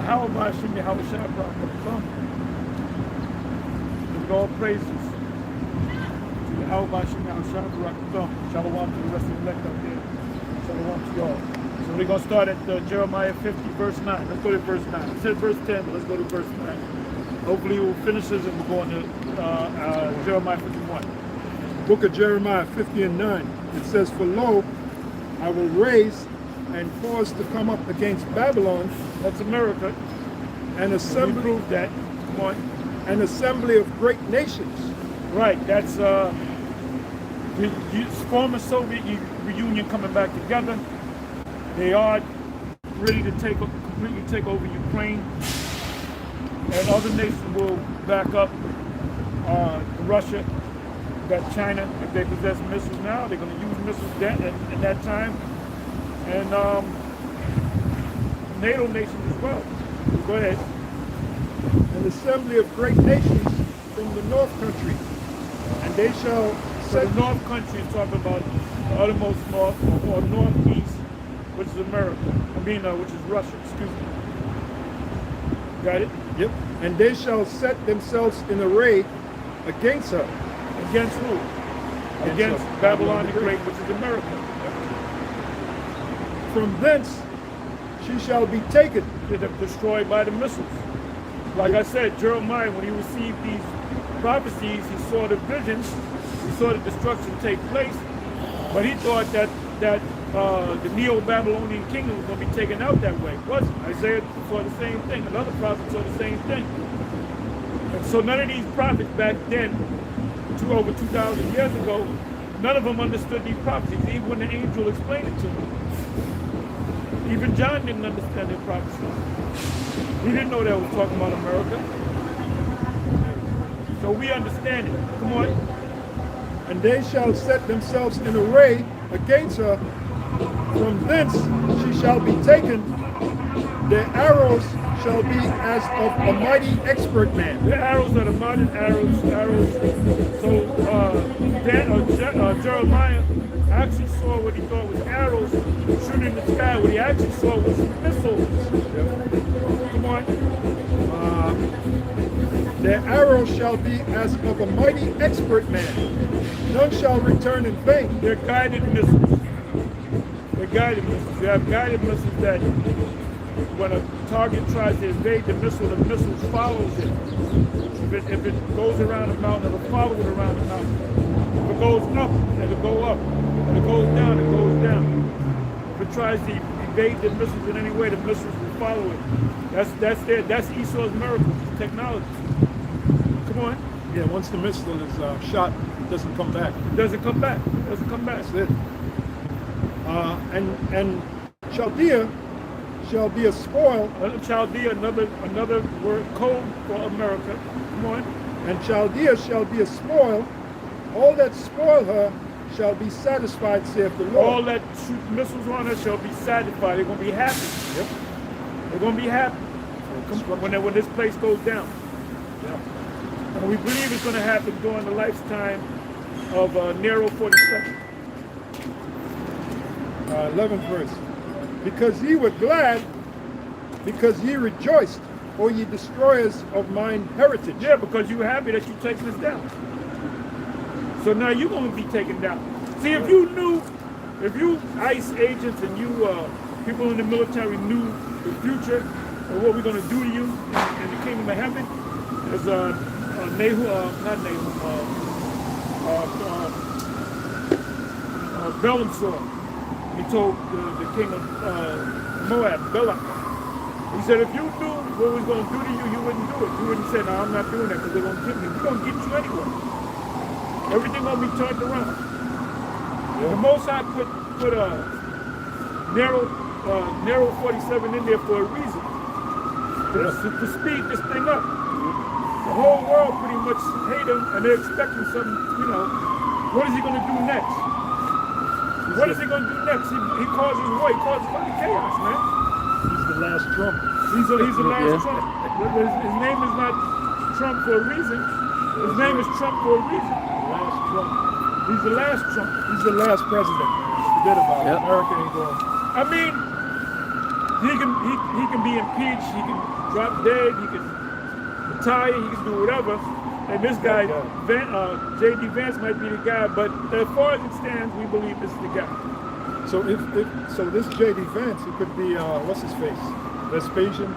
How about Shimmy, how shall I come? With all praises. How about Shimmy, how shall I come? Shalom to the rest of the elect out there. Shalom to y'all. So we're going to start at Jeremiah 50, verse 9. Let's go to verse 9. It said verse 10, but let's go to verse 9. Hopefully we'll finish this and we'll go on to Jeremiah 51. Book of Jeremiah 50 and 9. It says, "For lo, I will raise and cause to come up against Babylon." That's America. An assembly. Prove that. Come on. An assembly of great nations. Right. That's former Soviet reunion coming back together. They are ready to completely take over Ukraine, and other nations will back up Russia. Got China. If they possess missiles now, they're going to use missiles in that time, and NATO nations as well. Go ahead. An assembly of great nations from the north country, and they shall. So the north country is talking about the uttermost north or northeast, which is America. Which is Russia. Excuse me. Got it? Yep. And they shall set themselves in array against her. Against who? Against Babylon the Great, which is America. From thence she shall be taken. Destroyed by the missiles. Like I said, Jeremiah, when he received these prophecies, he saw the visions, he saw the destruction take place, but he thought that the Neo-Babylonian kingdom was going to be taken out that way. It wasn't. Isaiah saw the same thing. Another prophet saw the same thing. And so none of these prophets back then, over 2,000 years ago, none of them understood these prophecies, even when the angel explained it to them. Even John didn't understand their prophecies. He didn't know that was talking about America. So we understand it. Come on. And they shall set themselves in array against her. From thence she shall be taken. Their arrows shall be as of a mighty expert man. The arrows are the modern arrows. So Jeremiah actually saw what he thought was arrows shooting in the sky. What he actually saw was missiles. Come on. Their arrows shall be as of a mighty expert man. None shall return in vain. They're guided missiles. They're guided missiles. You have guided missiles that when a target tries to evade the missile follows it. If it goes around the mountain, it'll follow it around the mountain. If it goes up, it'll go up. If it goes down, it goes down. If it tries to evade the missiles in any way, the missiles will follow it. That's Esau's miracle, technology. Come on. Yeah, once the missile is shot, it doesn't come back. It doesn't come back. It doesn't come back. That's it. And Chaldea shall be a spoil. Chaldea, another word, code for America. Come on. And Chaldea shall be a spoil. All that spoil her shall be satisfied, saith the Lord. All that shoot missiles on her shall be satisfied. They're going to be happy. Yep. They're going to be happy when this place goes down. Yeah. And we believe it's going to happen during the lifetime of Nero 47. 11th verse. Because ye were glad, because ye rejoiced, O ye destroyers of mine heritage. Yeah, because you were happy that you're taking us down. So now you're going to be taken down. See, if you ICE agents and you people in the military knew the future and what we're going to do to you in the kingdom of heaven, as Balaam saw. He told the king of Moab, Balak. He said, if you knew what was going to do to you, you wouldn't do it. You wouldn't say, no, I'm not doing that because they're going to get me. We're going to get you anyway. Everything going to be turned around. Yeah. The Most High put a narrow 47 in there for a reason. To speed this thing up. The whole world pretty much hate him and they're expecting something, what is he going to do next? What is he going to do next? He causes war. He causes fucking chaos, man. He's the last Trump. He's the last Trump. His name is not Trump for a reason. His name is Trump for a reason. Last Trump. He's the last Trump. He's the last president. Forget about it. America ain't going. I mean, he can be impeached, he can drop dead, he can retire, he can do whatever. And this guy, J.D. Vance might be the guy, but as far as it stands, we believe this is the guy. So so this J.D. Vance, it could be what's his face, Vespasian,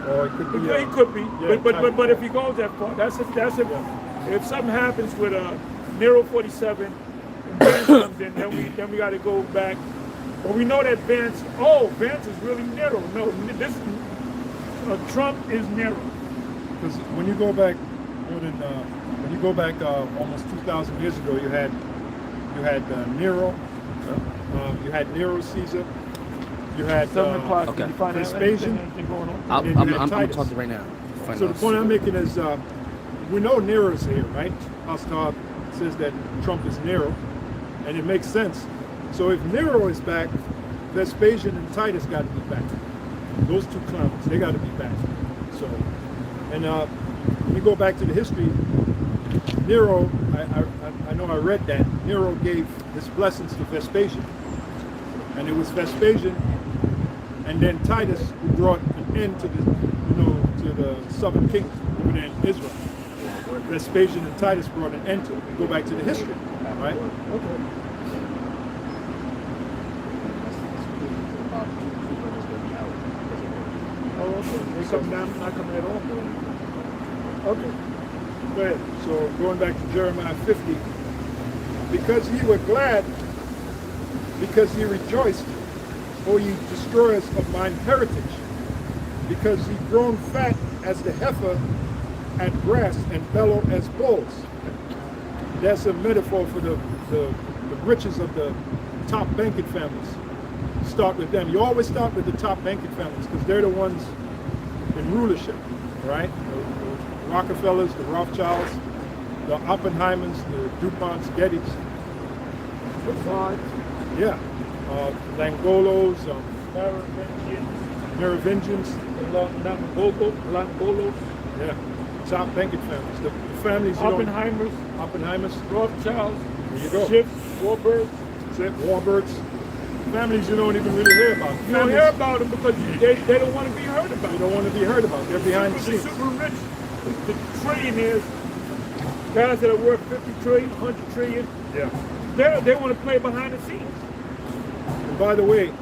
or it could be. He could be, yeah, but if he goes that far, that's if something happens with Nero 47 and Vance comes in, then we got to go back. But we know that Vance is really Nero. No, this Trump is Nero. Because when you go back almost 2,000 years ago, you had Nero, you had Nero Caesar, you had 7 o'clock. Okay. You find Vespasian. anything going on? I'm Titus. talking right now. So the point I'm making is, we know Nero's here, right? Pastor says that Trump is Nero, and it makes sense. So if Nero is back, Vespasian and Titus got to be back. Those two clowns, they got to be back. So, and when you go back to the history, Nero, I know I read that Nero gave his blessings to Vespasian, and it was Vespasian and then Titus who brought an end to the southern kingdom over there in Israel. Vespasian and Titus brought an end to it. Go back to the history, right? Okay. Oh, okay. They come down, not coming at all. Okay. Go ahead. So going back to Jeremiah 50, because ye were glad, because ye rejoiced, O ye destroyers of mine heritage, because ye grown fat as the heifer at grass and bellow as bulls. That's a metaphor for the riches of the top banking families. Start with them. You always start with the top banking families because they're the ones in rulership, right? The Rockefellers, the Rothschilds, the Oppenheimers, the DuPonts, Gettys. Yeah. Langolos, Merovingians, Langolos, yeah. Top banking families. The families you Oppenheimers, Oppenheimers, Rothschilds, there you go. Schiffs, Warburgs. Warburgs. Families you don't even really hear about. You don't hear about them because they don't want to be heard about. They don't want to be heard about. They're behind the scenes. Super rich, the trillionaires, guys that are worth 50 trillion, 100 trillion. Yeah. They want to play behind the scenes. And by the way,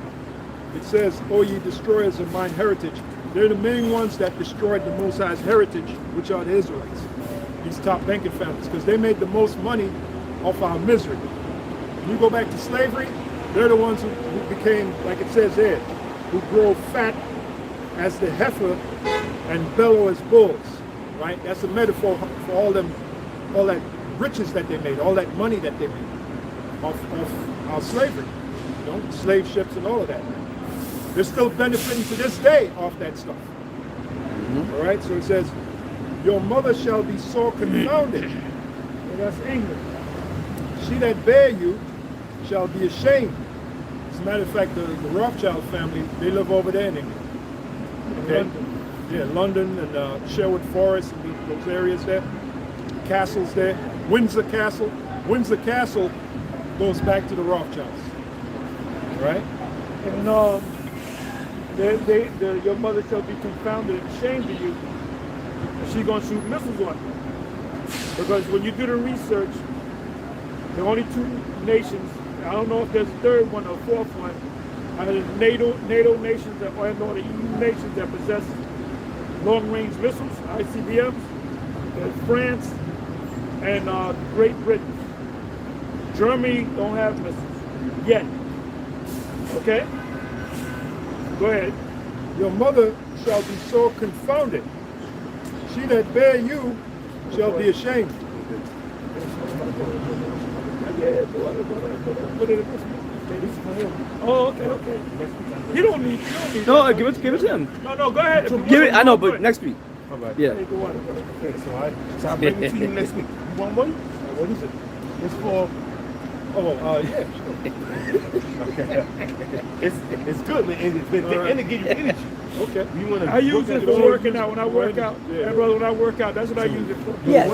it says, "O ye destroyers of mine heritage." They're the main ones that destroyed the Most High's heritage, which are the Israelites. These top banking families, because they made the most money off our misery. When you go back to slavery, they're the ones who became, like it says there, who grow fat as the heifer and bellow as bulls, right? That's a metaphor for all that riches that they made, all that money that they made off our slavery, slave ships and all of that. They're still benefiting to this day off that stuff. All right, so it says, your mother shall be sore confounded. And that's England. She that bare you shall be ashamed. As a matter of fact, the Rothschild family, they live over there in England. Okay? London. Yeah, London and Sherwood Forest and those areas there. Castles there. Windsor Castle. Windsor Castle goes back to the Rothschilds. Right? And your mother shall be confounded and ashamed of you. And she's going to shoot missiles on you. Because when you do the research, there are only two nations. I don't know if there's a third one or a fourth one. There's NATO nations or the EU nations that possess long-range missiles, ICBMs. There's France and Great Britain. Germany don't have missiles yet. Okay? Go ahead. Your mother shall be so confounded. She that bare you shall be ashamed. Oh, okay. You don't need. No, give it to him. No, go ahead. Give it. I know, but next week. Yeah. Okay, so I bring it to you next week. You want one? What is it? It's for. Yeah. Okay. It's good, man. And it gives you energy. Okay. You want to? I use it for working out when I work out. Yeah. Hey, brother, when I work out, that's what I use it for. Yeah.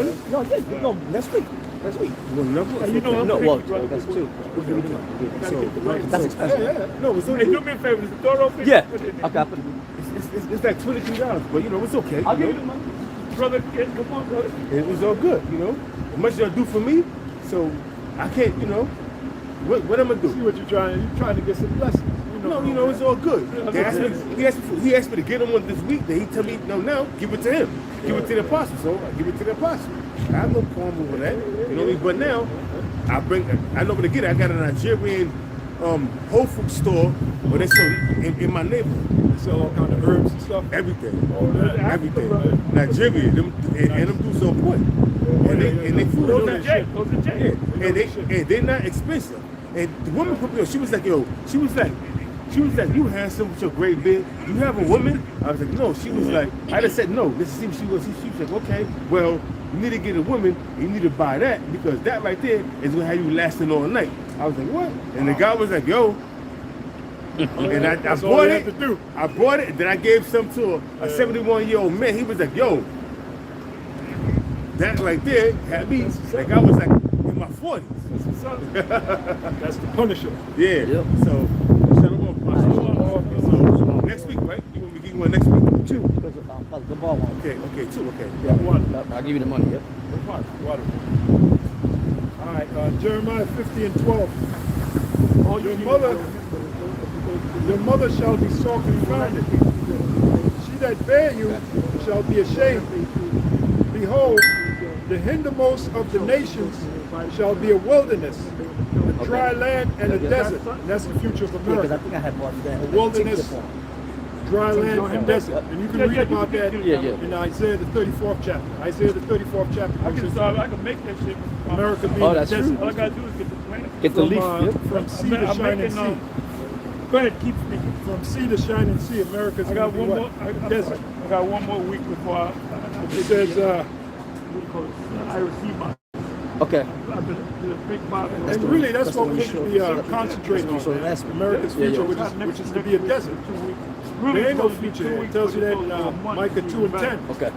No, next week. Next week. You want another? You know, I'm No, picky, well, brother. that's two. That's expensive. No, it's Hey, only, do me a favor. Is the door open? Yeah. Put it in there. Okay, I'll put it. it's like $22, but you know, it's okay. I'll you give you know? the money. Brother, come on, brother. It was all good, you know. As much as y'all do for me, so I can't, you know. What I'm gonna See do? what you're trying to get some blessings. No, it's all good. He asked me to get him one this week. Then he tell me, no, give it to him. Give it to the apostle. So I give it to the apostle. I have no problem with that. You know what I mean? But now, I know where to get it. I got a Nigerian Whole Food store where they sell in my neighborhood. They sell all kind of herbs and stuff. Everything. All that. Everything. Nigeria, them dudes on point. And they food. Those are Jake. Those are Jake. Yeah, and they're not expensive. And the woman put me on, she was like, you handsome with your great beard. Do you have a woman? I was like, no. She was like, I just said no. Let's see what she was. She was like, okay, well, you need to get a woman, and you need to buy that because that right there is gonna have you lasting all night. I was like, what? And the guy was like, yo. And I bought it. I bought it, and then I gave some to a 71-year-old man. He was like, yo, that right there had me. Like I was like in my 40s. That's the Punisher. Yeah. Yep. So, shut him up. So, next week, right? You want me to give you one next week? Two. Because the ball one. Okay, two, okay. Yeah, one. I'll give you the money, yep. Water. All right, Jeremiah 50 and 12. Your mother shall be sore confounded. She that bare you shall be ashamed. Behold, the hindermost of the nations shall be a wilderness, a dry land and a desert. And that's the future of Because I America. think I had bought that. A wilderness, dry land and desert. And you can read about that in Isaiah the 34th chapter. Isaiah the 34th chapter. I can make that shit. America being Oh, a that's desert. true. All I gotta do is get the plant. Get the leaf. From sea to I'm shining making, sea. go ahead, keep speaking. From sea to shining sea, America's I going got to be one more. what? Desert. I got one more week before I It says, what do you call it? I receive my Okay. the big Bible. and really that's what we should be concentrating on, man. America's future, which is to be a desert. There ain't no future. It tells you that in Micah 2 and 10. Okay.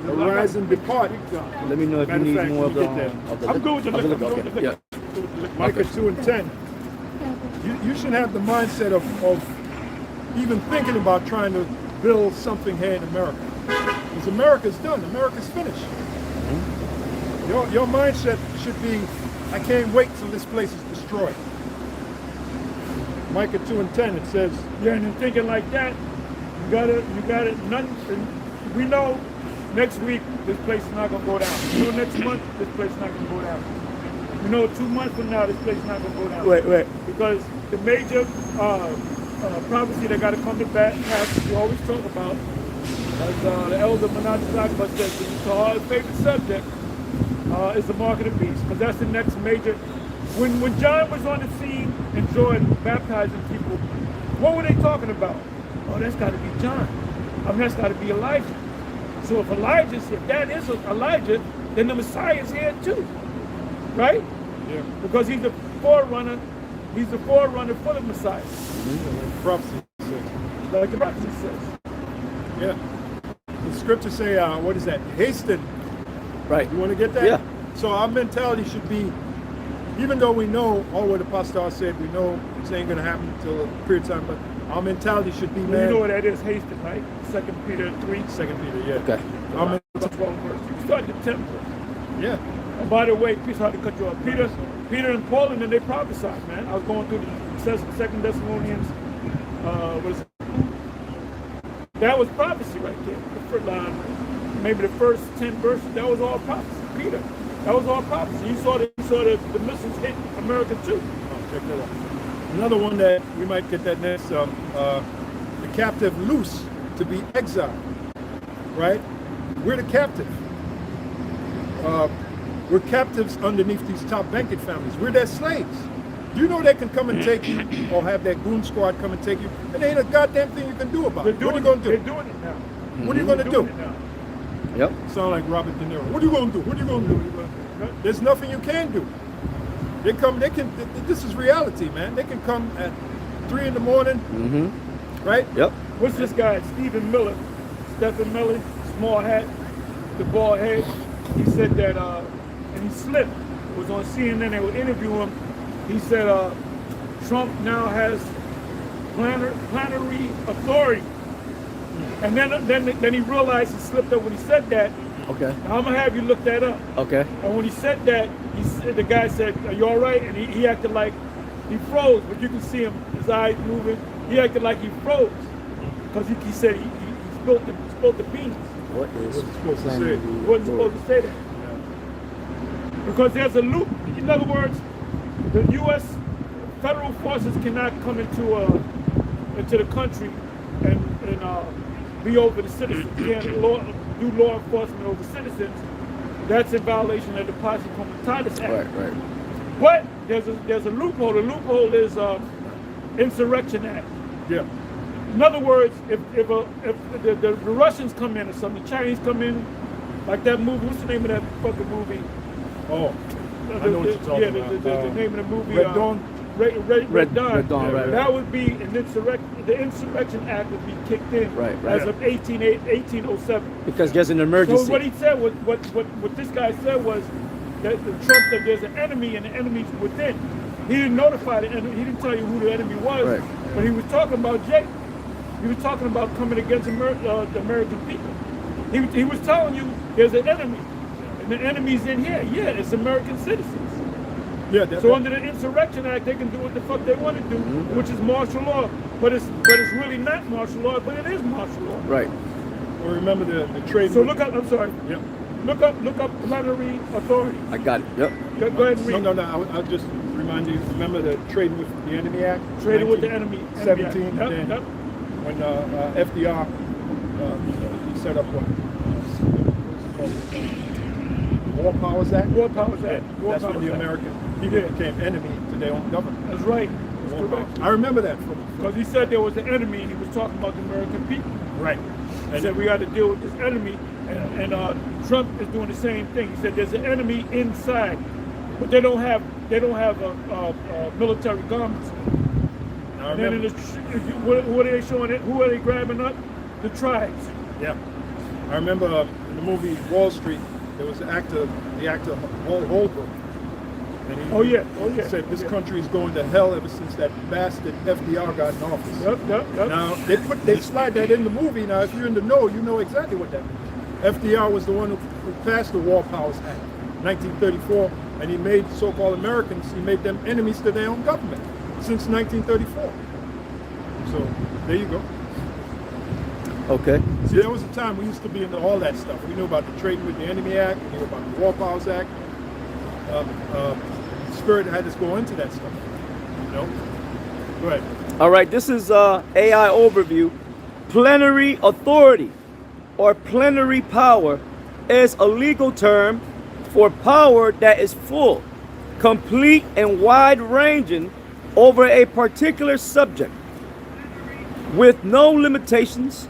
Arise and depart. Let me know if you Matter of need fact, more of you the. get there. I'm going to look. Okay. Yeah. Micah 2 and 10. You should have the mindset of even thinking about trying to build something here in America. Because America's done. America's finished. Your mindset should be, I can't wait till this place is destroyed. Micah 2 and 10, it says, Yeah, and in thinking like that, you got it. Nothing. We know next week this place is not gonna go down. We know next month this place is not gonna go down. We know 2 months from now this place is not gonna go down. Wait. Because the major prophecy that got to come to pass, we always talk about, as the elder Menachem Zachman said, it's our favorite subject is the mark of the beast, because that's the next major. When John was on the scene and Jordan baptizing people, what were they talking about? Oh, that's got to be John. I mean, that's got to be Elijah. So if that is Elijah, then the Messiah is here too, right? yeah, Because he's the forerunner. He's the forerunner for the Messiah, prophecy says. like the prophecy says. Yeah. The scriptures say, what is that? Hasten. Right. You want to get that? Yeah. So our mentality should be, even though we know all what the apostle said, we know it ain't going to happen until a period of time, but our mentality should be, man. You know what that is, hasted, right? 2 Peter 3. 2 Peter, yeah. Okay. Our 12 verse. You start the temple. yeah. And by the way, please hard to cut you off. Peter and Paul, and then they prophesied, man. I was going through the 2 Thessalonians, what is it? That was prophecy right there. The first, maybe the first 10 verses, that was all prophecy. Peter, that was all prophecy. You saw the missiles hit America too. Oh, check that out. Another one that we might get that next, the captive loose to be exiled, right? We're the captive. We're captives underneath these top banking families. We're their slaves. Do you know they can come and take you, or have that goon squad come and take you, and there ain't a goddamn thing you can do about it. What are you going to They're do? doing it now. What are you going to do? Yep. Sound like Robert De Niro. What are you going to do? What are you going to do? There's nothing you can do. This is reality, man. They can come at 3 in the morning, right? Yep. What's this guy, Stephen Miller, small hat, the bald head. He said that, and he slipped. was on CNN. They were interviewing him. He said Trump now has plenary authority. And then he realized he slipped up when he said that. Okay. Now, I'm gonna have you look that up. Okay. And when he said that, the guy said, "Are you all right?" And he acted like he froze, but you can see him, his eyes moving. He acted like he froze because he said he spilled the beans. What is supposed to say? He wasn't supposed to say that. Because there's a loop. In other words, the U.S. federal forces cannot come into the country and be over the citizens. You can't do law enforcement over citizens. That's in violation of the Posse Comitatus Act. Right. But there's a loophole. The loophole is Insurrection Act. Yeah. In other words, if the Russians come in or something, the Chinese come in, like that movie. What's the name of that fucking movie? Oh, I know what you're talking about. The name of the movie. Red Dawn. Red Dawn. Red Dawn, right. That would be an insurrection. The Insurrection Act would be kicked in Right. as of 1807. Because there's an emergency. So what he said was, what this guy said was that Trump said there's an enemy and the enemy's within. He didn't notify the enemy. He didn't tell you who the enemy was. Right. But he was talking about Jake. He was talking about coming against the American people. He was telling you there's an enemy. And the enemy's in here. Yeah, it's American citizens. Yeah. So under the Insurrection Act, they can do what the fuck they want to do, which is martial law. But it's really not martial law, but it is martial law. Right. Well, remember the trade. So look up. I'm sorry. Yep. Look up plenary authority. I got it. Yep. Go ahead and read. No. I'll just remind you. Remember the Trading with the Enemy Act. Trading with the Enemy. 17. Yep, Then yep. when FDR he set up what? War Powers Act. War Powers Act. War That's when Powers the Act. American He did. became enemy to their own government. That's right. That's War correct. Powers. I remember that from. Because he said there was an enemy, and he was talking about the American people. Right. He said we got to deal with this enemy, and Trump is doing the same thing. He said there's an enemy inside, but they don't have military garments. I And then remember. what are they showing it? Who are they grabbing up? The tribes. Yeah. I remember in the movie Wall Street, there was the actor Holbrook. And he said this country is going to hell ever since that bastard FDR got in office. Yep. Now they slide that in the movie. Now if you're in the know, you know exactly what that means. FDR was the one who passed the War Powers Act, 1934, and he made so-called Americans, he made them enemies to their own government since 1934. So there you go. Okay. See, there was a time we used to be into all that stuff. We knew about the Trading with the Enemy Act, we knew about the War Powers Act. Spirit had us go into that stuff. You know? Go ahead. All right. This is AI overview. Plenary authority or plenary power is a legal term for power that is full, complete, and wide-ranging over a particular subject with no limitations.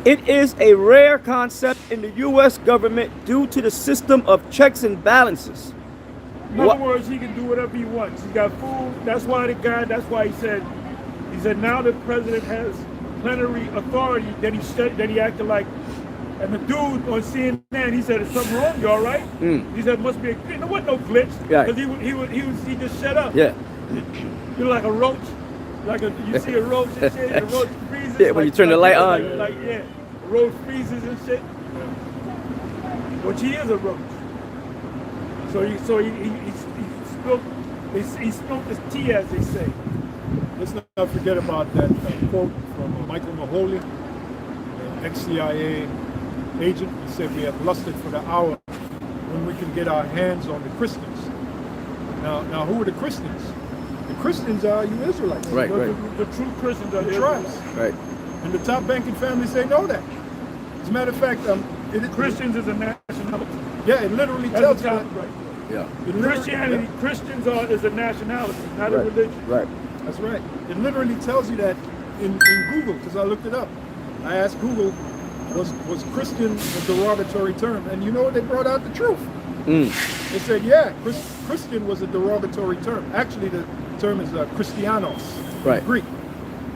It is a rare concept in the U.S. government due to the system of checks and balances. In other words, he can do whatever he wants. He got food. That's why he said now the president has plenary authority. Then he acted like, and the dude on CNN, he said, "Is something wrong? You all right?" He said, "Must be a glitch." There wasn't no glitch. Yeah. Because he just shut up. Yeah. You're like a roach. You see a roach and shit, and the roach freezes. Yeah, when you turn the light on. A roach freezes and shit. Which he is a roach. So he spilled his tea, as they say. Let's not forget about that quote from Michael Mahoney, the ex-CIA agent. He said, "We have lusted for the hour when we can get our hands on the Christians." Now who are the Christians? The Christians are you Israelites. Right. The true Christians are The the tribes. Right. And the top banking families, they know that. As a matter of fact, Christians is a nationality. Yeah, it literally tells you that. Right. Yeah. It literally- Christianity, Christians is a nationality, not a Right. religion. Right. That's right. It literally tells you that in Google, because I looked it up. I asked Google, was Christian a derogatory term? And you know what? They brought out the truth. They said, yeah, Christian was a derogatory term. Actually, the term is Christianos, Right. Greek.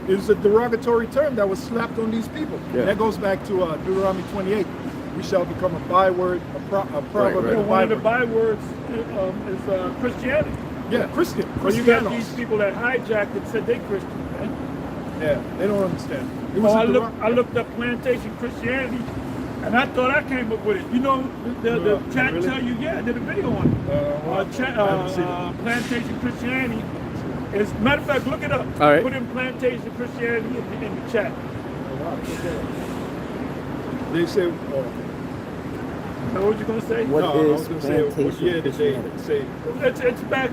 It was a derogatory term that was slapped on these people. Yeah. That goes back to Deuteronomy 28. we shall become a byword, a proverb. right. in the One of the Bible. bywords is Christianity. Yeah, Christian. Well, you got Christianos. these people that hijacked and said they Christian, man. Yeah, they don't understand. It Well, was I looked up plantation Christianity, and I thought I came up with it. You know, the No, chat really? tell you, yeah, I did a video on it. I haven't seen it. Plantation Christianity. As a matter of fact, look it up. All right. Put in plantation Christianity in the chat. They say, So what you gonna say? What no, I was is going to say, what plantation year did they Christianity? say? It's back.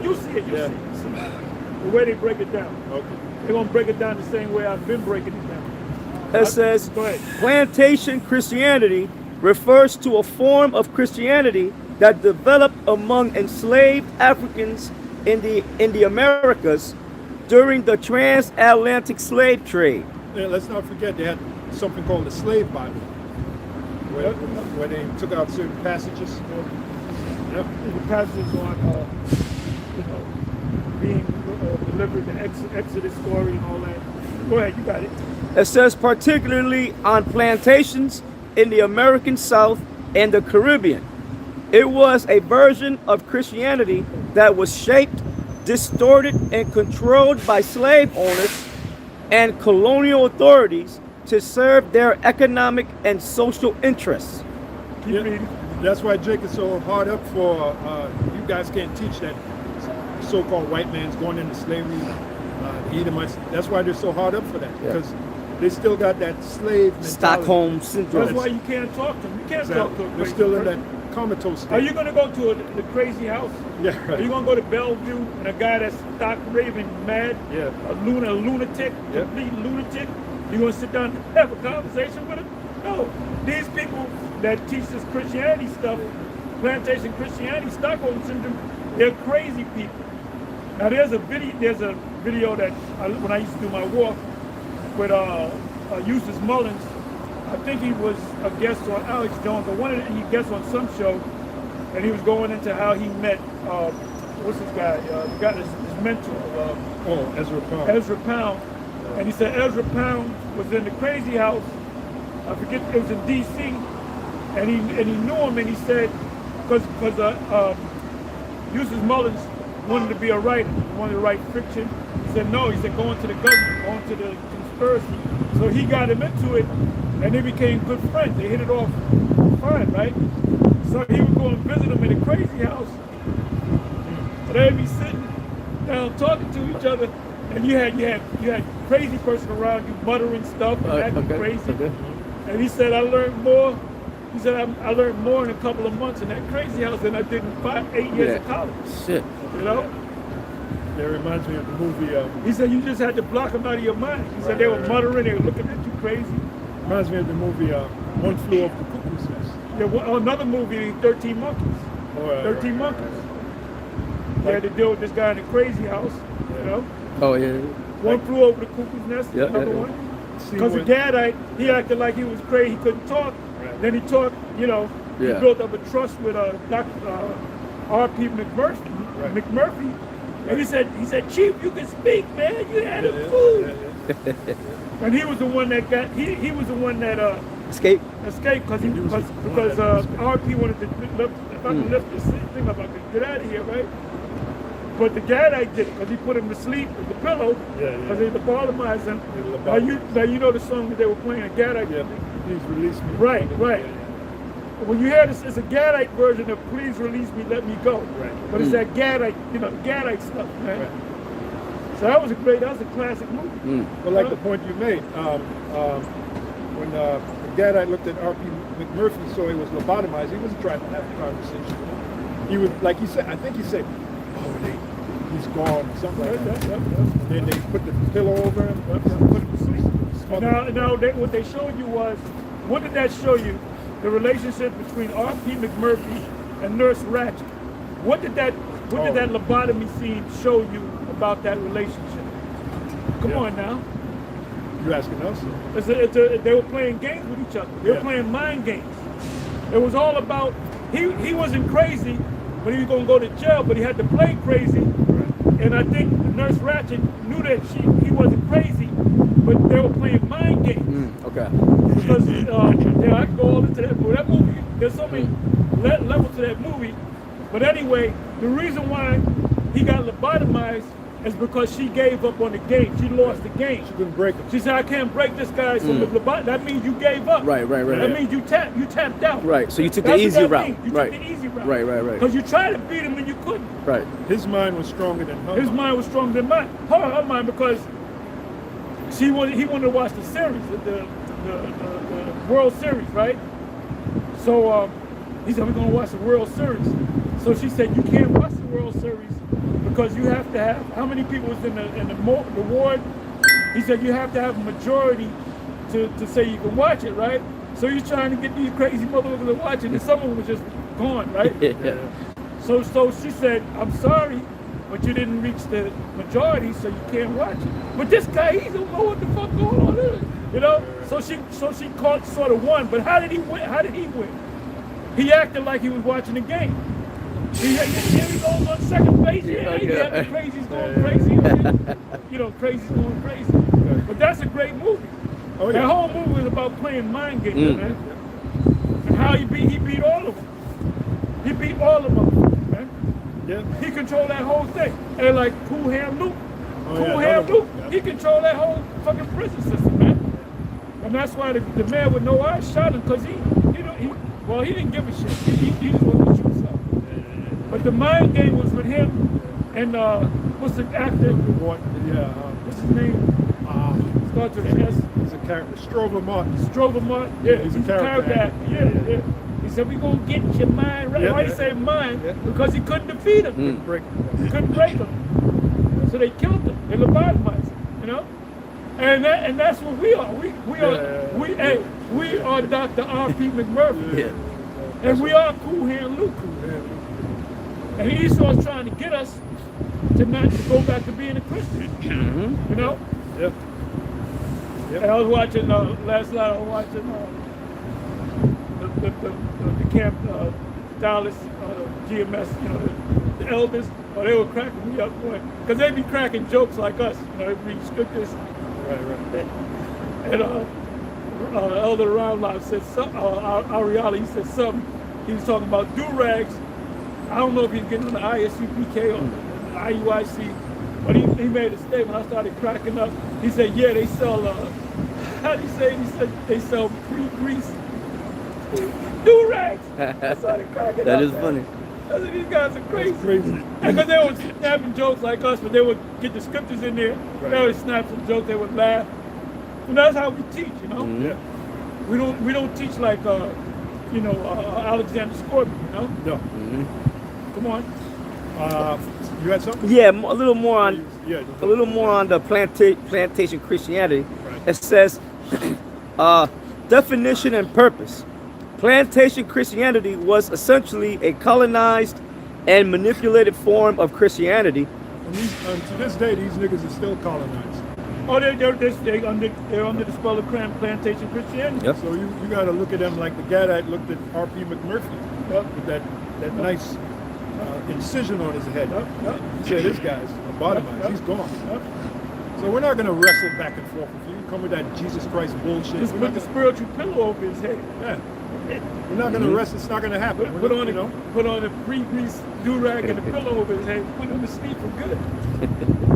You'll see it. Yeah. See it. The way they break it down. Okay. They're gonna break it down the same way I've been breaking it down. It says, Go ahead. plantation Christianity refers to a form of Christianity that developed among enslaved Africans in the Americas during the transatlantic slave trade. Yeah, let's not forget they had something called the Slave Bible, where they took out certain passages. Yep. The passages on, being delivered, the Exodus story and all that. Go ahead, you got it. It says particularly on plantations in the American South and the Caribbean. It was a version of Christianity that was shaped, distorted, and controlled by slave owners and colonial authorities to serve their economic and social interests. Keep Yeah, reading. that's why Jake is so hard up for you guys can't teach that so-called white man's going into slavery, the Edomites. That's why they're so hard up for that, Yeah. because they still got that slave mentality. Stockholm syndrome. That's why you can't talk to them. You can't talk to a They're crazy still in person. that comatose state. Are you going to go to the crazy house? Yeah, Are you right. going to go to Bellevue and a guy that's stock raving mad, Yeah. a lunatic, Yeah. complete lunatic? You going to sit down and have a conversation with him? No. These people that teach this Christianity stuff, plantation Christianity, Stockholm syndrome, they're crazy people. Now there's a video that when I used to do my walk with Eustace Mullins, I think he was a guest on Alex Jones, or he guest on some show, and he was going into how he met what's this guy? The guy his mentor, Ezra Pound. Ezra Pound, and he said Ezra Pound was in the crazy house. I forget, it was in D.C. and he knew him, and he said because Eustace Mullins wanted to be a writer, he wanted to write fiction. He said no. He said go into the government, go into the conspiracy. So he got him into it, and they became good friends. They hit it off fine, right? So he would go and visit him in the crazy house. They'd be sitting down talking to each other, and you had crazy person around you muttering stuff and acting crazy. Okay. And he said I learned more. He said I learned more in a couple of months in that crazy house than I did in 8 years of college. Shit. You know? That reminds me of the movie. He said you just had to block them out of your mind. He said they were muttering, they were looking at you crazy. Reminds me of the movie One Flew Over the Cuckoo's Nest. Yeah, another movie, 13 Monkeys. Oh, right, 13 right, Monkeys. right. They had to deal with this guy in the crazy house, you know? Oh yeah. One flew over the cuckoo's nest, Yeah, another yeah, yeah. one. See Because the when- Gadite, he acted like he was crazy, he couldn't talk. Right. Then he talked, you know, he Yeah. built up a trust with Dr. R.P. McMurphy. Right. McMurphy. And he said, Chief, you can speak, man. You had Yeah, a yeah, food. yeah, yeah. And he was the one that got, he was the one that Escape. escaped because RP wanted to lift, if I can lift this thing up, I could get out of here, right? But the Gadite did it because he put him to sleep with the pillow Yeah, because yeah. they lobotomized him. Lobotomized. Now you know the song that they were playing, a Gadite. Yeah, please release me. Right, right. Yeah, yeah. When you hear this, it's a Gadite version of "Please Release Me, Let Me Go." Right. But it's that Gadite, Gadite stuff, man. Right. So that was a classic movie. Well, like the point you made, when the Gadite looked at R.P. McMurphy, saw he was lobotomized, he wasn't trying to have a conversation. He was, like he said, I think he said, he's gone, something like that. Then they put the pillow over him, put him to sleep. Now what they showed you was, what did that show you? The relationship between R.P. McMurphy and Nurse Ratched. What did that lobotomy scene show you about that relationship? Come Yeah. on now. You asking us? They were playing games with each other. They were playing mind games. It was all about, he wasn't crazy, but he was going to go to jail, but he had to play crazy. And I think Nurse Ratched knew that he wasn't crazy, but they were playing mind games. Okay. Because yeah, I can go all into that movie. That movie, there's so many levels to that movie. But anyway, the reason why he got lobotomized is because she gave up on the game. She lost the game. She couldn't break him. She said, I can't break this guy, so the that means you gave up. Right. That means you tapped out. Right. So you took That's the what easy that route. means. You Right. took the easy route. Right. Because you tried to beat him and you couldn't. Right. His mind was stronger than her. His mind was stronger than mine. Her mind, because he wanted to watch the series, the World Series, right? So he said, we're going to watch the World Series. So she said, you can't watch the World Series because you have to have, how many people was in the ward? He said, you have to have a majority to say you can watch it, right? So he's trying to get these crazy motherfuckers to watch it, and some of them was just gone, right? Yeah. So she said, I'm sorry, but you didn't reach the majority, so you can't watch it. But this guy, he don't know what the fuck going on there, you know? So she caught sort of won, but how did he win? He acted like he was watching the game. Here he goes on second base. Yeah, he got the crazies going crazy. You know, crazies going crazy. But that's a great movie. Oh, yeah. That whole movie was about playing mind games, man. And how he beat all of them. He beat all of them, man. Yeah. He controlled that whole thing. And like Cool Hand Luke. Yeah. He controlled that whole fucking prison system, man. And that's why the man with no eyes shot him, because he didn't give a shit. He just wanted to shoot something. But the mind game was with him and what's the actor? What's his name? Starts with an S. He's a character. Strover Martin. Yeah, He's a character actor. Yeah. He said, we're going to get your mind right. Why he say mind? Yeah. Because he couldn't defeat him. He couldn't break him. So they killed him. They lobotomized him, you know? And that's what we are. We are Dr. R.P. McMurphy. Yeah. And we are Cool Hand Luke. And Esau's trying to get us to not to go back to being a Christian. You know? Yep. And I was watching last night. I was watching the camp Dallas GMS. You know, the elders. Oh, they were cracking me up, boy, because they be cracking jokes like us. You know, they read scriptures. Right. And Elder Roundlot said something. Ariala, he said something. He was talking about do-rags. I don't know if he's getting on the ISUPK or the IUIC, but he made a statement. I started cracking up. He said, yeah, they sell, how do you say? He said they sell pre-grease do-rags. I started cracking up. That is funny. I said, these guys are crazy. Because they were snapping jokes like us, but they would get the scriptures in there. Right. They would snap some jokes, they would laugh. And that's how we teach, you know? Yeah. We don't teach like, Alexander Scorpion, you know? No. Come on. You had something? Yeah, a little more on the plantation Christianity. Right. It says definition and purpose. Plantation Christianity was essentially a colonized and manipulated form of Christianity. And to this day, these niggas are still colonized. Oh, they're under the spell of plantation Christianity. Yep. So you got to look at them like the Gadite looked at R.P. McMurphy with that nice incision on his head. He said, this guy's lobotomized. He's gone. So we're not going to wrestle back and forth with you. Come with that Jesus Christ bullshit. Just put the spiritual pillow over his head. Yeah. We're not going to wrestle. It's not going to happen. Put on a pre-grease do-rag and a pillow over his head. Put him to sleep for good.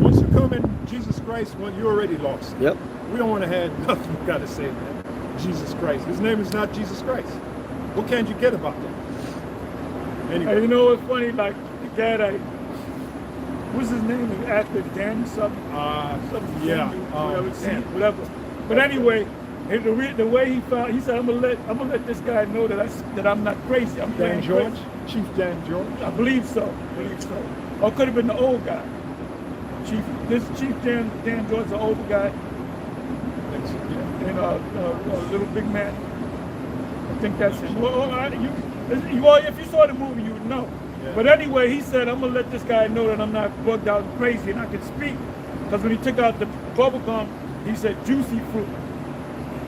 Once you come in Jesus Christ, well, you're already lost. Yep. We don't want to have nothing you got to say, man. Jesus Christ. His name is not Jesus Christ. What can you get about that? Anyway. And you know what's funny? Like the guy that, what's his name? The actor Dan something. Whatever. But anyway, the way he found, he said, I'm gonna let this guy know that I'm not crazy. I'm Dan George, crazy. Chief Dan George. I believe so. Or it could have been the old guy. Chief Dan George, the older guy, and little big man. I think that's him. Well, if you saw the movie, you would know. Yeah. But anyway, he said, I'm gonna let this guy know that I'm not bugged out and crazy, and I can speak. Because when he took out the bubble gum, he said juicy fruit.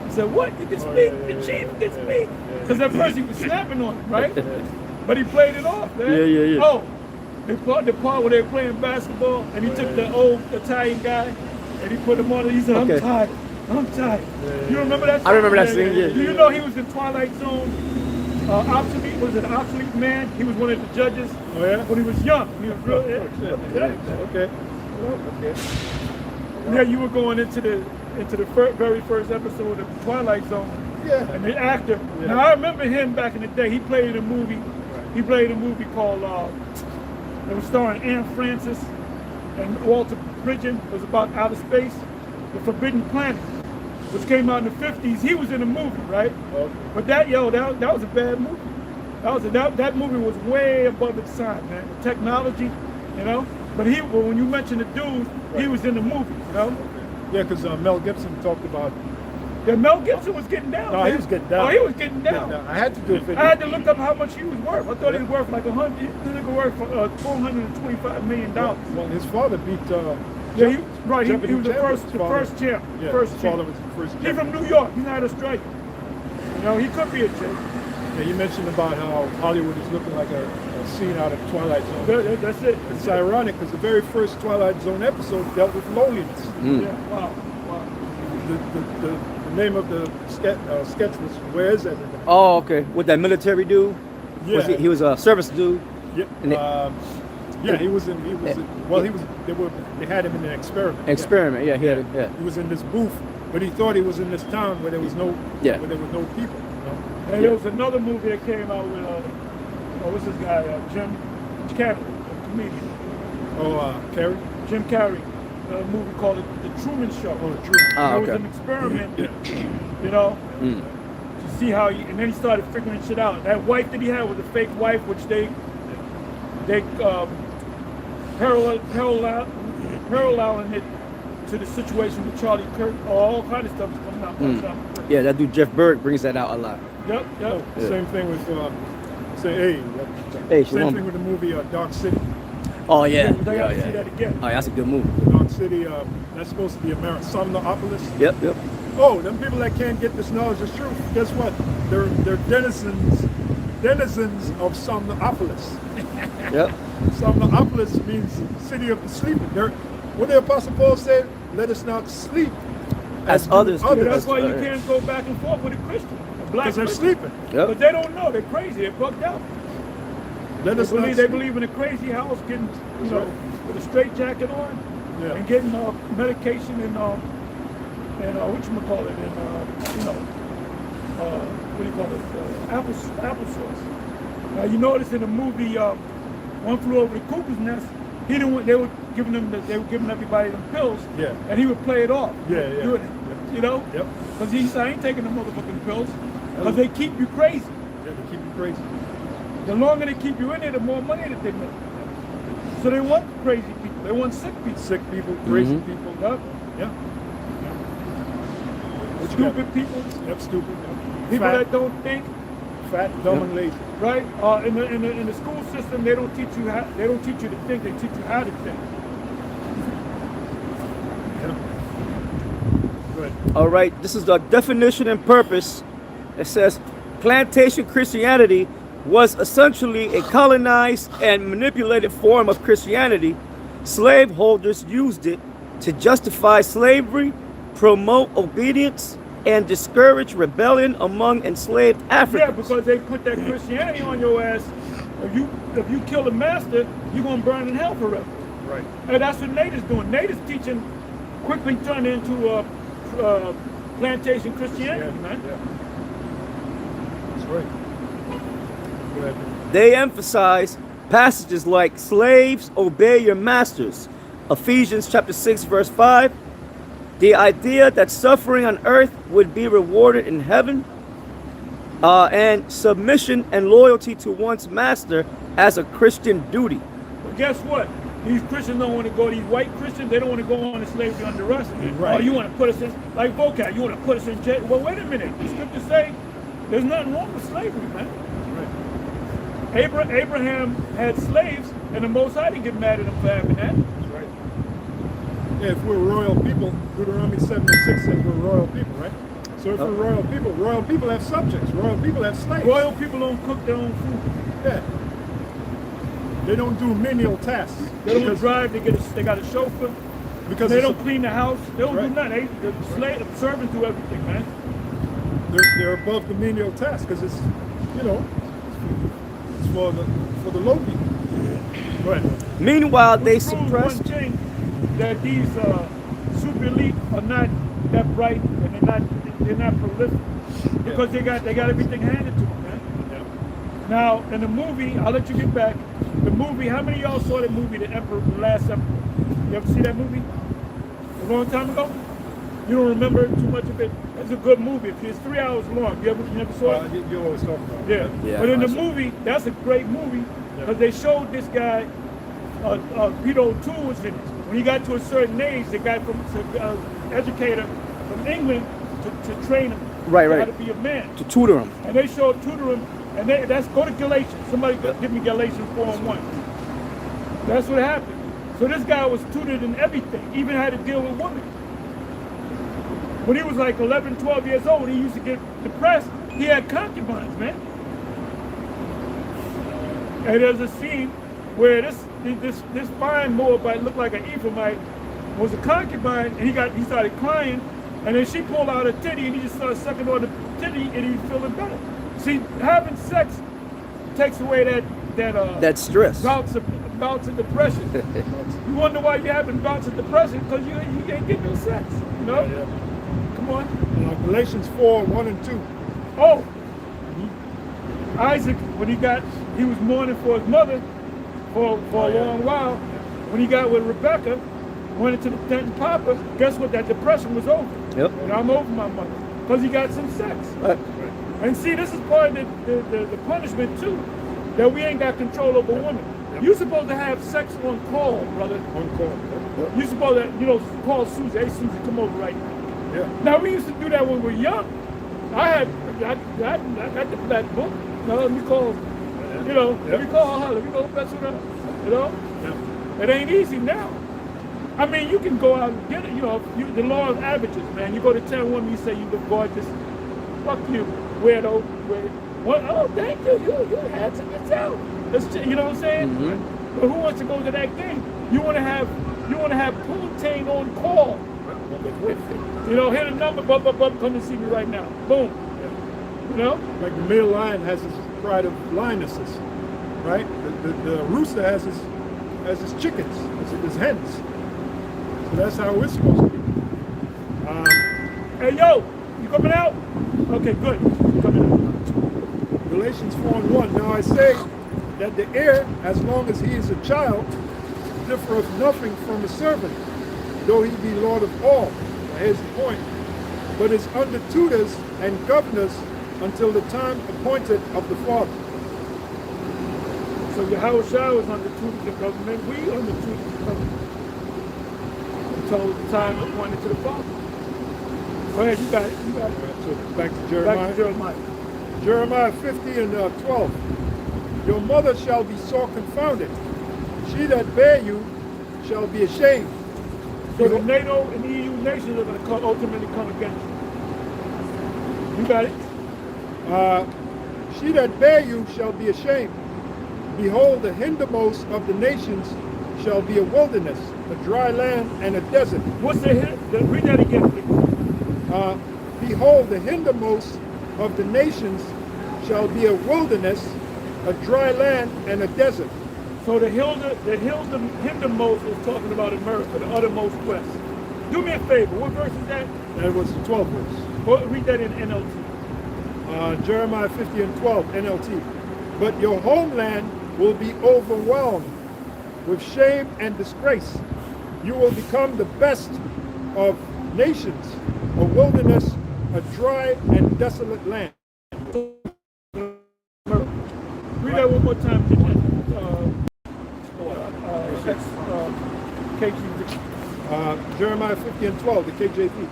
He said, what? You can speak? The chief can speak? Because at first he was snapping on him, right? But he played it off, man. Yeah. Oh, the part where they were playing basketball, and he took the old Italian guy, and he put him on it. He said, I'm tired. I'm tired. You remember that? I remember that scene, yeah. Do you know he was in Twilight Zone? Obsolete, was it Obsolete Man? He was one of the judges. Oh yeah. When he was young. He was real. Okay. Yeah, you were going into the very first episode of Twilight Zone. Yeah. And the actor. Yeah. Now I remember him back in the day. He played a movie. He played a movie called. It was starring Anne Francis and Walter Bridgen. It was about outer space, The Forbidden Planet, which came out in the 50s. He was in the movie, right? Okay. But that was a bad movie. That movie was way above its time, man. The technology, you know. But when you mention the dude, he was in the movie, you know. Yeah, because Mel Gibson talked about. Yeah, Mel Gibson was getting down. No, man. he was getting down. Oh, he was getting down. I had to do a video. I had to look up how much he was worth. I thought he was worth like $100. He was worth $425 million. Well, his father beat. Yeah, he was the first champ. Yeah, First his champ. father was the first He's champ. from New York. He's not Australian. You know, he could be a champ. Yeah, you mentioned about how Hollywood is looking like a scene out of Twilight Zone. That's it. It's ironic because the very first Twilight Zone episode dealt with loneliness. Yeah, wow. The name of the sketch was "Where Is Everybody?" Oh, okay. With that military dude? Yeah. He was a service dude? Yeah. And He was in. They had him in an experiment. Experiment, yeah, he had it, yeah. He was in this booth, but he thought he was in this town where there was no people. You know? And there was another movie that came out with what's this guy? Jim Carrey, a comedian. Carrie. Jim Carrey. A movie called The Truman Show. Oh, Truman. Ah, It was okay. an experiment, you know, to see how and then he started figuring shit out. That wife that he had was a fake wife, which they paralleling it to the situation with Charlie Kirk. All kind of stuff is coming out. Yeah, that dude Jeff Berg brings that out a lot. Yep. Same thing with Hey, same Shalom. thing with the movie Dark City. Oh, yeah. I gotta see that again. Oh, yeah, that's a good movie. Dark City, that's supposed to be America. Somnopolis. Yep. Oh, them people that can't get this knowledge is true. Guess what? They're denizens of Somnopolis. Yep. Somnopolis means city of the sleeping. What the Apostle Paul said, let us not sleep As others do. Yeah, that's why you can't go back and forth with a Christian, a black because they're Christian. sleeping. Yep. But they don't know. They're crazy. They're bugged out. Let us not They sleep. believe in a crazy house, getting right. with a straight jacket on, Yeah. and getting medication and what you call it, and what do you call it, applesauce. Now you notice in the movie One Flew Over the Cuckoo's Nest, he didn't want, they were giving everybody them pills, Yeah. and he would play it off. Yeah. Doing it, you know, Yep. because he said, I ain't taking the motherfucking pills, because they keep you crazy. Yeah, they keep you crazy. The longer they keep you in there, the more money that they make. So they want crazy people. They want sick people. Sick people, crazy people. Yep. Yeah. Stupid people. Yep, stupid. People Fat, that don't think. fat, dumb, and lazy. Right? In the school system, they don't teach you to think. They teach you how to think. Yeah. Good. All right, this is the definition and purpose. It says plantation Christianity was essentially a colonized and manipulated form of Christianity. Slaveholders used it to justify slavery, promote obedience, and discourage rebellion among enslaved Africans. Yeah, because they put that Christianity on your ass. If you kill the master, you're gonna burn in hell forever. Right. And that's what Nate is doing. Nate is teaching, quickly turned into plantation Christianity, man. Yeah. That's right. Go ahead. They emphasize passages like slaves obey your masters, Ephesians chapter 6 verse 5, the idea that suffering on earth would be rewarded in heaven, and submission and loyalty to one's master as a Christian duty. But guess what? These Christians don't want to go, these white Christians, they don't want to go on to slavery under us. Right. Oh, you want to put us in, like vocab, you want to put us in jail. Well, wait a minute. The scriptures say there's nothing wrong with slavery, man. Right. Abraham had slaves, and the Most High didn't get mad at him for having that. That's right. Yeah, if we're royal people, Deuteronomy 7:6 says we're royal people, right? So if we're royal people have subjects. Royal people have slaves. Royal people don't cook their own food. Yeah. They don't do menial tasks. They don't drive, they got a chauffeur. Because they it's don't clean the house. They don't do Right. nothing. The servants do everything, man. they're above the menial task because it's, you know, it's for the low people. Right. Meanwhile, they Which proves suppressed. one thing, that these super elite are not that bright and they're not prolific because they got everything handed to them, man. Yeah. Now in the movie, I'll let you get back. The movie, how many of y'all saw that movie, The Emperor, The Last Emperor? You ever see that movie? A long time ago? You don't remember too much of it? It's a good movie. It's 3 hours long. You never saw it? You always talk about it. Yeah. Yeah, But in the I saw it. movie, that's a great movie because they showed this guy, Peter O'Toole was in it. When he got to a certain age, the guy from educator from England to train him Right, how right. to be a man. To tutor him. And they showed tutor him, and that's go to Galatians. Somebody give me Galatians 4:1. That's what happened. So this guy was tutored in everything, even how to deal with women. When he was like 11, 12 years old, he used to get depressed. He had concubines, man. And there's a scene where this fine Moabite looked like an Ephraimite was a concubine, and he started crying, and then she pulled out a titty, and he just started sucking on the titty, and he was feeling better. See, having sex takes away That stress. bouts of depression. You wonder why you're having bouts of depression because you ain't getting no sex. You know? Yeah. Come on. Galatians 4:1 and 2. Oh, Isaac, when he was mourning for his mother for a long while. When he got with Rebecca, went into the tent and Papa, guess what? That depression was over. Yep. And I'm over my mother because he got some sex. Right. And see, this is part of the punishment too, that we ain't got control over women. You're supposed to have sex on call, brother. On call. You're supposed to, call Susie. Hey, Susie, come over right now. Yeah. Now, we used to do that when we were young. I got the black book. Now, let me call, let me call her. Let me go mess with her. Yeah. It ain't easy now. I mean, you can go out and get it. The law of averages, man. You go to 10 women, you say you look gorgeous. Fuck you, weirdo. What? Oh, thank you. You're handsome yourself. You know what I'm saying? Mm-hmm. But who wants to go to that game? You want to have Poontang on call. Hit a number, come and see me right now. Boom. Like the male lion has his pride of lionesses, right? The rooster has his chickens, his hens. So that's how we're supposed to be. Hey, yo, you coming out? Okay, good. Coming out. Galatians 4:1. Now I say that the heir, as long as he is a child, differeth nothing from a servant, though he be Lord of all. Now here's the point. But is under tutors and governors until the time appointed of the Father. So Yahushua was under tutors of government. We under tutors of government. Until the time appointed to the Father. Go ahead, you got it. So back to Jeremiah. Back to Jeremiah. Jeremiah 50 and 12. Your mother shall be sore confounded. She that bare you shall be ashamed. So the NATO and EU nations are going to ultimately come against you. You got it? She that bare you shall be ashamed. Behold, the hindermost of the nations shall be a wilderness, a dry land, and a desert. What's the hint? Read that again, please. Behold, the hindermost of the nations shall be a wilderness, a dry land, and a desert. So the hindermost is talking about America, the uttermost west. Do me a favor. What verse is that? That was the 12th verse. Read that in NLT. Jeremiah 50 and 12, NLT. But your homeland will be overwhelmed with shame and disgrace. You will become the best of nations, a wilderness, a dry and desolate land. Read that one more time. KJV. Jeremiah 50 and 12, the KJV.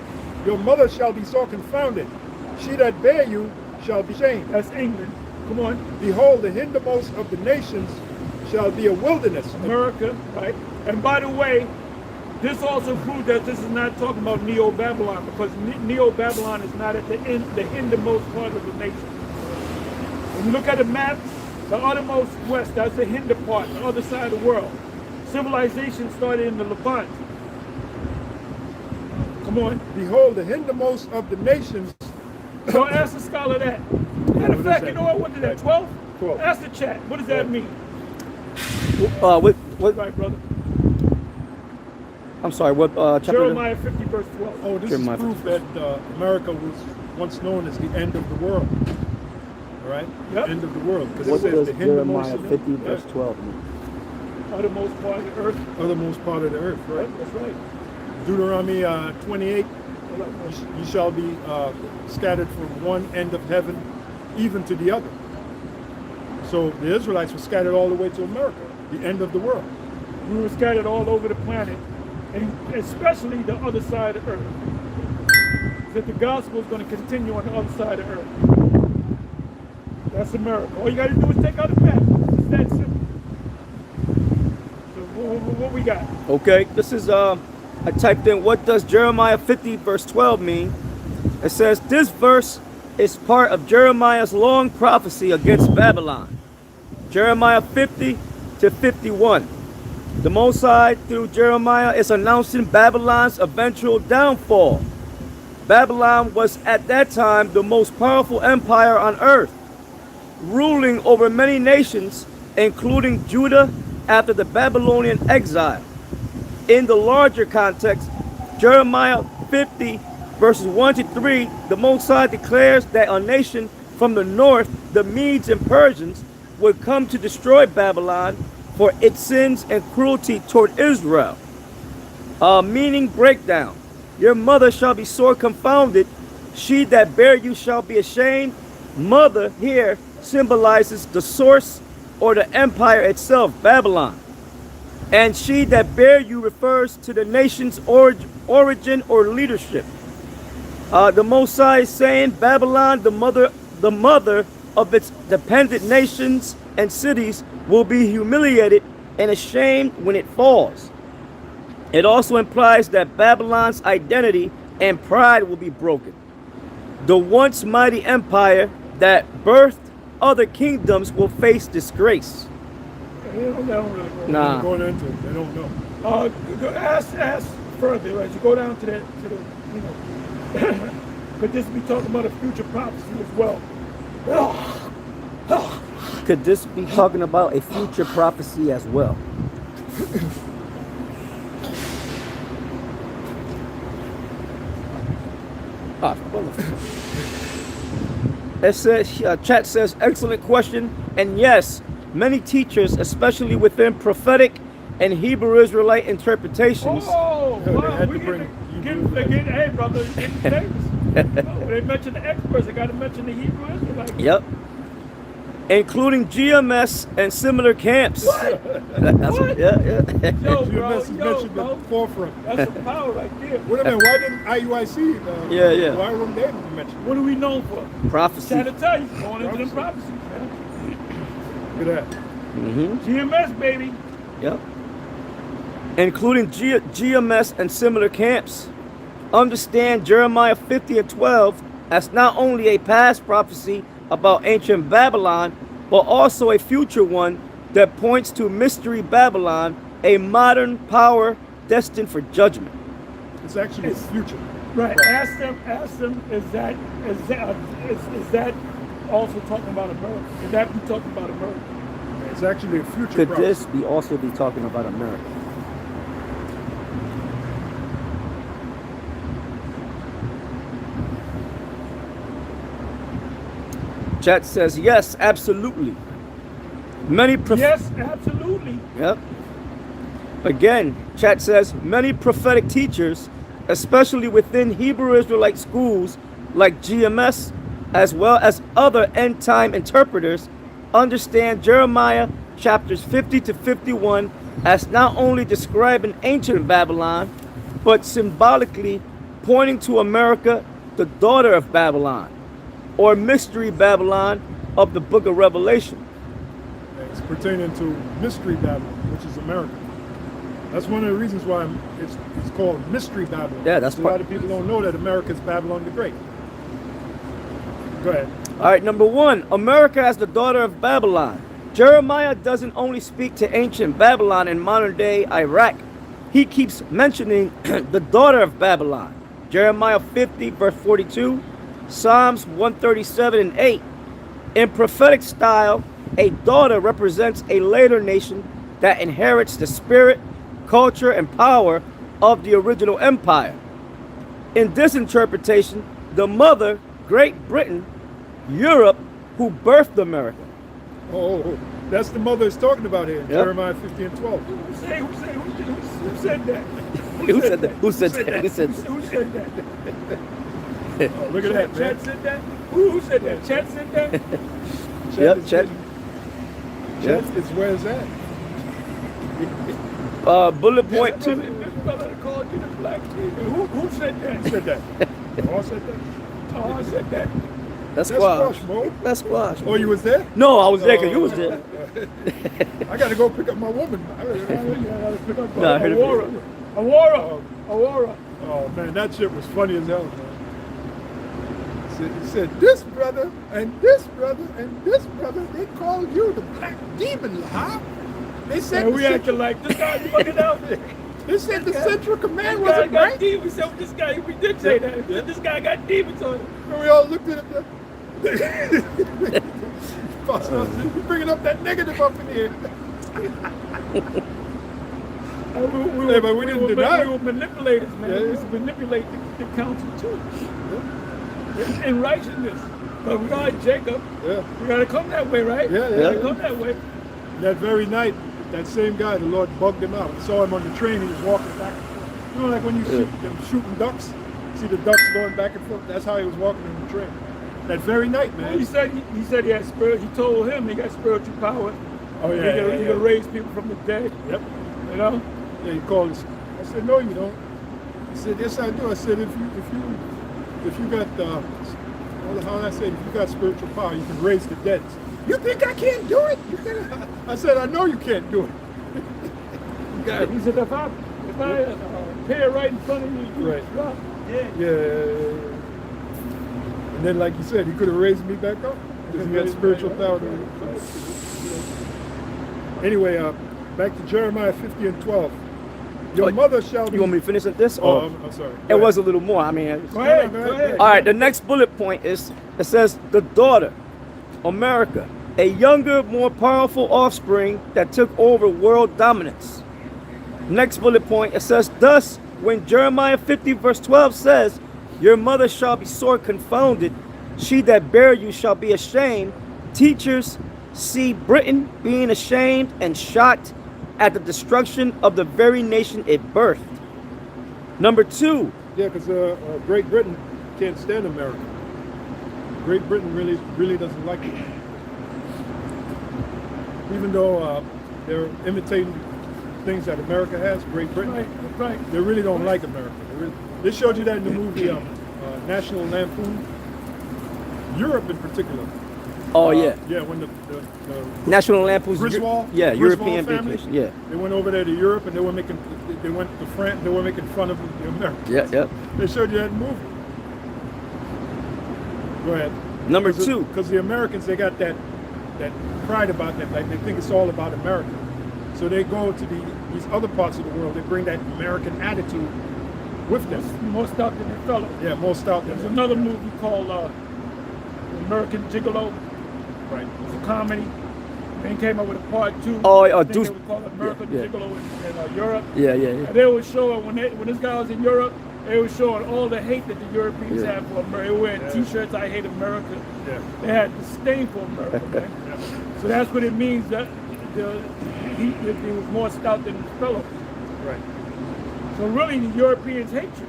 Your mother shall be so confounded. She that bare you shall be shamed. That's England. Come on. Behold, the hindermost of the nations shall be a wilderness. America, right? And by the way, this also proves that this is not talking about Neo-Babylon, because Neo-Babylon is not at the hindermost part of the nation. When you look at the map, the uttermost west, that's the hinder part, the other side of the world. Civilization started in the Levant. Come on. Behold, the hindermost of the nations. So ask the scholar that. Matter of fact, you know what is that, 12? 12. Ask the chat. What does that mean? What? Right, brother. I'm sorry. What chapter? Jeremiah 50, verse 12. Oh, this Jeremiah is proof that America was once known as the end of the world. All right? Yep. End of the world. Because What it says does the hindermost Jeremiah of 50 the verse 12 mean? Uttermost part of the earth. othermost part of the earth, right? That's right. Deuteronomy 28, you shall be scattered from one end of heaven even to the other. So the Israelites were scattered all the way to America, the end of the world. We were scattered all over the planet, and especially the other side of earth. That the gospel is going to continue on the other side of earth. That's America. All you got to do is take out the map. It's that simple. So what we got? Okay, this is I typed in what does Jeremiah 50 verse 12 mean. It says this verse is part of Jeremiah's long prophecy against Babylon. Jeremiah 50 to 51. The Most High through Jeremiah is announcing Babylon's eventual downfall. Babylon was at that time the most powerful empire on earth, ruling over many nations, including Judah after the Babylonian exile. In the larger context, Jeremiah 50 verses 1 to 3, the Most High declares that a nation from the north, the Medes and Persians, would come to destroy Babylon for its sins and cruelty toward Israel. Meaning breakdown. Your mother shall be sore confounded. She that bare you shall be ashamed. Mother here symbolizes the source or the empire itself, Babylon. And she that bare you refers to the nation's origin or leadership. The Most High is saying Babylon, the mother of its dependent nations and cities, will be humiliated and ashamed when it falls. It also implies that Babylon's identity and pride will be broken. The once mighty empire that birthed other kingdoms will face disgrace. They don't really know. Nah. Going into it, they don't know. Ask further as you go down to the could this be talking about a future prophecy as well? Could this be talking about a future prophecy as well? It says, chat says, excellent question. And yes, many teachers, especially within prophetic and Hebrew Israelite interpretations. Oh, They wow. had We to bring hey, brother, you're getting famous. When they mention the experts, they got to mention the Hebrew Israelites. Yep. Including GMS and similar camps. What? What? Yeah. Yo, bro, GMS is yo, mentioned bro. at the forefront. That's some power right there. Wait a minute, why didn't IUIC? Yeah. Why weren't they mentioned? What are we known for? Prophecy. Trying to tell you, going into them prophecies, man. Look at that. GMS, baby. Yep. Including GMS and similar camps. Understand Jeremiah 50 and 12 as not only a past prophecy about ancient Babylon, but also a future one that points to Mystery Babylon, a modern power destined for judgment. It's actually the future. Right. Ask them. Is that also talking about America? Could that be talking about America? It's actually a future Could prophecy. this be also be talking about America? Chat says yes, absolutely. Yes, absolutely. Yep. Again, chat says many prophetic teachers, especially within Hebrew Israelite schools like GMS, as well as other end-time interpreters, understand Jeremiah chapters 50 to 51 as not only describing ancient Babylon, but symbolically pointing to America, the daughter of Babylon, or Mystery Babylon of the book of Revelation. It's pertaining to Mystery Babylon, which is America. That's one of the reasons why it's called Mystery Babylon. Yeah, that's a lot of people don't know that America is Babylon the Great. Go ahead. All right, number one, America as the daughter of Babylon. Jeremiah doesn't only speak to ancient Babylon in modern day Iraq. He keeps mentioning the daughter of Babylon, Jeremiah 50, verse 42, Psalms 137 and 8. In prophetic style, a daughter represents a later nation that inherits the spirit, culture, and power of the original empire. In this interpretation, the mother, Great Britain, Europe, who birthed America. Oh, that's the mother is talking about here in Yep. Jeremiah 50 and 12. Who said that? Who said that? Who said that? Who said that? Who said that? Oh, look at that, man. Chet said that? Who said that? Chet said that? Yep, Chet. Chet is where it's at. Bullet point two. This brother called you the black sheep. Who said that? Who said that? Paul said that. Oh, I said that. That's That's squash. squash, Mo. That's squash. Oh, you was there? No, I was there because you was there. I got to go pick up my woman. Pick up No, I heard it. Aurora. Oh, man, that shit was funny as hell, man. He said, this brother and this brother and this brother, they called you the black demon, huh? They said And the we Central, acting like this guy fucking out there. they said the Central Command This guy wasn't got right. demons. So this guy, we did say that. Yeah. This guy got demons on him. And we all looked at him. You bringing up that negative up in here. We but we didn't deny it. We were manipulators, man. Yeah, We yeah. used to manipulate the council too. In righteousness. But we got Jacob. Yeah. We gotta come that way, right? Yeah, We yeah. gotta come that way. That very night, that same guy, the Lord bugged him out. I saw him on the train. He was walking back and forth. You know, like when you shoot them shooting ducks. See the ducks going back and forth. That's how he was walking on the train. That very night, man. He said he had spirit. He told him he got spiritual power. Oh yeah, He could raise people from the dead. Yep. You know. Yeah, he called us. I said, no, you don't. He said, yes, I do. I said, if you got how I said, if you got spiritual power, you can raise the dead. You think I can't do it? I said, I know you can't do it. He said, if I appear right in front of you, you Right. drop. Yeah. And then, like you said, he could have raised me back up because he got spiritual power. Anyway, back to Jeremiah 50 and 12. Your mother shall be. You want me to finish with this? Oh, Or I'm sorry. it was a little more. I mean, Go ahead. Go ahead. all right. The next bullet point is it says the daughter, America, a younger, more powerful offspring that took over world dominance. Next bullet point it says thus when Jeremiah 50 verse 12 says, your mother shall be sore confounded, she that bare you shall be ashamed. Teachers see Britain being ashamed and shocked at the destruction of the very nation it birthed. Number two. Yeah, because Great Britain can't stand America. Great Britain really doesn't like it. Even though they're imitating things that America has, Great Britain, Right. they really don't like America. They showed you that in the movie National Lampoon. Europe in particular. Oh yeah. Yeah, when the National Lampoon's Griswold, yeah, Griswold European family, vacation. Yeah. they went over there to Europe and they went to France. They were making fun of the Americans. Yeah. They showed you that movie. Go ahead. Number two. Because the Americans, they got that pride about that. Like they think it's all about America. So they go to these other parts of the world. They bring that American attitude with them. More stout than the fellow. Yeah, more stout than There's them. another movie called American Gigolo. Right. It's a comedy. Then came up with a part two. Oh, I think Deuce- they would call it American yeah. Gigolo in Europe. Yeah. And they would show when this guy was in Europe, they were showing all the hate that the Europeans have for America. They were wearing T-shirts, I hate America. Yeah. They had disdain for America, man. So that's what it means that he was more stout than his fellow. Right. So really, the Europeans hate you.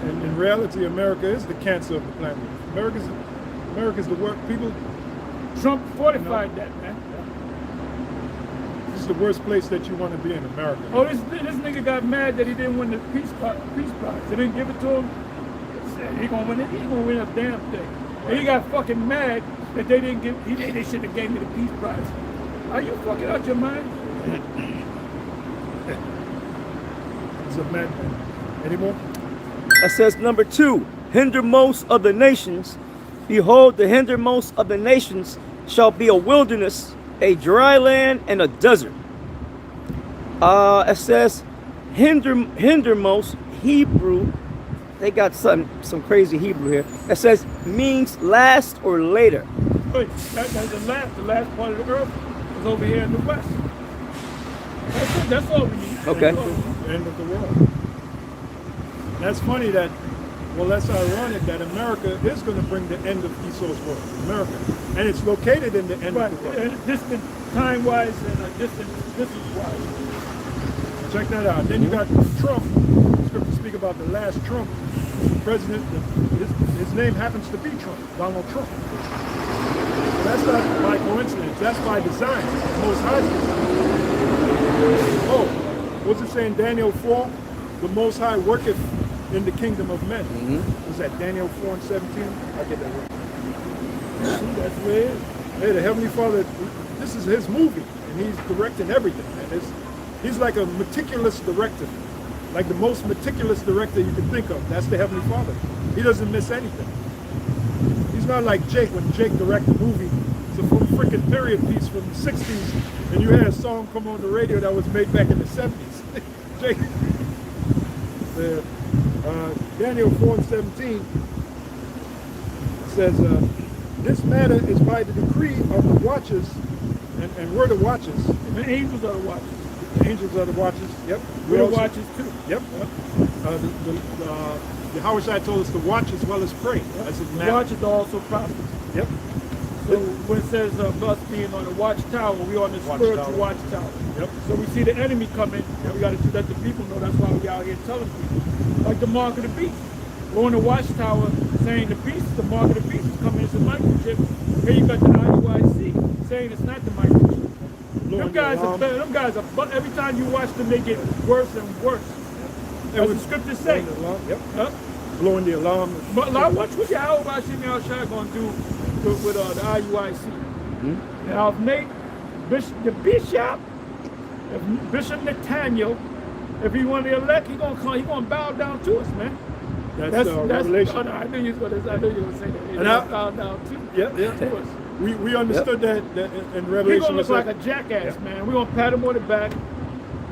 And in reality, America is the cancer of the planet. America's the worst. People. Trump fortified that, man. This is the worst place that you want to be in America. Oh, this nigga got mad that he didn't win the Peace Prize. They didn't give it to him. He said he gonna win it. He gonna win a damn thing. And he got fucking mad that they didn't give. They should have gave me the Peace Prize. Are you fucking out your mind? He's a madman. Any more? It says number two, hindermost of the nations. Behold, the hindermost of the nations shall be a wilderness, a dry land, and a desert. It says hindermost Hebrew, they got some crazy Hebrew here. It says means last or later. But that's the last part of the earth is over here in the west. That's it. That's all we need. Okay. That's all we need. End of the world. That's funny that, well, that's ironic that America is going to bring the end of Esau's world. America. And it's located in the end Right. of the world. And distant time-wise and distant distance-wise. Check that out. Then you got Trump. Scripture speak about the last Trump president. His name happens to be Trump, Donald Trump. That's not by coincidence. That's by design. Most High's design. Oh, what's it saying? Daniel 4. The Most High worketh in the kingdom of men. Was that Daniel 4 and 17? I get that right. See, that's where it is. Hey, the Heavenly Father, this is his movie, and he's directing everything. And he's like a meticulous director, like the most meticulous director you can think of. That's the Heavenly Father. He doesn't miss anything. He's not like Jake. When Jake directed a movie, it's a freaking period piece from the 60s, and you had a song come on the radio that was made back in the 70s. Jake. Daniel 4 and 17 says, this matter is by the decree of the watchers, and we're the watchers. The angels are the watchers. The angels are the watchers. Yep. We're the also- watchers too. Yep. The Howard side told us to watch as well as pray. That's his The matter. watchers are also prophets. Yep. So when it says us being on the watchtower, we're on the spiritual watchtower. Yep. So we see the enemy coming, and we got to let the people know. That's why we out here telling people. Like the mark of the beast. We're on the watchtower saying the mark of the beast is coming. It's a microchip. Here you got the IUIC saying it's not the microchip. Them guys are better. Them guys are. But every time you watch them, they get worse and worse. As the scriptures say. Yep. Huh? Blowing the alarm. But like, watch what Yahweh Bashim Yahushua going to do with the IUIC. Now, if the bishop, if Bishop Nathaniel, if he want to elect, he gonna bow down to us, man. That's Revelation. Oh, no, I knew you was gonna say that. He And gonna bow down to us. We understood that in He Revelation. gonna look it's like a jackass, man. We gonna pat him on the back.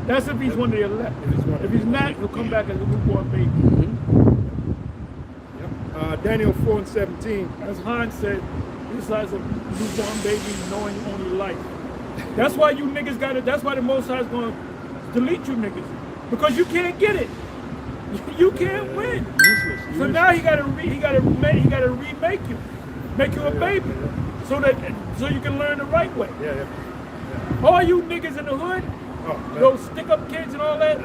That's if he's one of the elect. If he's not, he'll come back as a newborn baby. Daniel 4 and 17. As Han said, he's like a newborn baby knowing only life. That's why you niggas got it. That's why the Most High is going to delete you niggas. Because you can't get it. You can't win. Useless. So now he got to remake you. Make you a baby. So you can learn the right way. Yeah. All you niggas in the hood, Oh, man. those stick up kids and all that,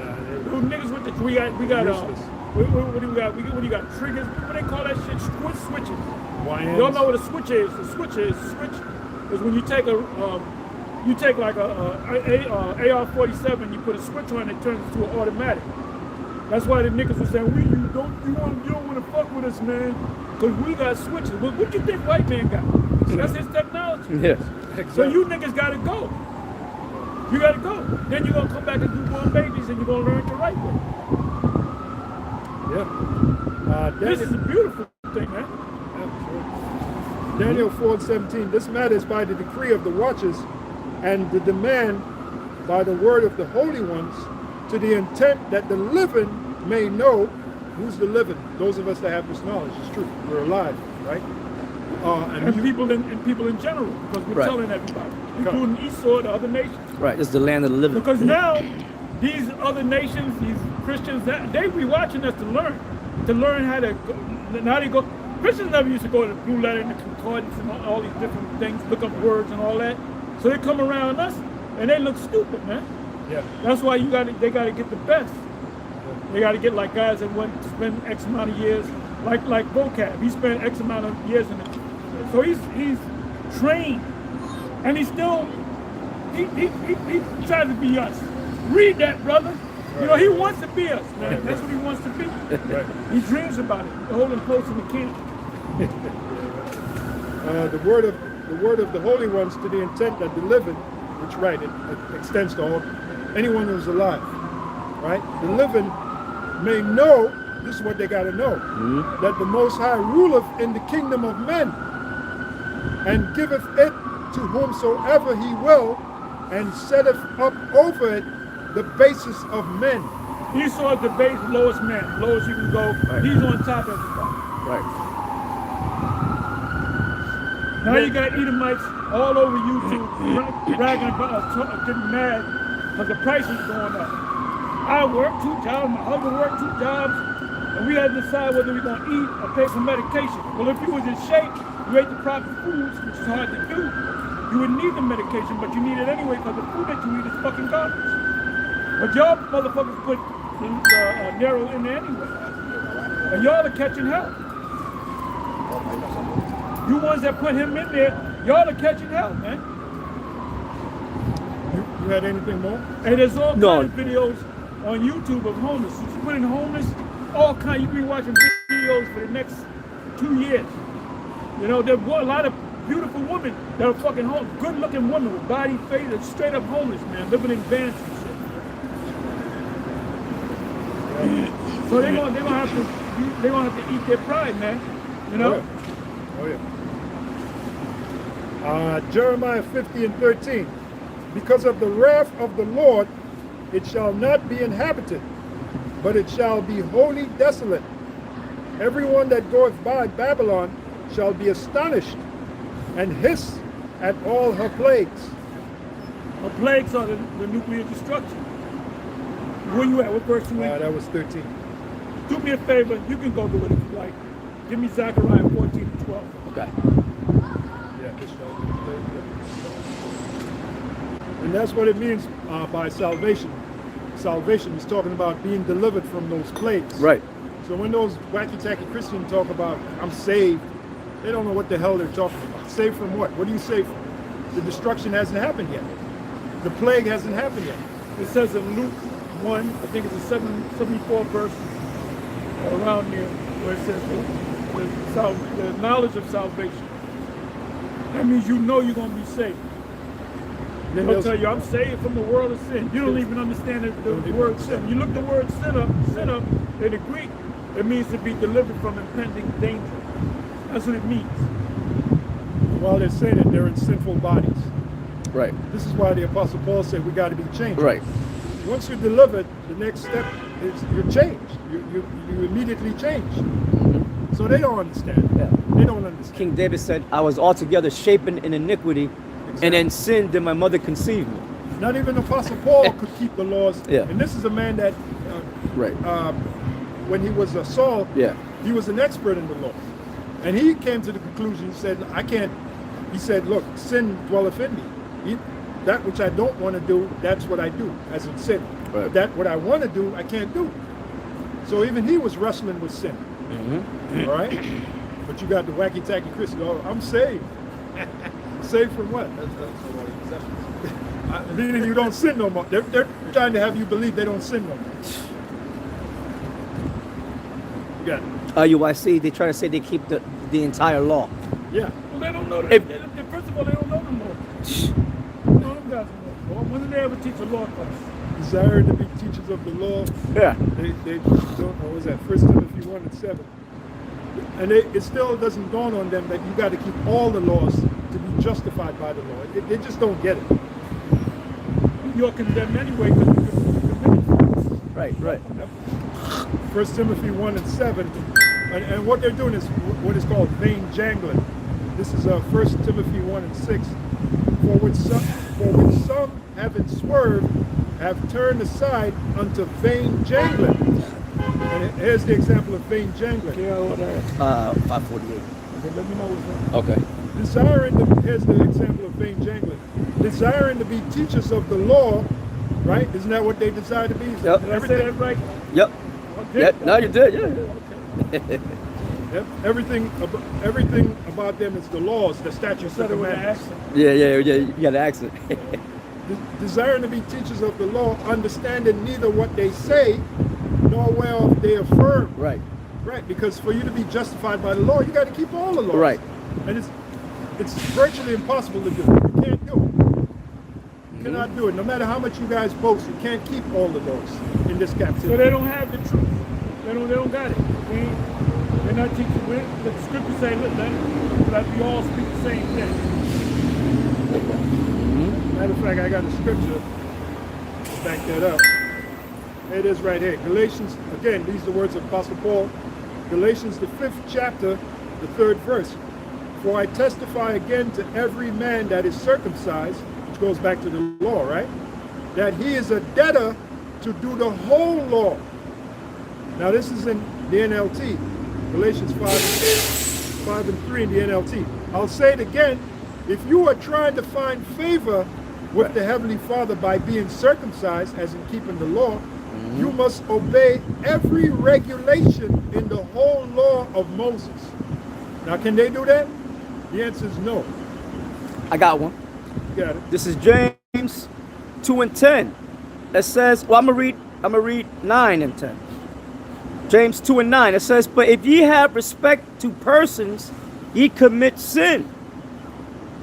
those niggas with the we got Useless. what do we got? What do you got? Triggers. What they call that shit? Switches. YNs. Y'all know what a switch is? The switch is when you take like a AR-47, you put a switch on, it turns into an automatic. That's why the niggas were saying, you don't want to fuck with us, man, because we got switches. But what do you think white man got? That's his technology. Yes. So you niggas gotta go. You gotta go. Then you're gonna come back as newborn babies and you're gonna learn the right way. Yeah. This is a beautiful thing, man. Daniel 4 and 17. This matter is by the decree of the watchers and the demand by the word of the holy ones, to the intent that the living may know. Who's the living? Those of us that have this knowledge. It's true. We're alive, right? And people in general, because we're Right. telling everybody, including Esau, the other nations. Right. It's the land of the living. Because now, these other nations, these Christians, they be watching us to learn how to go. Christians never used to go to the Blue Letter and the Concordance and all these different things, look up words and all that. So they come around us and they look stupid, man. Yeah. That's why they gotta get the best. They gotta get like guys that went to spend X amount of years, like vocab. He spent X amount of years in it. So he's trained, and he still he tries to be us. Read that, brother. Right. You know, he wants to be us, man. That's what he wants to be. Right. He dreams about it. Holding posts in the camp. The word of the holy ones, to the intent that the living, which right, it extends to all anyone who's alive, right? The living may know. This is what they got to know: that the Most High ruleth in the kingdom of men, and giveth it to whomsoever he will, and setteth up over it the basis of men. Esau is the base lowest man, lowest you can go. Right. He's on top of everybody. Right. Now you got Edomites all over YouTube bragging about us, getting mad because the price is going up. I work 2 jobs, my husband worked 2 jobs, and we had to decide whether we're going to eat or pay for medication. Well, if you was in shape, you ate the proper foods, which is hard to do, you wouldn't need the medication, but you need it anyway because the food that you eat is fucking garbage. But y'all motherfuckers put Nero in there anyway. And y'all are catching hell. You ones that put him in there, y'all are catching hell, man. You had anything more? And there's all No. kinds of videos on YouTube of homeless. If you put in homeless, all kinds, you can be watching videos for the next 2 years. You know, there's a lot of beautiful women that are fucking homeless, good looking women with body, face, and straight up homeless, man, living in vans and shit. So they're gonna have to eat their pride, man. You know? Oh yeah. Jeremiah 50 and 13. Because of the wrath of the Lord, it shall not be inhabited, but it shall be wholly desolate. Everyone that goeth by Babylon shall be astonished and hiss at all her plagues. The plagues are the nuclear destruction. Where you at? What verse you in? That was 13. Do me a favor, you can go do it if you like. Give me Zechariah 14 and 12. Okay. Yeah, and that's what it means by salvation. Salvation is talking about being delivered from those plagues. Right. So when those wacky-tacky Christians talk about, I'm saved, they don't know what the hell they're talking about. Saved from what? What are you saved from? The destruction hasn't happened yet. The plague hasn't happened yet. It says in Luke 1, I think it's a 74 verse, around there, where it says the knowledge of salvation. That means you know you're going to be saved. Then They'll tell you, I'm saved from the world of sin. You don't even understand the word sin. You look the word sin up in the Greek, it means to be delivered from impending danger. That's what it means. While they're saying it, they're in sinful bodies. Right. This is why the Apostle Paul said we got to be changed. Right. Once you're delivered, the next step is you're changed. You immediately change. So they don't understand. Yeah. They don't understand. King David said, I was altogether shapen in iniquity, and in sin did my mother conceive me. Not even Apostle Paul could keep the laws. Yeah. And this is a man that, Right. when he was Saul, Yeah. he was an expert in the law. And he came to the conclusion, he said, I can't, he said, look, sin dwelleth in me. That which I don't want to do, that's what I do, as in sin. Right. But that what I want to do, I can't do. So even he was wrestling with sin. Mm-hmm. All right? But you got the wacky-tacky Christian, oh, I'm saved. Saved from what? Meaning you don't sin no more. They're trying to have you believe they don't sin no more. You got it. UIC, they try to say they keep the entire law. Yeah. Well, they don't know that. If- First of all, they don't know the law. They don't know them guys know. When did they ever teach a law class? Desire to be teachers of the law. Yeah. They don't know. What was that? 1 Timothy 1 and 7. And it still doesn't dawn on them that you got to keep all the laws to be justified by the law. They just don't get it. You're condemned anyway because you committed. Right, right. 1 Timothy 1 and 7. And what they're doing is what is called vain jangling. This is 1 Timothy 1 and 6. For which some having swerved have turned aside unto vain jangling. And here's the example of vain jangling. Yeah, whatever. 548. Okay, let me know what's that. Okay. Here's the example of vain jangling. Desiring to be teachers of the law, right? Isn't that what they desire to be? Yep. Did I say that right? Yep. Okay. Yeah, no, you did, yeah. Okay. Everything about them is the laws, the statutes, the Said it with an commandments. accent. Yeah, you got the accent. Desiring to be teachers of the law, understanding neither what they say nor whereof they affirm. Right. Right, because for you to be justified by the law, you got to keep all the laws. Right. And it's virtually impossible to do. You can't do it. You cannot do it. No matter how much you guys boast, you can't keep all of those in this So captivity. they don't have the truth. They don't got it. They're not teaching. The scriptures say that we all speak the same thing. Matter of fact, I got a scripture to back that up. It is right here. Galatians, again, these are the words of Apostle Paul. Galatians, the 5th chapter, the 3rd verse. For I testify again to every man that is circumcised, which goes back to the law, right? That he is a debtor to do the whole law. Now this is in the NLT. Galatians 5 and 3 in the NLT. I'll say it again. If you are trying to find favor with the Heavenly Father by being circumcised, as in keeping the law, you must obey every regulation in the whole law of Moses. Now, can they do that? The answer is no. I got one. You got it. This is James 2 and 10. It says, well, I'm gonna read 9 and 10. James 2 and 9. It says, but if ye have respect to persons, ye commit sin,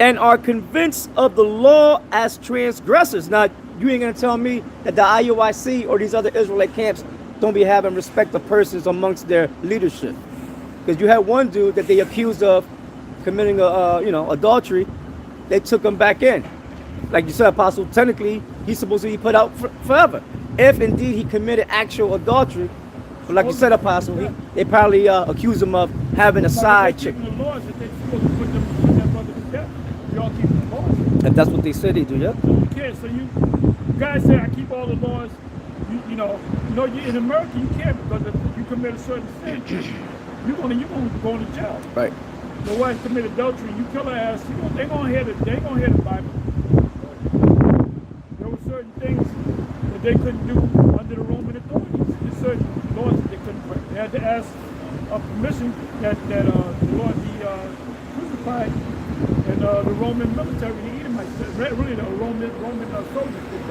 and are convinced of the law as transgressors. Now, you ain't gonna tell me that the IUIC or these other Israelite camps don't be having respect of persons amongst their leadership. Because you had one dude that they accused of committing adultery. They took him back in. Like you said, Apostle, technically he's supposed to be put out forever, if indeed he committed actual adultery. But like you said, Apostle, they probably accused him of having a side chick. The laws that they supposed to put that brother to death. Y'all keep the laws. And that's what they said they do, yeah? So you can't. So you guys say I keep all the laws. You know, you in America you can't, because if you commit a certain sin, you're gonna go to jail. Right. Your wife commit adultery, you kill her ass. They gonna hear the Bible. There were certain things that they couldn't do under the Roman authorities. There's certain laws that they couldn't break. They had to ask permission that the Lord be crucified, and the Roman military, the Edomites, really the Roman soldiers did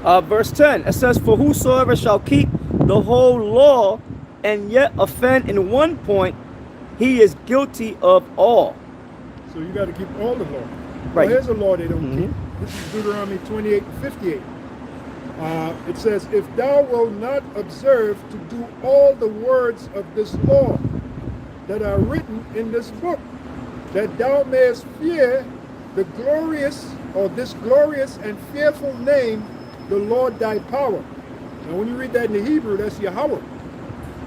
that. Verse 10, it says, for whosoever shall keep the whole law and yet offend in one point, he is guilty of all. So you got to keep all the law. Right. Well, here's a law they don't keep. This is Deuteronomy 28 and 58. It says, if thou wilt not observe to do all the words of this law that are written in this book, that thou mayest fear the glorious, or this glorious and fearful name, the Lord thy power. Now when you read that in the Hebrew, that's Yahweh.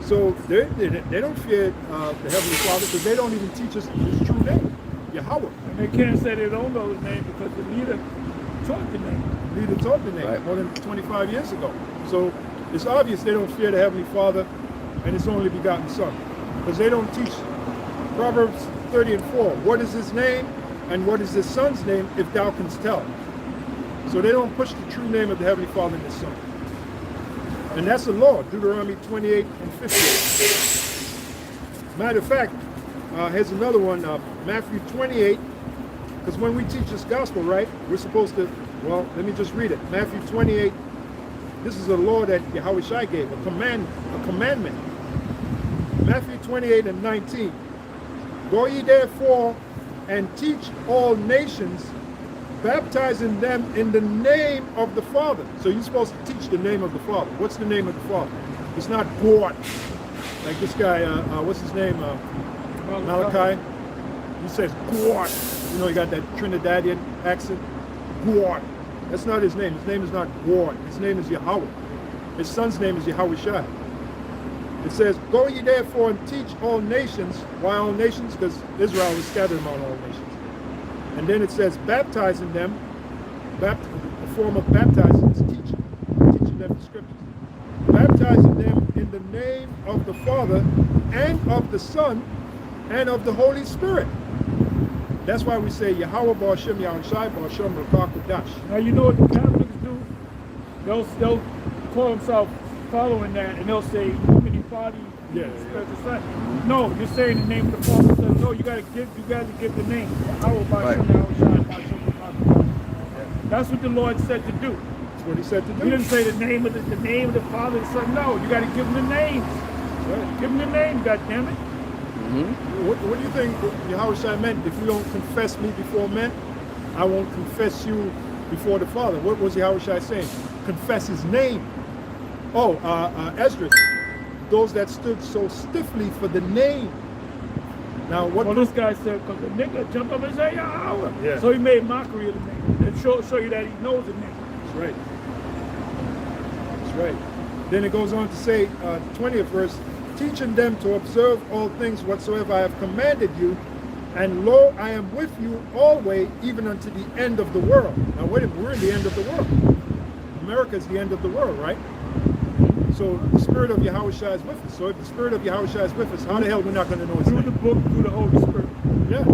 So they don't fear the Heavenly Father, because they don't even teach us his true name, Yahweh. And they can't say they don't know his name because the leader taught the name. Leader taught the name Right. more than 25 years ago. So it's obvious they don't fear the Heavenly Father and his only begotten Son, because they don't teach Proverbs 30 and 4. What is his name and what is his Son's name, if thou canst tell? So they don't push the true name of the Heavenly Father and his Son. And that's the law, Deuteronomy 28 and 58. Matter of fact, here's another one, Matthew 28, because when we teach this gospel, right, we're supposed to, well, let me just read it. Matthew 28, this is a law that Yahweh Shai gave, a commandment. Matthew 28 and 19. Go ye therefore and teach all nations, baptizing them in the name of the Father. So you're supposed to teach the name of the Father. What's the name of the Father? It's not God. Like this guy, what's his name? Malachi. He says God. You know, he got that Trinidadian accent. God. That's not his name. His name is not God. His name is Yahweh. His Son's name is Yahweh Shai. It says, go ye therefore and teach all nations. Why all nations? Because Israel was scattered among all nations. And then it says, baptizing them. The form of baptizing is teaching them the scriptures. Baptizing them in the name of the Father and of the Son and of the Holy Spirit. That's why we say Yahweh Ba'Shem Yahushai Ba'Shem Rakak Dash. Now you know what the Catholics do? They'll call themselves following that, and they'll say Unity Party. Yeah. No, you're saying the name of the Father. Son. No, you got to give the name. Yahweh Ba'Shem Yahushai Ba'Shem Rakak Dash. That's what the Lord said to do. That's what he said to do. He didn't say the name of the Father and the Son. No, you got to give them the names. Right. Give them the name, goddammit. What do you think Yahweh Shai meant? If you don't confess me before men, I won't confess you before the Father. What was Yahweh Shai saying? Confess his name. Oh, Esdras. Those that stood so stiffly for the name. Now, what? Well, this guy said, because the nigga jumped up and said Yahweh. Yeah. So he made mockery of the name and show you that he knows the name. That's right. That's right. Then it goes on to say, 20th verse, teaching them to observe all things whatsoever I have commanded you, and lo, I am with you always, even unto the end of the world. Now wait a minute, we're in the end of the world. America is the end of the world, right? So the Spirit of Yahushua is with us. So if the Spirit of Yahushua is with us, how the hell we're not going to know His Through name? the book, through the Holy Spirit. Yeah.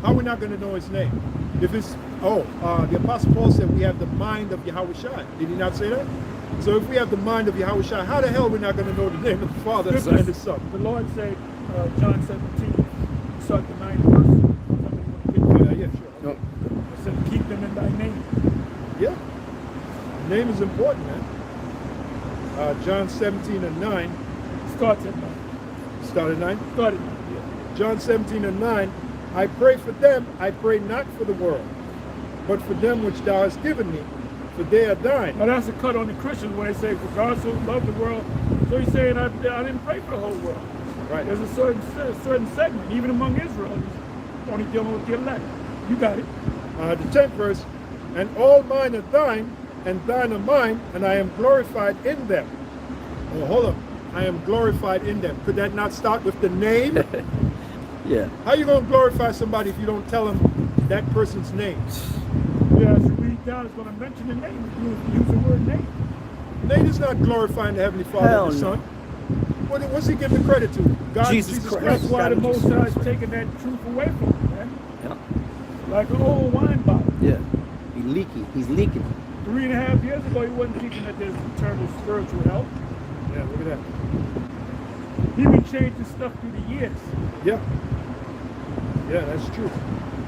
How are we not going to know His name? If it's, the Apostle Paul said we have the mind of Yahushua. Did he not say that? So if we have the mind of Yahushua, how the hell are we not going to know the name of the Father and the Son? The Lord said, John 17, start the 9th verse. Yeah, sure. No. It said, keep them in thy name. Yeah. Name is important, man. John 17 and 9. Starts at 9. Start at 9. Start at 9, yeah. John 17 and 9. I pray for them, I pray not for the world, but for them which thou hast given me, for they are thine. Now that's a cut on the Christians when they say, for God so loved the world. So he's saying, I didn't pray for the whole world. Right. There's a certain segment, even among Israel, he's only dealing with the elect. You got it. The 10th verse, and all mine are thine, and thine are mine, and I am glorified in them. Oh, hold up. I am glorified in them. Could that not start with the name? Yeah. How you going to glorify somebody if you don't tell them that person's name? Yeah, as you read down, it's going to mention the name. Use the word name. Name is not glorifying the Heavenly Father Hell and the no. Son. What's he giving the credit to? God, Jesus Jesus Christ. That's Christ. why the God, Most Jesus High is Christ. taking that truth away from you, man. Yeah. Like an old wine bottle. Yeah. He's leaking. He's leaking. 3.5 years ago, he wasn't teaching that there's eternal spiritual health. Yeah, look at that. He been changing stuff through the years. Yeah. Yeah, that's true.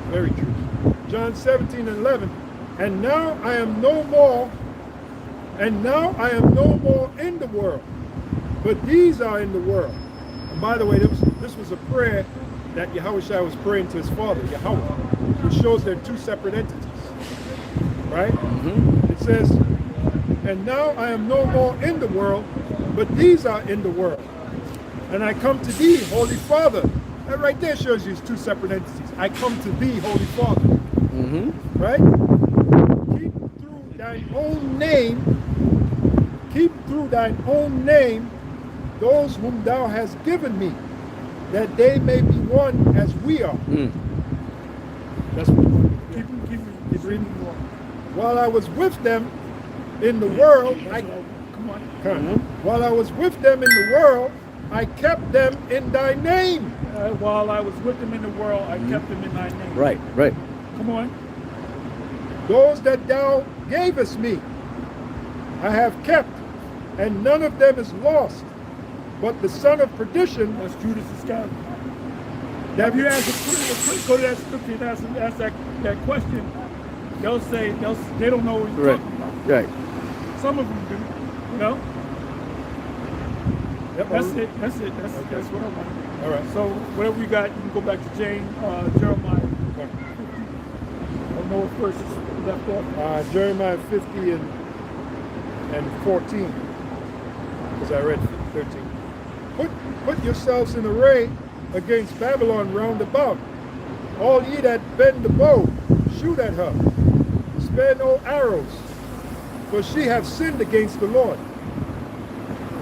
Very true. John 17 and 11. And now I am no more in the world, but these are in the world. And by the way, this was a prayer that Yahushua was praying to his Father, Yahweh, which shows they're two separate entities. Right? It says, and now I am no more in the world, but these are in the world. And I come to thee, Holy Father. That right there shows you it's two separate entities. I come to thee, Holy Father. Right? Keep through thine own name those whom thou hast given me, that they may be one as we are. That's what Keep reading. while I was with them in the world, Come on. while I was with them in the world, I kept them in thy name. While I was with them in the world, I kept them in thy name. Right. Right. Come on. Those that thou gavest me, I have kept, and none of them is lost, but the son of perdition. That's Judas Iscariot. Now, if you ask go to that scripture and ask that question, they'll say they don't know what he's Right. talking about. Right. Some of them do, you know. Yep, That's it. That's what I want. All right. So whatever we got, you can go back to Jeremiah. I don't know what verses left off. Jeremiah 50 and 14, because I read 13. Put yourselves in array against Babylon round about. All ye that bend the bow, shoot at her. Spare no arrows, for she hath sinned against the Lord.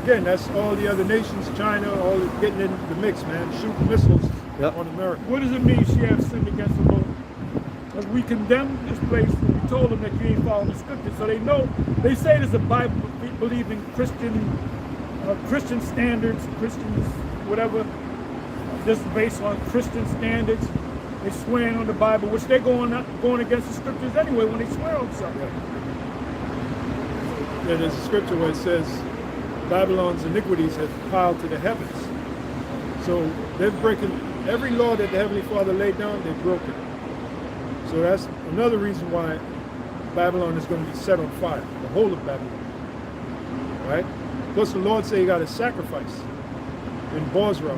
Again, that's all the other nations, China, all getting in the mix, man. Shooting missiles on America. What does it mean she has sinned against the Lord? Because we condemned this place and we told them that you ain't following the scripture. So they know, they say there's a Bible believing Christian standards, Christians, whatever. This is based on Christian standards. They're swearing on the Bible, which they're going against the scriptures anyway when they swear on something. Yeah, there's a scripture where it says, Babylon's iniquities have piled to the heavens. So they're breaking every law that the Heavenly Father laid down, they've broken. So that's another reason why Babylon is going to be set on fire, the whole of Babylon. Right? Plus the Lord said you got to sacrifice in Bozrah.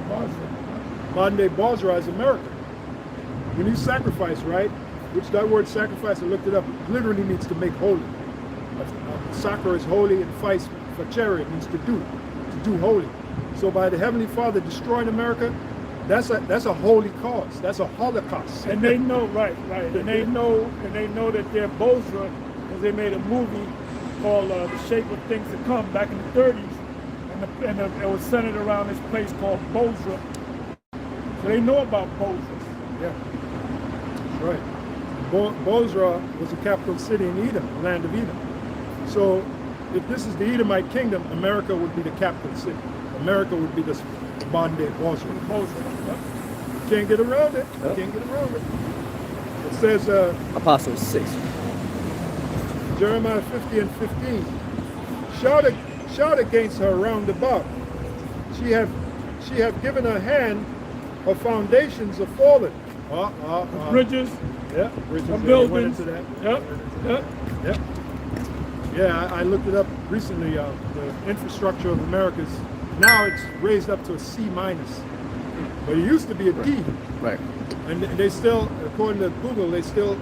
Modern day Bozrah is America. When you sacrifice, right, which that word sacrifice, I looked it up, it literally means to make holy. Sacre is holy, and fice for charity means to do holy. So by the Heavenly Father destroying America, that's a holy cause. That's a holocaust. And they know, right. And they know that they're Bozrah because they made a movie called The Shape of Things to Come back in the 30s. And it was centered around this place called Bozrah. So they know about Bozrah. Yeah, that's right. Bozrah was the capital city in Edom, the land of Edom. So if this is the Edomite kingdom, America would be the capital city. America would be the modern day Bozrah. Bozrah. Yep. You can't get around it. You can't get around it. It says, Apostles 6. Jeremiah 50 and 15. Shout against her round about. She have given her hand, her foundations are fallen. Bridges. Yeah, bridges. Some Yeah, buildings. went into that. Yep. Yeah, I looked it up recently. The infrastructure of America's now it's raised up to a C minus, but it used to be a D. Right. And they still, according to Google, they said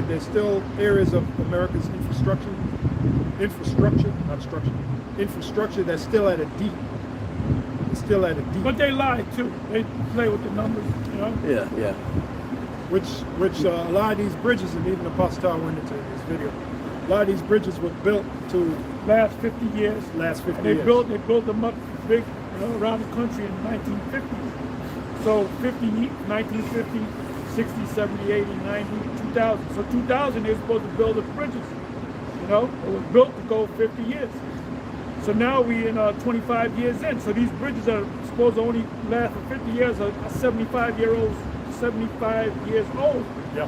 there's still areas of America's infrastructure that's still at a D. It's still at a D. But they lie too. They play with the numbers, you know? Yeah. Which a lot of these bridges, and even Apostle Tower went into this video, a lot of these bridges were built to Last 50 years. last 50 And they years. built them up big, you know, around the country in the 1950s. So 1950, 60, 70, 80, 90, 2000. So 2000 they're supposed to build the bridges. You know, it was built to go 50 years. So now we in 25 years in. So these bridges are supposed to only last for 50 years. Are 75 years old, Yeah.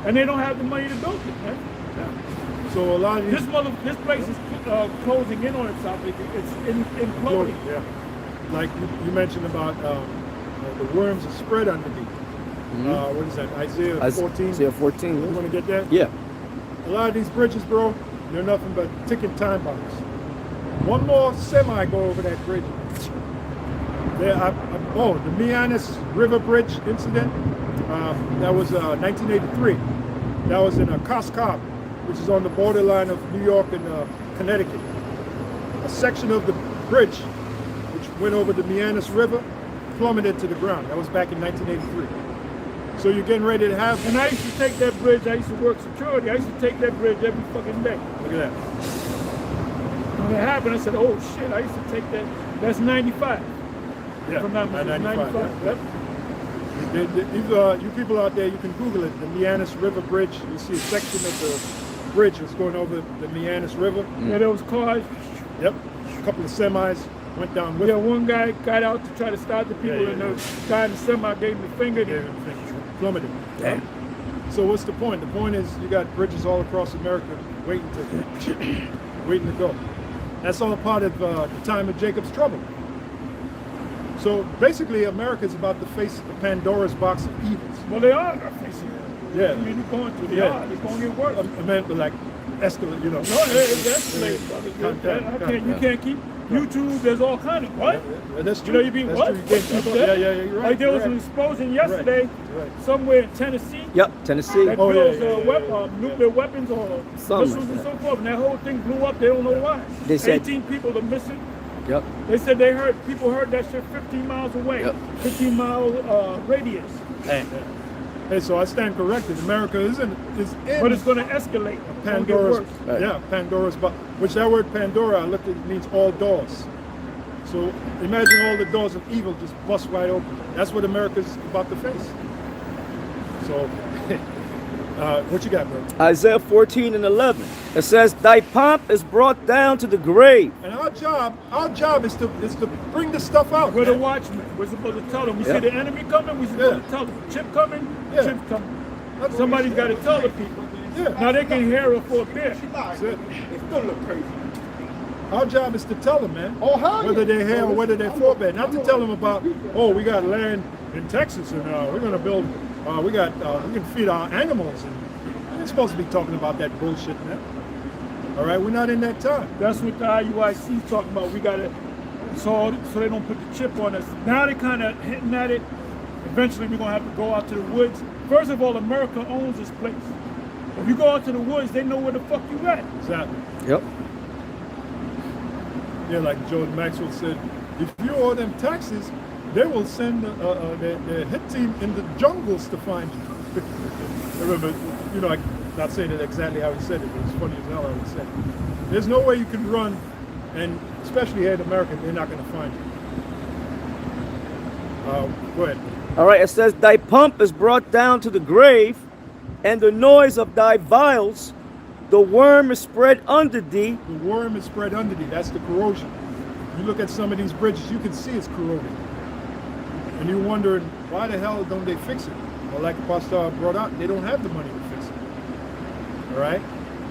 and they don't have the money to build it. Man. Yeah. So a lot of these This place is closing in on itself. It's imploding. Yeah. Like you mentioned about the worms are spread underneath. What is that? Isaiah 14. Isaiah 14. You want to get that? Yeah. A lot of these bridges, bro, they're nothing but ticking time bombs. One more semi go over that bridge. The Mianis River Bridge incident. That was 1983. That was in Coscob, which is on the borderline of New York and Connecticut. A section of the bridge, which went over the Mianis River, plummeted to the ground. That was back in 1983. So you're getting ready to have. And I used to take that bridge. I used to work security. I used to take that bridge every fucking day. Look at that. When it happened, I said, "Oh shit!" I used to take that. That's 95. Yeah, If I'm not mistaken, 95. Yep. You people out there, you can Google it. The Mianis River Bridge. You see a section of the bridge that's going over the Mianis River. Yeah, there was cars. Yep. A couple of semis went down with Yeah, it. one guy got out to try to stop the people, Yeah, and yeah. the guy in the semi gave him the finger. Plummeted. Damn. So what's the point? The point is you got bridges all across America waiting to go. That's all part of the time of Jacob's trouble. So basically, America is about to face the Pandora's box of evils. Well, they are facing it. Yeah. I mean, they're going to. They Yeah. are. It's going to get worse. I meant like escalate, you know. No, it's escalating, brother. You can't keep YouTube. There's all kind of what? Yeah, that's You true. know, you be That's what? true. You can't keep up. Yeah, you're right. Like there was you're an right. explosion yesterday Right. somewhere in Tennessee. Yep. Tennessee. That Oh, yeah, builds yeah. nuclear weapons or Something missiles like and that. so forth. And that whole thing blew up. They don't know why. They said- 18 people are missing. Yep. They said people heard that shit 15 miles away. Yep. 15-mile radius. Hey, so I stand corrected. America is in But it's going to escalate. It's gonna get Pandora's, worse. Right. yeah, Pandora's box. Which that word Pandora, I looked at, it means all doors. So imagine all the doors of evil just bust wide open. That's what America's about to face. So, what you got, bro? Isaiah 14 and 11. It says, "Thy pomp is brought down to the grave." And our job is to bring this stuff out. We're the man. watchmen. We're supposed to tell them. We Yeah. see the enemy coming, we're supposed Yeah. to tell them. Chip coming, Yeah. chip coming. That's what Somebody's we got to should- tell the people. Yeah. Now they can hear it for a bit. That's it. It's gonna look crazy. Our job is to tell them, man. Oh, hell Whether yeah. they're here or whether they're forbid. Not to tell them about, oh, we got land in Texas and we're gonna build. We can feed our animals. And we're not supposed to be talking about that bullshit, man. All right, we're not in that time. That's what the IUIC is talking about. We got to, so they don't put the chip on us. Now they're kind of hitting at it. Eventually we're going to have to go out to the woods. First of all, America owns this place. If you go out to the woods, they know where the fuck you at. Exactly. Yep. Yeah, like Jordan Maxwell said, if you owe them taxes, they will send their hit team in the jungles to find you. I remember, I'm not saying it exactly how he said it, but it's funny as hell how he said it. There's no way you can run, and especially here in America, they're not going to find you. Go ahead. All right, it says, thy pomp is brought down to the grave, and the noise of thy vials, the worm is spread under thee. The worm is spread under thee. That's the corrosion. You look at some of these bridges, you can see it's corroded. And you're wondering, why the hell don't they fix it? Well, like Pastor brought out, they don't have the money to fix it. All right?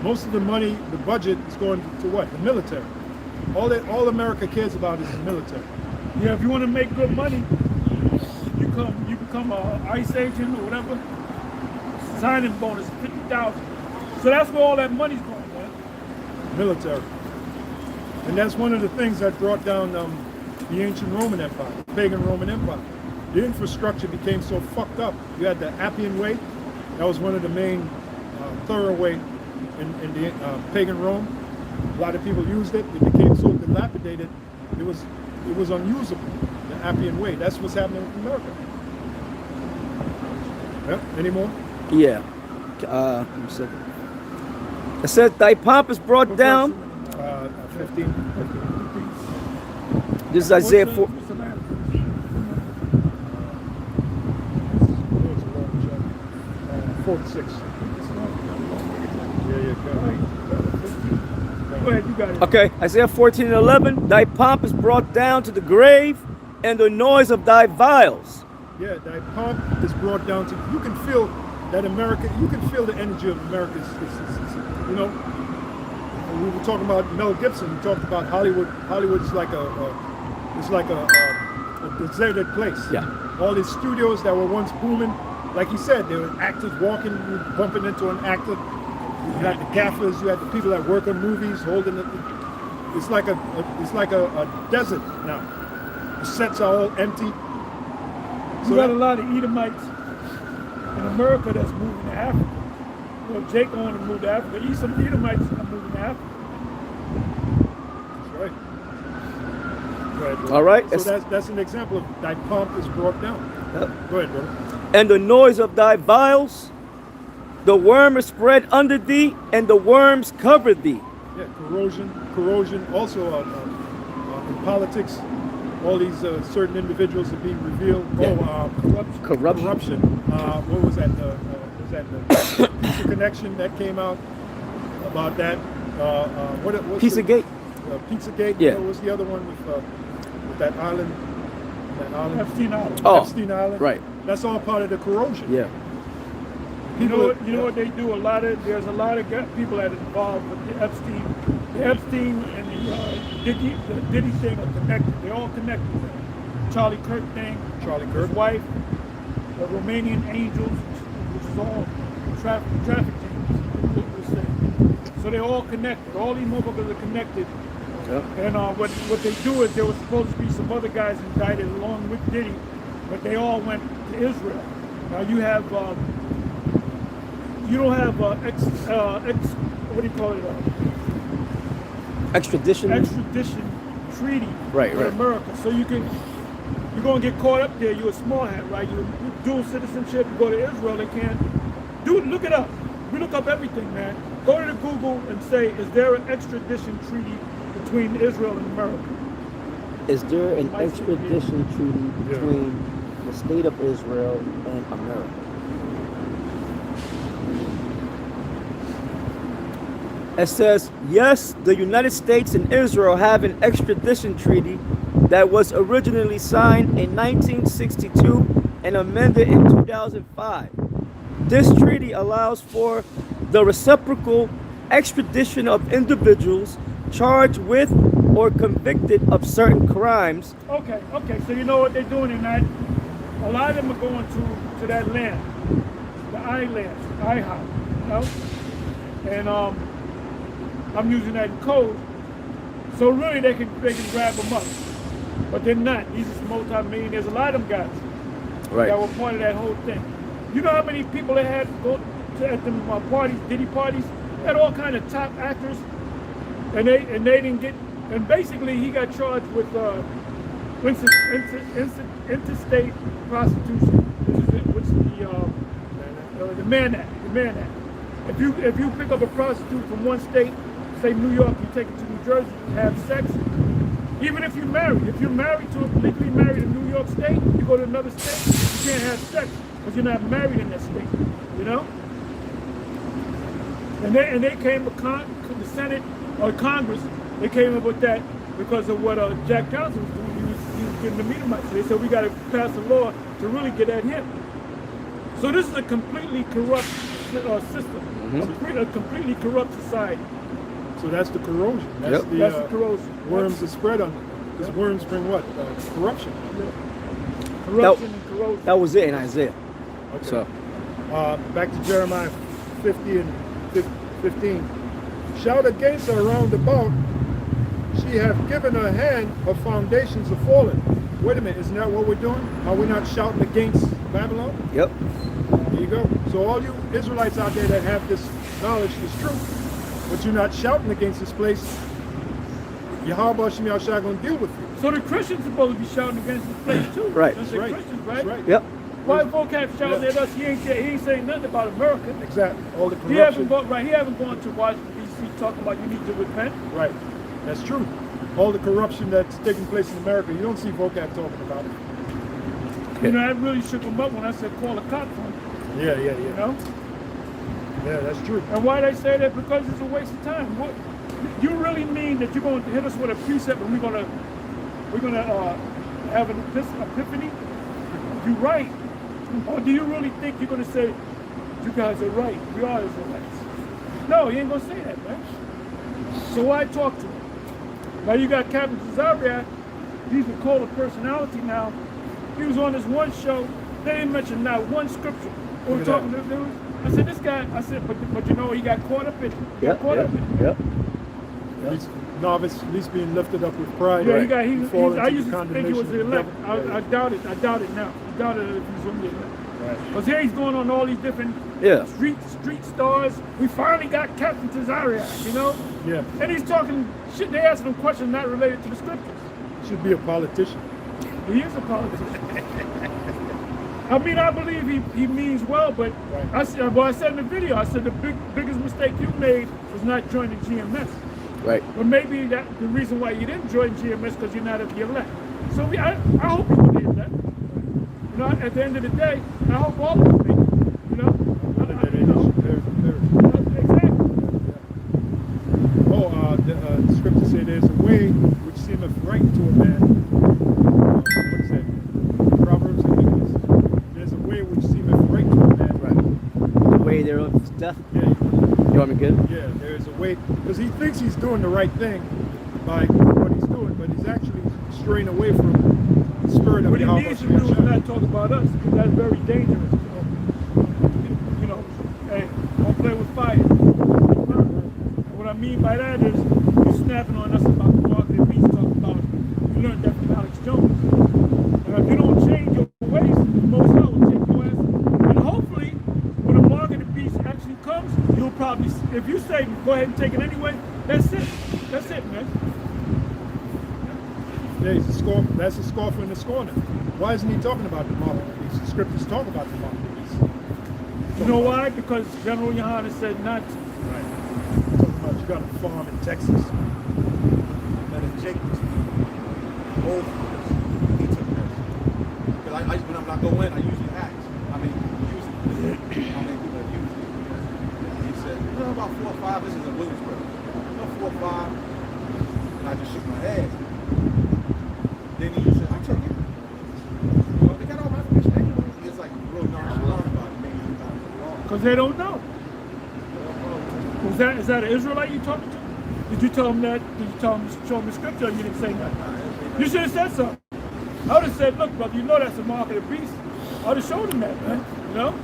Most of the money, the budget is going to what? The military. All America cares about is the military. Yeah, if you want to make good money, you become a ICE agent or whatever. Signing bonus, 50,000. So that's where all that money's going, man. Military. And that's one of the things that brought down the ancient Roman Empire, the pagan Roman Empire. The infrastructure became so fucked up. You had the Appian Way. That was one of the main thoroughway in the pagan Rome. A lot of people used it. It became so dilapidated, it was unusable. The Appian Way. That's what's happening in America. Yep. Any more? Yeah. Let me see. It says, thy pomp is brought down. 15. This is Isaiah 4. What's the matter? It's a long chapter. 46. Go ahead, you got it. Okay, Isaiah 14 and 11. Thy pomp is brought down to the grave, and the noise of thy vials. Yeah, thy pomp is brought down to, you can feel that America, you can feel the energy of America. You know, we were talking about Mel Gibson. We talked about Hollywood. Hollywood's like a deserted place. Yeah. All these studios that were once booming, like he said, there were actors walking, bumping into an actor. You had the gaffers, you had the people that work on movies holding it. It's like a desert now. The sets are all empty. You got a lot of Edomites in America that's moving to Africa. Well, Jake wanted to move to Africa. Some Edomites are moving to Africa. That's right. Right. All right. So that's an example of thy pomp is brought down. Yep. Go ahead, brother. And the noise of thy vials, the worm is spread under thee, and the worms cover thee. Yeah, corrosion. Also, in politics, all these certain individuals are being revealed. Yeah. Corruption. What was that? Was that the Pizza Connection that came out about that? What's Pizzagate. Pizzagate. Yeah. What was the other one with that island? Epstein Island. Oh, Epstein Island. right. That's all part of the corrosion. Yeah. You know what they do? There's a lot of people that are involved with the Epstein and the Diddy thing are connected. They're all connected. Charlie Kirk thing. Charlie Kirk. His wife. The Romanian Angels, which is all traffic teams. So they're all connected. All these motherfuckers are connected. Yep. And what they do is there was supposed to be some other guys indicted along with Diddy, but they all went to Israel. Now you have you don't have what do you call it? Extradition Treaty Right, with right. America. So you're gonna get caught up there. You're a small hat, right? You dual citizenship. You go to Israel, they can't. Look it up. We look up everything, man. Go to the Google and say, is there an extradition treaty between Israel and America? Is there an extradition treaty between the state of Israel and America? It says, yes, the United States and Israel have an extradition treaty that was originally signed in 1962 and amended in 2005. This treaty allows for the reciprocal extradition of individuals charged with or convicted of certain crimes. Okay. So you know what they're doing in that? A lot of them are going to that land, the islands, IHOP, you know? And I'm using that in code. So really they can grab them up. But they're not. These are multi-millionaires. A lot of them guys that were part of that whole thing. You know how many people they had go to at them parties, Diddy parties? They had all kind of top actors, and they didn't get. And basically, he got charged with interstate prostitution, which is the Mann Act. The Mann Act. If you pick up a prostitute from one state say New York, you take it to New Jersey, you have sex. Even if you're married, legally married in New York State, you go to another state, you can't have sex because you're not married in that state, you know? And they came to the Senate or Congress, they came up with that because of what Jack Johnson was doing. He was getting the Meadamites. They said we got to pass a law to really get at him. So this is a completely corrupt system, a completely corrupt society. So that's the corrosion. That's the corrosion. Worms are spread on it. Because worms bring what? Corruption. Yeah. Corruption and corrosion. That was it in Isaiah. Okay. So, back to Jeremiah 50 and 15. Shout against her round about. She hath given her hand, her foundations are fallen. Wait a minute, isn't that what we're doing? Are we not shouting against Babylon? yep. There you go. So all you Israelites out there that have this knowledge, this truth, but you're not shouting against this place, Yahweh Shem Yahshua going to deal with you. So the Christians supposed to be shouting against this place too. Right. That's right. Christians, right? That's right. Yep. Why vocab shouting at us? He ain't saying nothing about America. Exactly. All the He haven't corruption. he haven't gone to Washington D.C. talking about you need to repent. Right. That's true. All the corruption that's taking place in America, you don't see vocab talking about it. You know, that really shook him up when I said call the cops on him. Yeah. You know? Yeah, that's true. And why they say that? Because it's a waste of time. What you really mean that you're going to hit us with a precept and we're gonna have an epiphany? You're right. Or do you really think you're gonna say you guys are right? We are Israelites. No, he ain't gonna say that, man. So why talk to him? Now you got Captain Cesaria. He's a cult of personality now. He was on this one show. They didn't mention not one scripture. We were talking to the dude. I said, this guy, but you know, he got caught up in it. Yep. Yep. Novice, at least being lifted up with pride. Yeah, right? I Fall used into to think he was the elect. condemnation. I doubt it. I doubt it now. I doubt it if he's from the elect. Right. Because here he's going on all these different street stars. We finally got Captain Cesaria, you know? Yeah. And he's talking shit. They asking him questions not related to the scriptures. Should be a politician. He is a politician. I mean, I believe he means well, but I said in the video, I said the biggest mistake you made was not joining GMS. Right. But maybe that the reason why you didn't join GMS because you're not of the elect. So I hope you believe that. You know, at the end of the day, I hope all of them make it. You know? Exactly. Oh, the scripture say there's a way which seemeth right to a man. What is that? Proverbs, I think it is. There's a way which seemeth right to a man. Right. The way thereof is death. Yeah. You want me good? Yeah, there's a way, because he thinks he's doing the right thing by what he's doing, but he's actually straying away from the spirit of What he Yahweh. needs to do is not talk about us, because that's very dangerous. You know, hey, don't play with fire. What I mean by that is, you snapping on us about the mark that we talking about. You learned that from Alex Jones. And if you don't change your ways, the Most High will take your ass. And hopefully, when the mark of the beast actually comes, you'll probably, if you say go ahead and take it anyway, that's it. That's it, man. Yeah, he's a scorner. That's a scoffer and a scorner. Why isn't he talking about the mark of the beast? The scriptures talk about the mark of the beast. You know why? Because General Yohanan said not to. Right. Talking about you got a farm in Texas. That is Jacob's old farms. He took this. Because when I'm not going in, I usually ask. I mean, usually. How many people use it? He said, you know, about 4 or 5. This is in Williamsburg. You know, 4 or 5. And I just shook my head. Then he said, I took it. Well, they got all my information anyway. It's like real nonchalant about it. Maybe about the law. Because they don't know. Is that an Israelite you talking to? Did you tell him that? Did you tell him, show him the scripture, or you didn't say nothing? You should have said something. I would have said, look, brother, you know that's the mark of the beast. I would have showed him that, man. You know?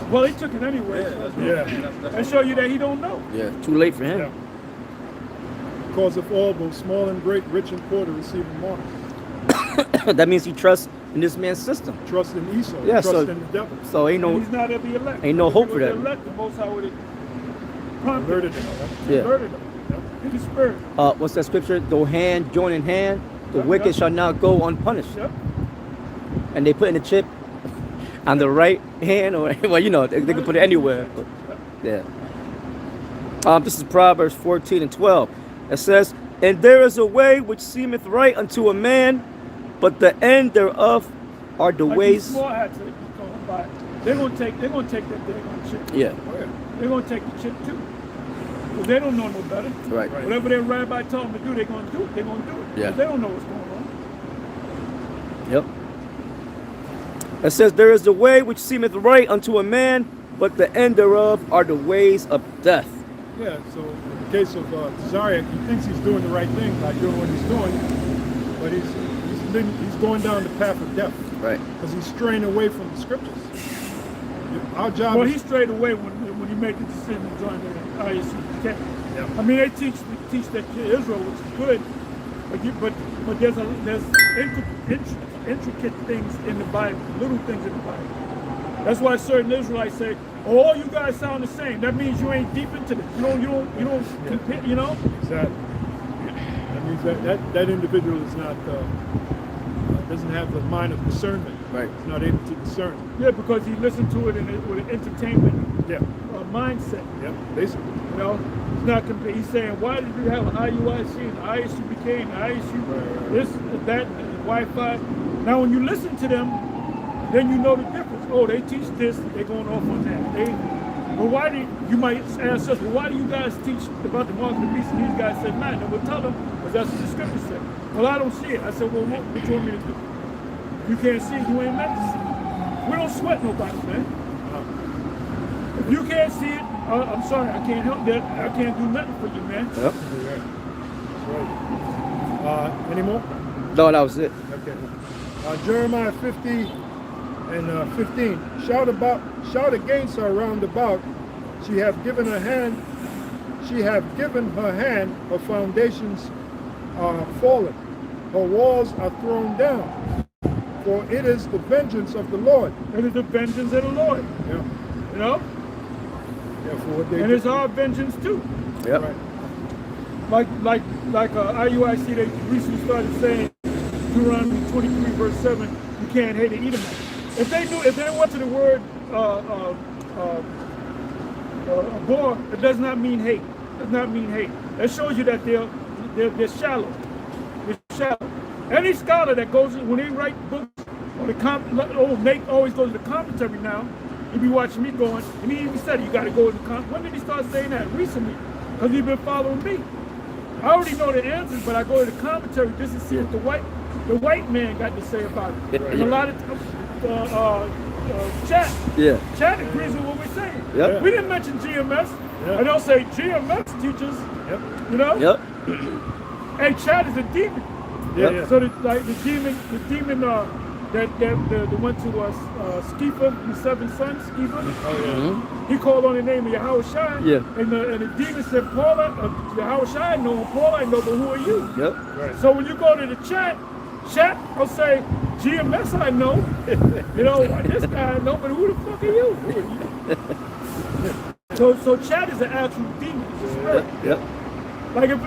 Well, he took it anyway. That show you that he don't know. Yeah. Too late for him. Yeah. Because of all, both small and great, rich and poor, to receive a mark. That means he trusts in this man's system. Trust in Esau. Yeah, trust so- in the devil. So ain't And no. he's not of the elect. Ain't no If hope he for was that. the elect, the Most High would have prompted Alerted him. him. Yeah. Alerted him. In the spirit. What's that scripture? Though hand join in hand, the Yep, wicked yep. shall not go unpunished. Yep. And they put in the chip on the right hand, or well, you know, they can put it anywhere. But, yeah. This is Proverbs 14 and 12. It says, "And there is a way which seemeth right unto a man, but the end thereof are the Like ways." these small hats that you talking about, they're gonna take that daggone chip. Yeah, They're gonna take the chip too. Because they don't know no better. right. Whatever their rabbi told them to do, they're gonna do it. They're gonna do it. Yeah. They don't know what's going on. Yep. It says, "There is a way which seemeth right unto a man, but the end thereof are the ways of death." Yeah, so in the case of Zarek, he thinks he's doing the right thing by doing what he's doing, but he's going down the path of death. Right. Because he's straying away from the scriptures. Our job Well, is... he strayed away when he made the decision to join the ISUPK. Yeah. I mean, they teach that to Israel, which is good, but there's intricate things in the Bible, little things in the Bible. That's why certain Israelites say, "Oh, all you guys sound the same." That means you ain't deep into this. You don't compare. You know. Exactly. That means that individual is not doesn't have the mind of discernment. Right. He's not able to discern. Yeah, because he listened to it with an entertainment Yeah. mindset. Yeah. Basically. You know, he's not comparing. He's saying, "Why did you have an IUIC and an ISUPK and an ISU this, that, and Wi-Fi?" Now, when you listen to them, then you know the difference. Oh, they teach this, they're going off on that. But why do you might ask us, well, why do you guys teach about the mark of the beast? And these guys said, "Man," and we'll tell them, because that's what the scripture said. Well, I don't see it. I said, "Well, what you want me to do? You can't see it, you ain't meant to see it." We don't sweat nobody, man. If you can't see it, I'm sorry, I can't help that. I can't do nothing for you, man. Yep. Right. Any more? No, that was it. Okay. Jeremiah 50 and 15. Shout against her round about. She have given her hand. Her foundations are fallen. Her walls are thrown down. For it is the vengeance of the Lord. It is the vengeance of the Lord. Yeah. You know? Yeah, for what they And do. it's our vengeance too. Yep. Right. Like IUIC, they recently started saying Deuteronomy 23 verse 7, you can't hate an Edomite. If they went to the word abhor, it does not mean hate. It does not mean hate. That shows you that they're shallow. They're shallow. Any scholar that goes, when they write books, or Nate always goes to the commentary now, he be watching me going, and he even said, you got to go to the commentary. When did he start saying that? Recently. Because he's been following me. I already know the answers, but I go to the commentary just to see what the white man got to say about it. And a lot of Chat agrees with what we're saying. Yep. We didn't mention GMS. Yep. And they'll say GMS teaches, Yep. you know? Yep. And Chat is a demon. Yeah. So the demon that went to Skeefer, his 7 sons, Skeefer. Oh, yeah. He called on the name of Yahweh Shai. Yeah. And the demon said, Yahweh Shai, I know him, Paul, I know, but who are you? Yep. Right. So when you go to the chat, I'll say, GMS I know. You know, this guy I know, but who the fuck are you? So chat is an actual demon, it's a spirit. Yep.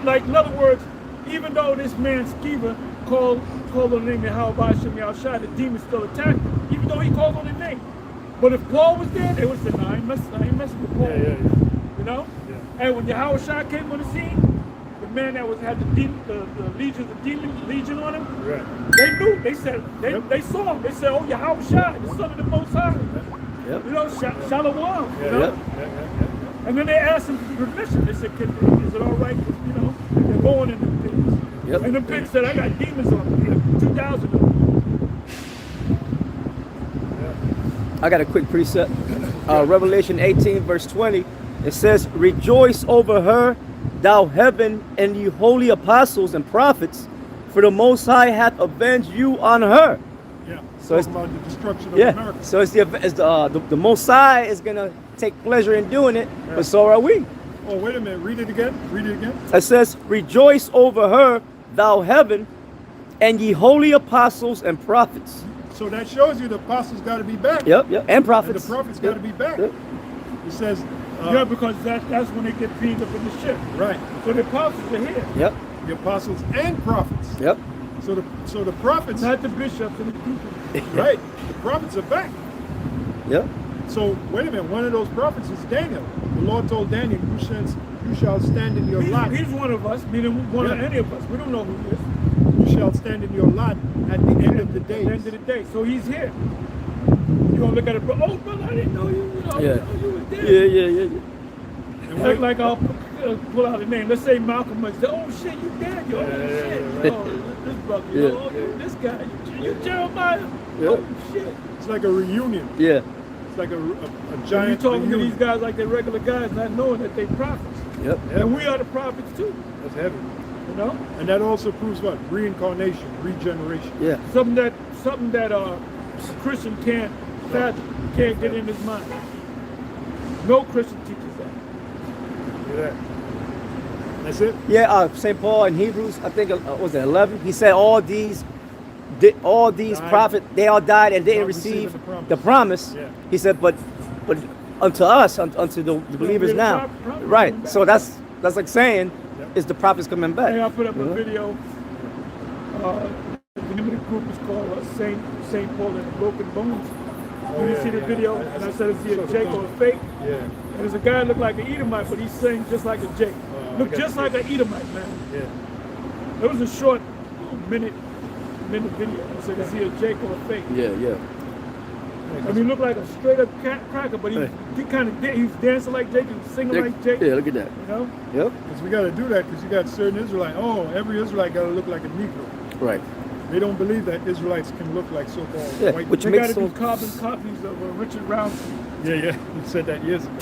Like in other words, even though this man Skeever called on the name of Yahweh Shem Shai, the demon still attacked him, even though he called on the name. But if Paul was there, they would say, no, I ain't messing with Paul. Yeah. You know? Yeah. And when Yahweh Shai came on the scene, the man that had the legion on him, Right. they knew. They said Yep. they saw him. They said, "Oh, Yahweh Shai, the Son of the Most High." Yep. You know, Shalom. You know. Yep. And then they asked him for permission. They said, "Is it all right? You know, they're going in the pigs." Yep. And the pig said, "I got demons on me. 2,000 of them." I got a quick precept. Revelation 18 verse 20. It says, "Rejoice over her, thou heaven, and ye holy apostles and prophets, for the Most High hath avenged you on her." Yeah. So Talking about the destruction of Yeah. America. So it's the Most High is gonna take pleasure in doing it, Yeah. but so are we. Oh, wait a minute. Read it again. It says, "Rejoice over her, thou heaven, and ye holy apostles and prophets." So that shows you the apostles got to be back. Yep. And And prophets. the prophets got to be back. Yep. It says, Yeah, because that's when they get beamed up in the ship. right, So the apostles are here, Yep. the apostles and prophets. Yep. So the prophets, not the bishops and the people. right, the prophets are back. Yep. So wait a minute, one of those prophets is Daniel. The Lord told Daniel, You shall stand in your lot. He's one of us, meaning one of any of us. We don't know who he is. You shall stand in your lot at the end of the At the days. end of the day. So he's here. You're going to look at it, oh, brother, I didn't know you. You know, Yeah. I didn't know you was there. Yeah. Like I'll pull out a name. Let's say Malcolm X. Oh, shit, you dead. Yo, shit. Oh, this brother. Yeah. Oh, this guy. You Jeremiah. Yeah. Oh, shit. It's like a reunion. Yeah. It's like a So giant you're talking to reunion. these guys like they're regular guys, not knowing that they're prophets. Yep. And we are the prophets too, That's heavy. you know? And that also proves what? Reincarnation, regeneration. Yeah. Something that a Christian can't fathom, can't get in his mind. No Christian teaches that. Look at that. That's it? Yeah, St. Paul in Hebrews, I think, was it 11? He said all these Died. prophets, they all died and didn't Not receive receiving the promise. Yeah. He said, but unto us, unto the believers the now. prophets Right. coming back. So that's like saying, Yep. is the prophets coming back? Hey, I put up a Mhm. video. The name of the group is called Saint Paul and the Broken Bones. You yeah, see the yeah. video, and I said, is he a Jake or a fake? Yeah. And there's a guy that looked like an Edomite, but he's saying just like a Jake. I Look got just you. like an Edomite, man. Yeah. It was a short minute video. I said, is he a Jake or a fake? Yeah, yeah. I mean, he looked like a straight up cracker, but he kind of he was dancing like Jake, he was singing like Jake. Yeah, look at that. You know? Yep. Because we got to do that because you got certain Israelites. Oh, every Israelite got to look like a Negro. Right. They don't believe that Israelites can look like so-called Yeah, white which They makes got to do so. carbon copies of Richard Roundtree. Yeah, he said that years ago.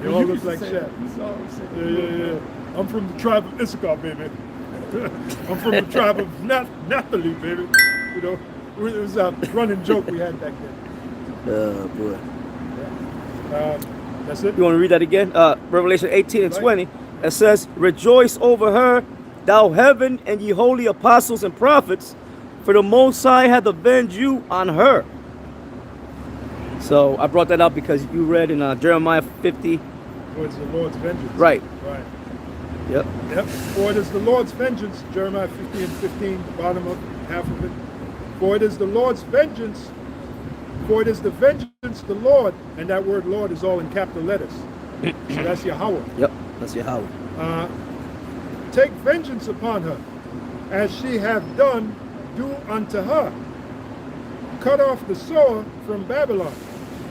They all You look used to like say Shaq. that. You saw him say Yeah. I'm from the tribe of Issachar, baby. I'm from the tribe of Naphtali, baby. You know, it was a running joke we had back then. Oh, boy. That's it. You want to read that again? Revelation 18 and Right. 20. It says, rejoice over her, thou heaven, and ye holy apostles and prophets, for the Most High hath avenged you on her. So I brought that up because you read in Jeremiah 50. For it's the Lord's vengeance. Right. Right. Yep. Yep. For it is the Lord's vengeance, Jeremiah 50 and 15, the bottom of half of it. For it is the Lord's vengeance, for it is the vengeance of the Lord, and that word Lord is all in capital letters. So that's Yahweh. Yep. That's Yahweh. Take vengeance upon her, as she hath done, do unto her. Cut off the sower from Babylon,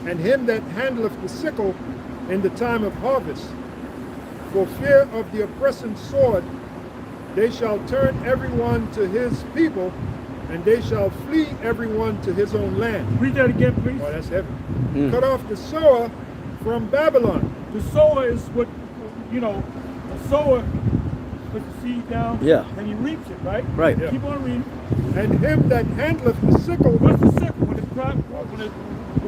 and him that handleth the sickle in the time of harvest. For fear of the oppressing sword, they shall turn everyone to his people, and they shall flee everyone to his own land. Read that again, please. Oh, that's heavy. Cut off the sower from Babylon. The sower is what, you know, the sower puts the seed down and he reaps it, right? Right. Yeah. Keep on reading. And him that handleth the sickle. What's the sickle? When the crop, when the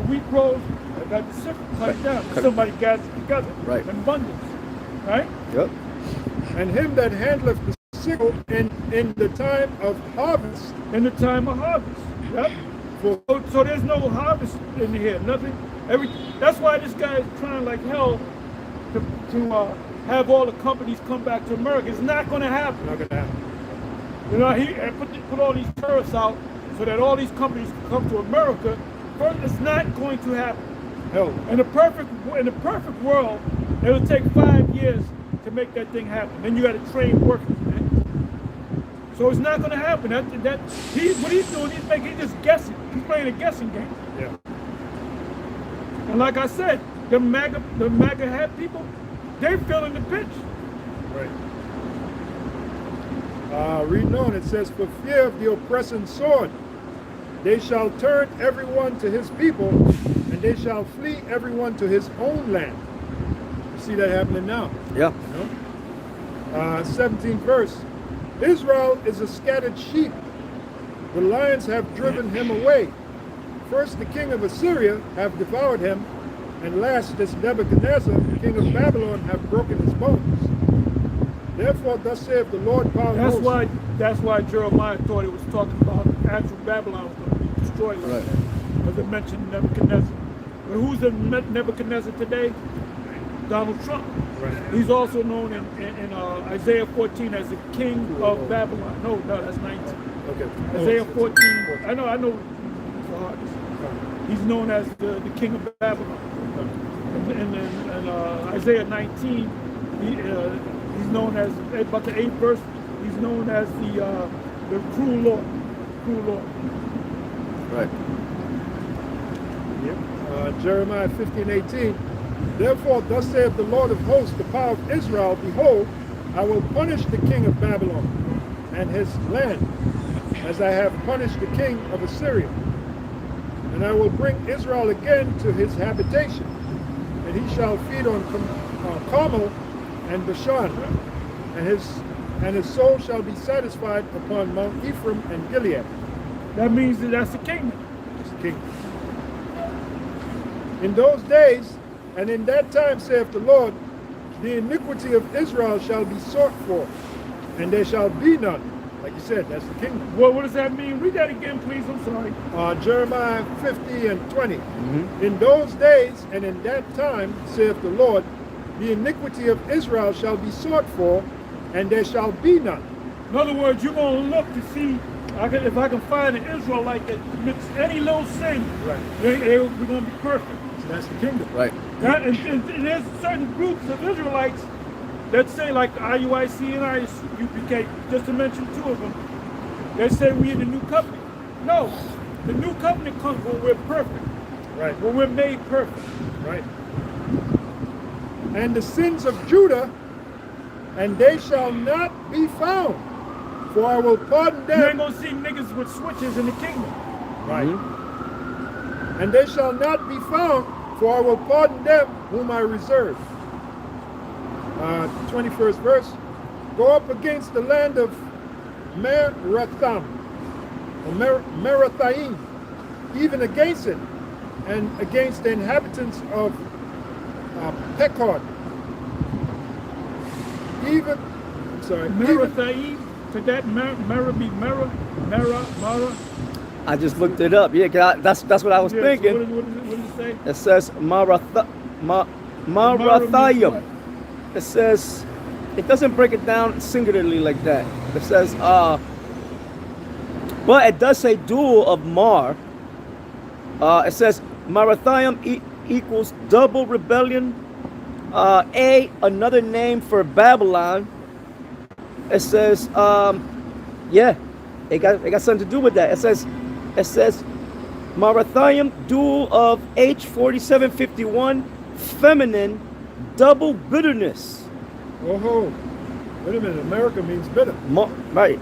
wheat grows, I got the sickle, cut it down. Somebody gathers it together Right. in abundance, right? Yep. And him that handleth the sickle in the time of harvest. In the time of harvest. Yep. So there's no harvest in here, nothing. That's why this guy is trying like hell to have all the companies come back to America. It's not going to happen. Not gonna happen. You know, he put all these tariffs out so that all these companies can come to America. First, it's not going to happen. Hell. In the perfect world, it would take 5 years to make that thing happen. Then you got to train workers, man. So it's not going to happen. What he's doing, he's just guessing. He's playing a guessing game. Yeah. And like I said, the MAGA hat people, they're feeling the pinch. Right. Reading on, it says, for fear of the oppressing sword, they shall turn everyone to his people, and they shall flee everyone to his own land. You see that happening now. Yeah. You know? 17th verse. Israel is a scattered sheep. The lions have driven him away. First the king of Assyria have devoured him, and last this Nebuchadnezzar, the king of Babylon, have broken his bones. Therefore thus saith the Lord God of hosts. That's why Jeremiah thought it was talking about actual Babylon was going to be destroyed like Right. that. Because it mentioned Nebuchadnezzar. But who's the Nebuchadnezzar today? Donald Trump. Right. He's also known in Isaiah 14 as the king of Babylon. No, that's 19. Okay. Isaiah 14. I know. He's known as the king of Babylon. In Isaiah 19, he's known as, about the 8th verse, he's known as the cruel Lord. Cruel Lord. Right. Jeremiah 15:18. Therefore, thus saith the Lord of hosts, the power of Israel, behold, I will punish the king of Babylon and his land, as I have punished the king of Assyria. And I will bring Israel again to his habitation, and he shall feed on Carmel and Bashan, and his soul shall be satisfied upon Mount Ephraim and Gilead. That means that's the kingdom. It's the kingdom. In those days, and in that time, saith the Lord, the iniquity of Israel shall be sought for, and there shall be none. Like you said, that's the kingdom. What does that mean? Read that again, please. I'm sorry. Jeremiah 50:20. In those days and in that time, saith the Lord, the iniquity of Israel shall be sought for, and there shall be none. In other words, you're going to look to see if I can find an Israelite that commits any little sin. Right. We're going to be perfect. So that's the kingdom. Right. And there's certain groups of Israelites that say, like IUIC and IUPK, just to mention two of them, they say we in the new covenant. No, the new covenant comes when we're perfect. Right. When we're made perfect. Right. And the sins of Judah, and they shall not be found, for I will pardon them. You ain't going to see niggas with switches in the kingdom. Right. And they shall not be found, for I will pardon them whom I reserve. 21st verse. Go up against the land of Merathaim, or Merathaim, even against it, and against the inhabitants of Pekod. Even, I'm sorry. Merathaim, could that Mera be Mera? I just looked it up. Yeah, that's what I was thinking. So what does it say? It says Marathayim. It says, it doesn't break it down singularly like that. It says, but it does say dual of Mar. It says Marathayim equals double rebellion. Another name for Babylon. It says, yeah, it got something to do with that. It says Marathayim dual of H4751 feminine double bitterness. Oh, wait a minute. America means bitter. Right.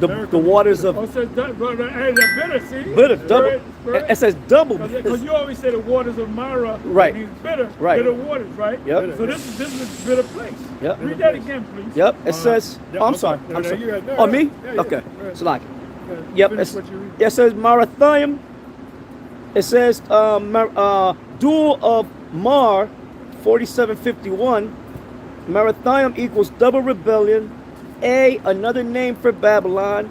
The waters of Oh, so bitter, see? bitter, double. It says double. Because you always say the waters of Mara Right. means bitter, Right. bitter waters, right? Yep. So this is a bitter place. Yep. Read that again, please. Yep. It says. yeah, Oh, I'm okay. sorry. No, I'm no, sorry. you got- no, Oh, no. me? Yeah, yeah. Okay. Go ahead. So like. Yeah, Yep. finish what you read. It says Marathayim. It says dual of Mar 4751. Marathayim equals double rebellion. Another name for Babylon.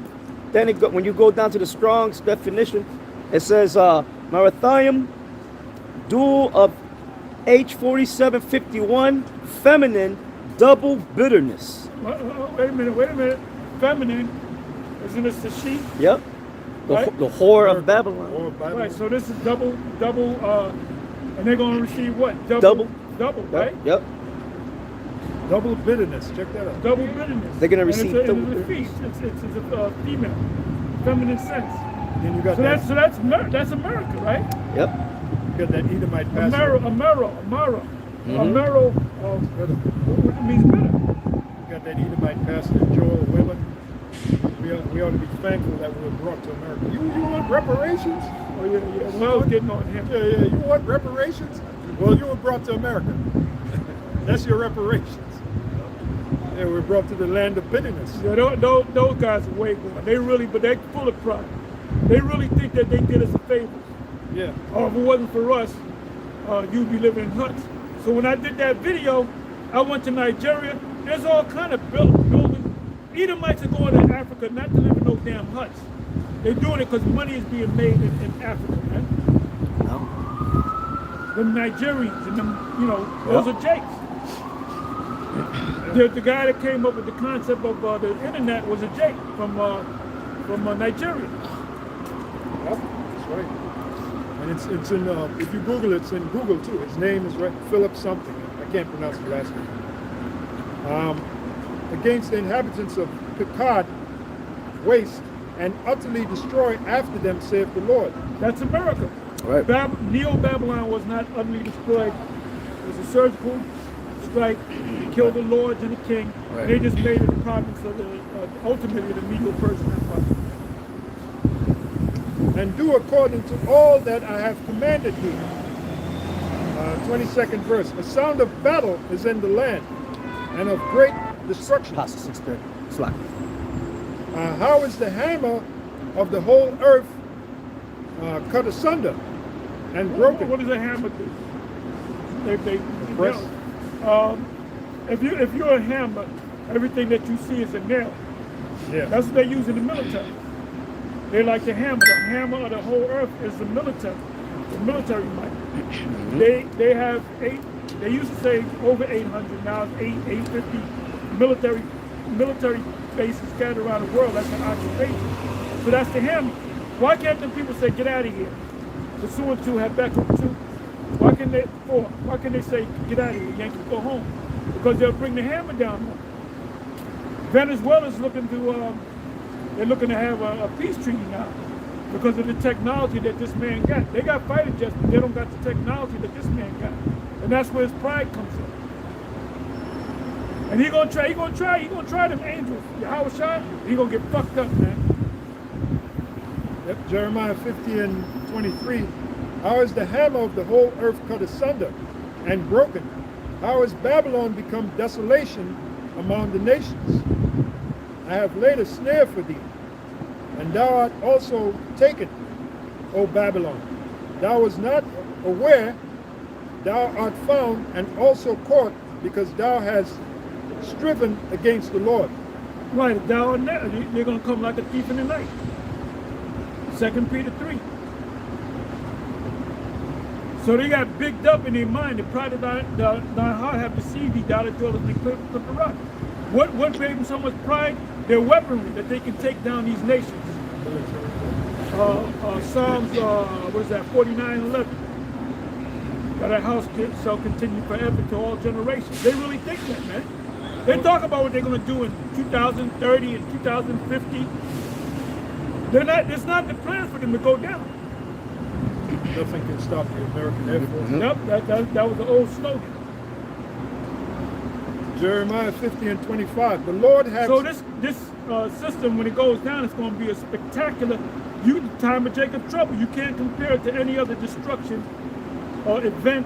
Then when you go down to the Strong's definition, it says Marathayim dual of H4751 feminine double bitterness. Wait a minute. Feminine, isn't this the she? Yep. Right. The whore of Babylon. Or Bible. Right, so this is double, and they're going to receive what? Double. Right? Yep. Double bitterness. Check that out. Double bitterness. They're gonna And receive it's double a feast. It's a female, feminine sense. Then you got So that. that's America, right? Yep. You got that Edomite pastor. Amaro. Amaro, what means bitter. You got that Edomite pastor, Joel Wimmer. We ought to be thankful that we were brought to America. You want reparations? Oh yeah. Well, I was getting on him. Yeah. You want reparations? Well, you were brought to America. That's your reparations. Yeah, we're brought to the land of bitterness. Yeah, those guys are way gone. But they're full of pride. They really think that they did us a favor. Yeah. If it wasn't for us, you'd be living in huts. So when I did that video, I went to Nigeria. There's all kind of buildings. Edomites are going to Africa not to live in no damn huts. They're doing it because money is being made in Africa, man. No. Them Nigerians and them, those are Jakes. The guy that came up with the concept of the internet was a Jake from Nigeria. Yep, that's right. And it's in if you Google it, it's in Google too. His name is right, Philip something. I can't pronounce the last name. against the inhabitants of Pekod, waste, and utterly destroy after them, saith the Lord. That's America. Right. Neo-Babylon was not utterly destroyed. It was a surgical strike to kill the lords and the king. Right. They just made it the province of ultimately the Medo-Persian Empire. And do according to all that I have commanded thee. 22nd verse. A sound of battle is in the land, and of great destruction. Apostle 6:30. Slack. How is the hammer of the whole earth cut asunder and broken? What does a hammer do? They press. if you're a hammer, everything that you see is a nail. Yeah. That's what they use in the military. They like the hammer. The hammer of the whole earth is the military might. They have they used to say over 800, now it's 850 military bases scattered around the world. That's an occupation. So that's the hammer. Why can't the people say, get out of here? The Seward two have back up two. Why can they say, get out of here, Yankees, go home? Because they'll bring the hammer down more. Venezuela's looking to have a peace treaty now because of the technology that this man got. They got fighter jets, but they don't got the technology that this man got. And that's where his pride comes in. And he gonna try them angels. Yahweh Shai, he gonna get fucked up, man. Yep, Jeremiah 50 and 23. How is the hammer of the whole earth cut asunder and broken? How is Babylon become desolation among the nations? I have laid a snare for thee, and thou art also taken, O Babylon. Thou was not aware, thou art found and also caught, because thou hast striven against the Lord. Right, thou and that, they're gonna come like a thief in the night. 2 Peter 3. So they got bigged up in their mind. The pride of thine heart have deceived thee, thou that dwellest in the cliff of the rock. What gave them so much pride? Their weaponry, that they can take down these nations. Psalms, 49:11. That our house shall continue forever to all generations. They really think that, man. They talk about what they're going to do in 2030 and 2050. It's not the plan for them to go down. Nothing can stop the American Air Force. Yep, that was the old slogan. Jeremiah 50 and 25. The Lord has... So this system, when it goes down, it's going to be a spectacular, the time of Jacob's trouble. You can't compare it to any other destruction or event.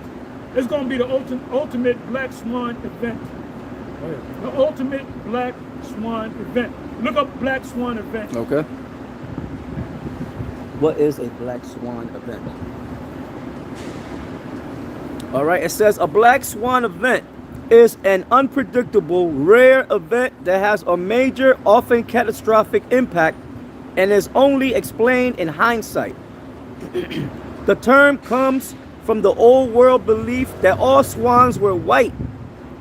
It's going to be the ultimate Black Swan event. Oh, yeah. The ultimate Black Swan event. Look up Black Swan event. Okay. What is a Black Swan event? All right, it says a Black Swan event is an unpredictable, rare event that has a major, often catastrophic impact and is only explained in hindsight. The term comes from the old world belief that all swans were white,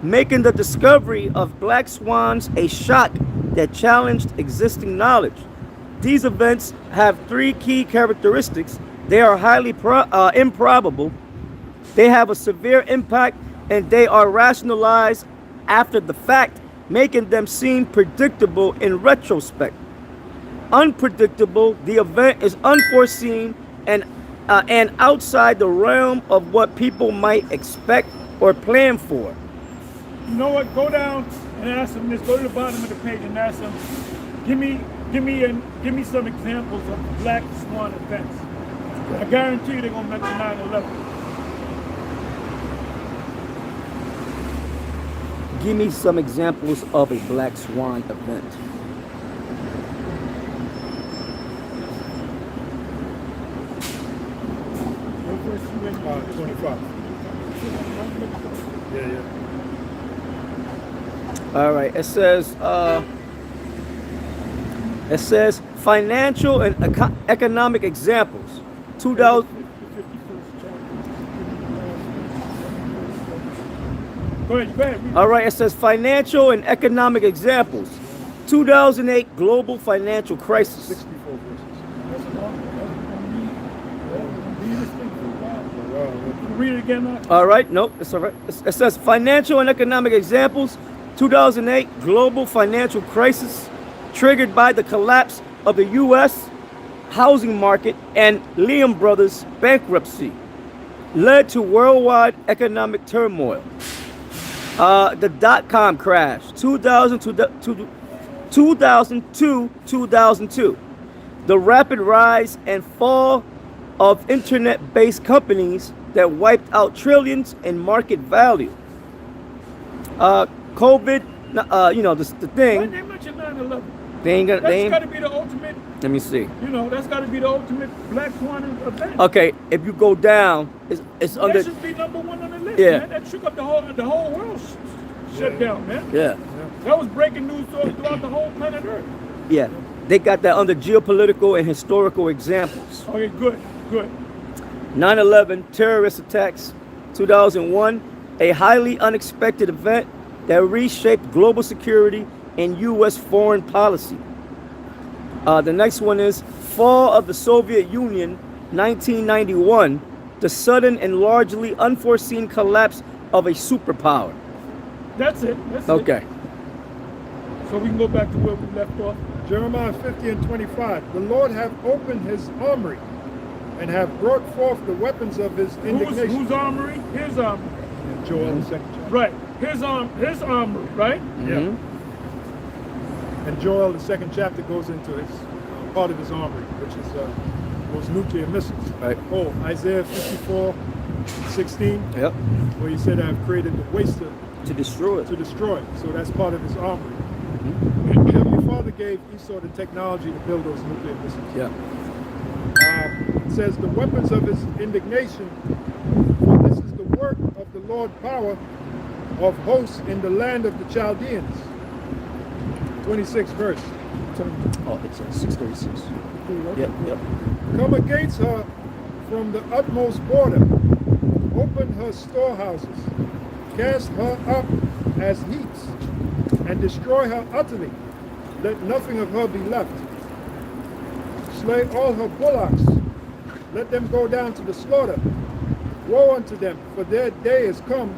making the discovery of black swans a shock that challenged existing knowledge. These events have three key characteristics. They are highly improbable, they have a severe impact, and they are rationalized after the fact, making them seem predictable in retrospect. Unpredictable, the event is unforeseen and outside the realm of what people might expect or plan for. You know what? Go down and ask them this. Go to the bottom of the page and ask them, give me some examples of Black Swan events. I guarantee you they're gonna mention 9/11. Give me some examples of a Black Swan event. Go first, you ready? 25. Yeah. All right, it says financial and economic examples. 2000. Go ahead. All right, it says financial and economic examples. 2008 global financial crisis. 64 verses. Read it again, Mark. All right, nope, it's all right. It says financial and economic examples. 2008 global financial crisis triggered by the collapse of the U.S. housing market and Lehman Brothers bankruptcy led to worldwide economic turmoil. The dot-com crash, 2002-2002. The rapid rise and fall of internet-based companies that wiped out trillions in market value. COVID, the Why thing. they mention 9/11? They ain't gonna. That's got to be the ultimate. Let me see. That's got to be the ultimate Black Swan event. Okay, if you go down, it's That under. should be number one on the list. Yeah. Man. That shook up the whole world. Shut down, man. Yeah, That was breaking news throughout the whole planet Earth. yeah. They got that under geopolitical and historical examples. Okay, good. 9/11 terrorist attacks, 2001, a highly unexpected event that reshaped global security and U.S. foreign policy. The next one is fall of the Soviet Union, 1991, the sudden and largely unforeseen collapse of a superpower. That's it. Okay. So we can go back to where we left off. Jeremiah 50 and 25. The Lord hath opened his armory and have brought forth the weapons of his indignation. Whose armory? His armory. Joel, the second chapter. Right. His armory, right? Mhm. And Joel, the second chapter, goes into his part of his armory, which is those nuclear missiles. Right. Oh, Isaiah 54:16, Yep. where he said, I've created the waster To destroy to it. destroy. So that's part of his armory. Mm-hmm. Heavenly Father gave Esau the technology to build those nuclear missiles. Yeah. It says the weapons of his indignation, for this is the work of the Lord power of hosts in the land of the Chaldeans. 26th verse. Oh, it's 636. Yep. Come against her from the utmost border, open her storehouses, cast her up as heaps, and destroy her utterly. Let nothing of her be left. Slay all her bullocks, let them go down to the slaughter. Woe unto them, for their day is come,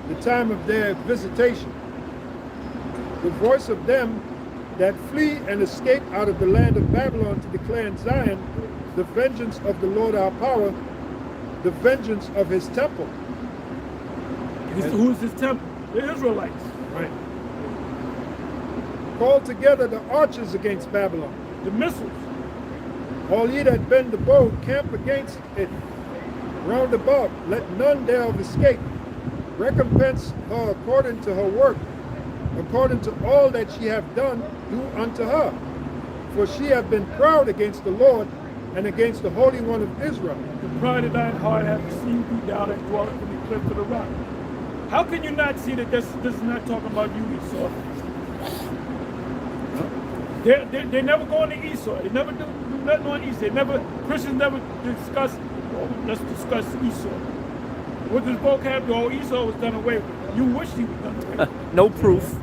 the time of their visitation. The voice of them that flee and escape out of the land of Babylon to declare in Zion the vengeance of the Lord our power, the vengeance of his temple. Who's his temple? The Israelites. Right. Call together the archers against Babylon. The missiles. All ye that bend the bow, camp against it. Round about, let none thereof escape. Recompense her according to her work, according to all that she hath done, do unto her. For she hath been proud against the Lord and against the Holy One of Israel. The pride of thine heart hath deceived thee, thou that dwellest in the cliff of the rock. How can you not see that this is not talking about you, Esau? They never go on to Esau. They never do nothing on Esau. Christians never discuss, let's discuss Esau. What does vocabulary? Oh, Esau was done away with. You wish he was done away with. No proof.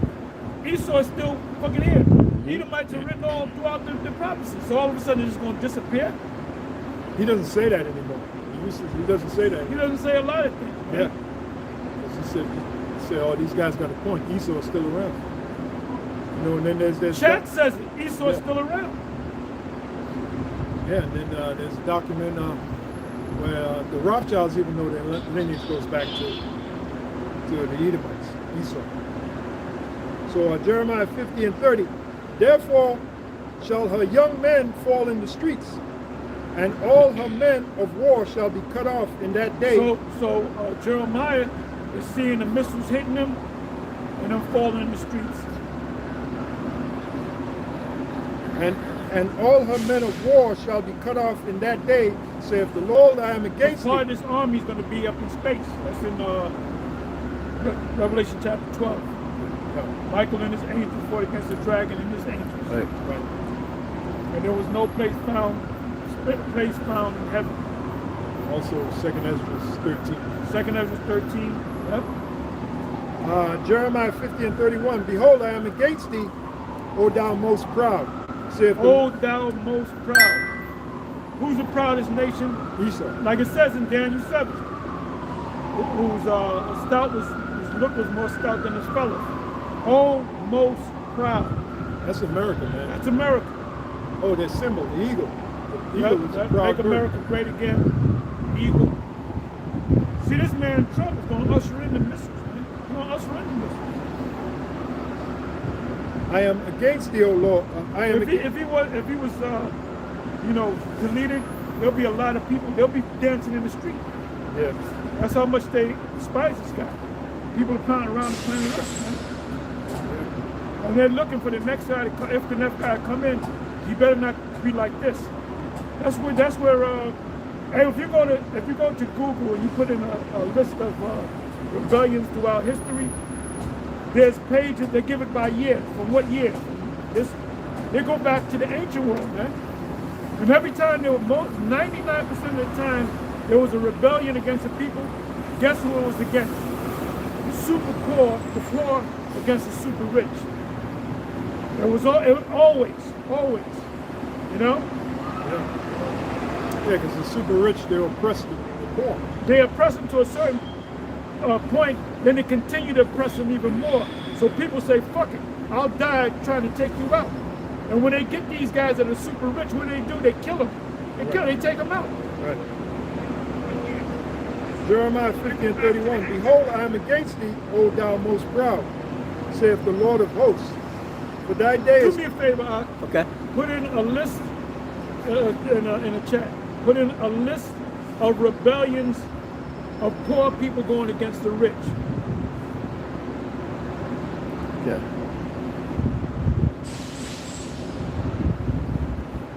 Esau is still fucking here. Edomites are written all throughout the prophecy. So all of a sudden it's just going to disappear? He doesn't say that anymore. He doesn't say that. He doesn't say a lot of things. Yeah. He said, oh, these guys got a point. Esau is still around. And then there's Chat says it. Esau is still around. Yeah, and then there's a document where the Rothschilds even know their lineage goes back to the Edomites, Esau. So Jeremiah 50 and 30. Therefore shall her young men fall in the streets, and all her men of war shall be cut off in that day. So Jeremiah is seeing the missiles hitting them and them falling in the streets. And all her men of war shall be cut off in that day, saith the Lord, I am against Part of thee. this army is going to be up in space. That's in Revelation chapter 12. Michael and his angels fought against the dragon and his angels. Right. And there was no place found in heaven. Also 2nd Ezra 13. 2nd Ezra 13. Yep. Jeremiah 50 and 31. Behold, I am against thee, O thou most proud, saith the O thou most proud. Who's the proudest nation? Esau. Like it says in Daniel 7. Whose look was more stout than his fellows. almost proud. That's America, man. That's America. Oh, their symbol, the eagle. The eagle is a Make proud bird. America great again. Eagle. See, this man Trump is going to usher in the missiles, man. He's going to usher in the missiles. I am against thee, O Lord. I am If he was, deleted, there'll be a lot of people. They'll be dancing in the street. Yeah. That's how much they despise this guy. People are pounding around the planet Earth, man. And they're looking for the next guy to come. If the next guy come in, he better not be like this. That's where. Hey, if you go to Google and you put in a list of rebellions throughout history, there's pages that give it by year. From what year? They go back to the ancient world, man. And every time 99% of the time there was a rebellion against the people, guess who it was against? The super poor, the poor against the super rich. It was always, you know? Yeah, because the super rich, they oppress the poor. They oppress them to a certain point, then they continue to oppress them even more. So people say, fuck it, I'll die trying to take you out. And when they get these guys that are super rich, what do? They kill them. They take them out. Right. Jeremiah 50:31. Behold, I am against thee, O thou most proud, saith the Lord of hosts. For thy Do days. me a favor, Ak. Okay. Put in a list in a chat. Put in a list of rebellions of poor people going against the rich. Yeah.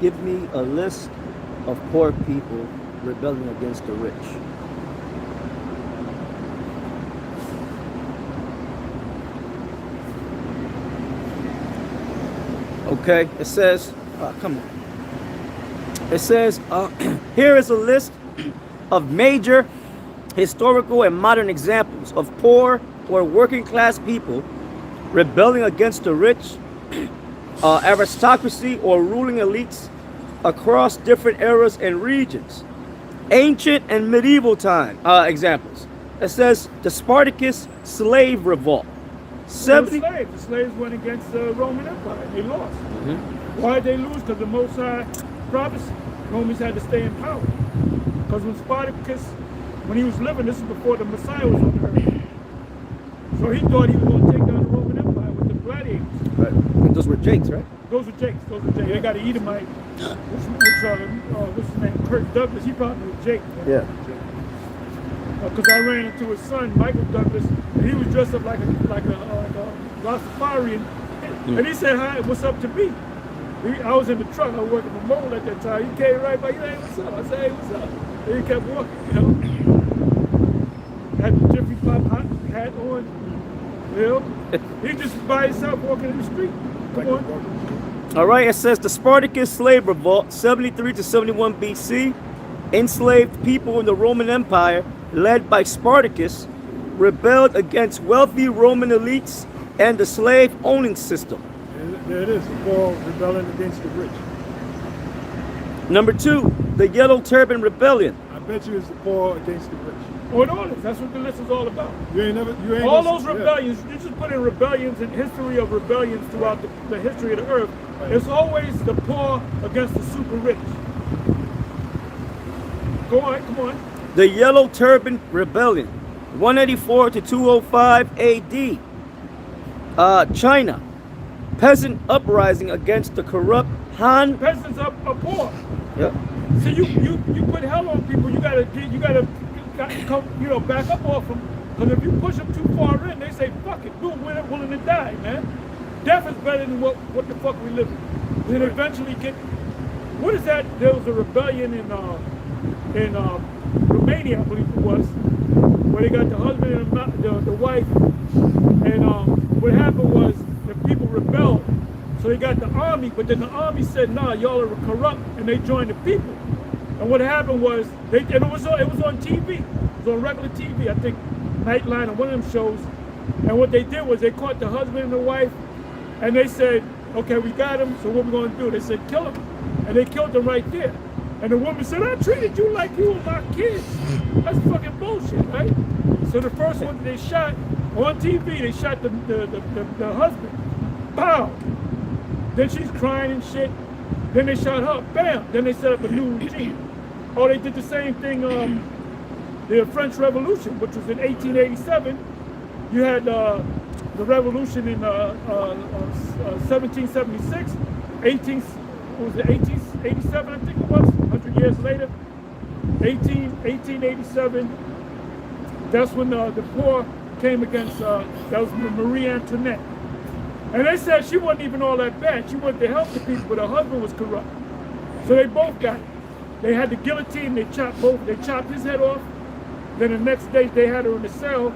Give me a list of poor people rebelling against the rich. Okay, it says, come on. It says, here is a list of major historical and modern examples of poor or working class people rebelling against the rich, aristocracy or ruling elites across different eras and regions. Ancient and medieval time examples. It says the Spartacus slave revolt. The slaves went against the Roman Empire. They lost. Why did they lose? Because the Most High prophecy. Romans had to stay in power. Because when Spartacus, when he was living, this is before the Messiah was on earth. So he thought he was going to take down the Roman Empire with the gladiators. Right. And those were Jakes, right? Those were Jakes. They got an Edomite. What's his name? Kirk Douglas. He probably was Jake. Yeah. Because I ran into his son, Michael Douglas, and he was dressed up like a Rastafarian. And he said, hi, what's up to me? I was in the truck, I was working for Mole at that time. He came right by, hey, what's up? I said, hey, what's up? And he kept walking, you know. Had the Jiffy Pop hat on, you know. He just by himself walking in the street. Come on. All right, it says the Spartacus slave revolt, 73 to 71 BC, enslaved people in the Roman Empire, led by Spartacus, rebelled against wealthy Roman elites and the slave owning system. There it is, the poor rebelling against the rich. Number 2, the Yellow Turban Rebellion. I bet you it's the poor against the rich. Oh, it all is. That's what the list is all about. You ain't All gonna- those rebellions, you just put in rebellions and history of rebellions throughout the history of the earth. It's always the poor against the super rich. Go on, come on. The Yellow Turban Rebellion, 184 to 205 AD. China, peasant uprising against the corrupt Han. Peasants are poor. Yep. So you put hell on people. You gotta come, back up off them. Because if you push them too far in, they say, fuck it, we're willing to die, man. Death is better than what the fuck we live in. Then eventually what is that? There was a rebellion in Romania, I believe it was, where they got the husband and the wife, and what happened was the people rebelled, so they got the army, but then the army said, nah, y'all are corrupt, and they joined the people. And what happened was, it was on TV, it was on regular TV, I think Nightline or one of them shows, and what they did was they caught the husband and the wife, and they said, okay, we got him, so what we gonna do? They said, kill him, and they killed them right there. And the woman said, I treated you like you were my kids. That's fucking bullshit, right? So the first one they shot on TV, they shot the husband. Pow! Then she's crying and shit. Then they shot her. Bam! Then they set up a new regime. Oh, they did the same thing, the French Revolution, which was in 1887. You had the revolution in 1776, 1887, I think it was, 100 years later. 1887, that's when the poor came against, that was Marie Antoinette. And they said she wasn't even all that bad. She wanted to help the people, but her husband was corrupt. So they both got it. They had the guillotine, they chopped his head off. Then the next day they had her in the cell,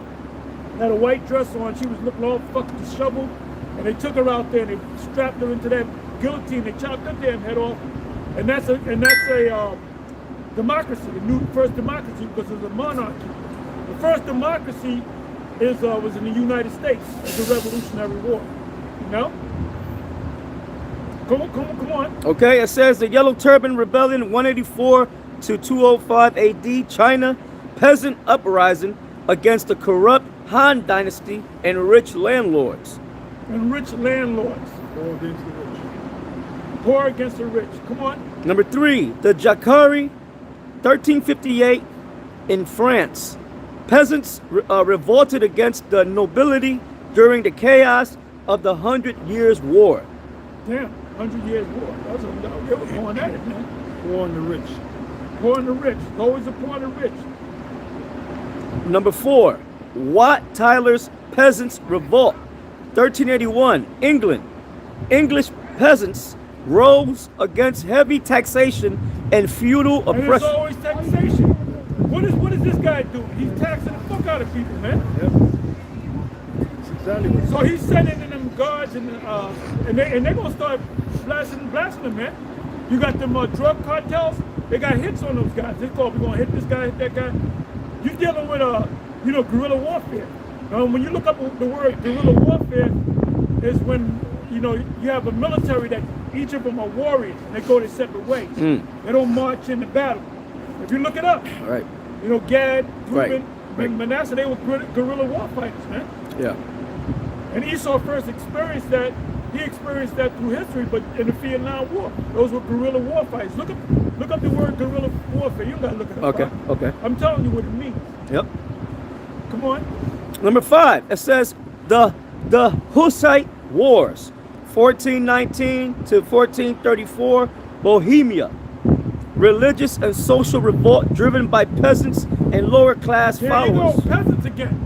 had a white dress on, she was looking all fucking disheveled. And they took her out there and they strapped her into that guillotine, they chopped her damn head off. And that's a democracy, the first democracy, because it was a monarchy. The first democracy was in the United States, it's a Revolutionary War. You know? Come on. Okay, it says the Yellow Turban Rebellion, 184 to 205 AD, China, peasant uprising against the corrupt Han Dynasty and rich landlords. Poor against the rich. Poor against the rich. Come on. Number 3, the Jacquerie, 1358 in France. Peasants revolted against the nobility during the chaos of the 100 Years' War. Damn, 100 Years War. They were going at it, man. Poor and the rich. Poor and the rich. Always the poor and the rich. Number 4, Wat Tyler's Peasants Revolt, 1381, England. English peasants rose against heavy taxation and feudal And it's oppression. always taxation. What is this guy doing? He's taxing the fuck out of people, man. Yep. That's exactly what So he's sending in them guards and they're gonna start blasting them, man. You got them drug cartels. They got hits on those guys. They call, we're gonna hit this guy, hit that guy. You're dealing with guerrilla warfare. When you look up the word guerrilla warfare, is when you have a military that each of them are warriors and they go their separate ways. They don't march into battle. If you look it up, Right. Gad, Reuben, Right. and Manasseh, they were guerrilla war fighters, man. Yeah. And Esau first experienced that. He experienced that through history, but in the Vietnam War, those were guerrilla war fighters. Look up the word guerrilla warfare. You gotta look it up. Okay. Right? Okay. I'm telling you what it means. Yep. Come on. Number 5, it says the Hussite Wars, 1419 to 1434, Bohemia. Religious and social revolt driven by peasants and lower class There followers. you go, peasants again.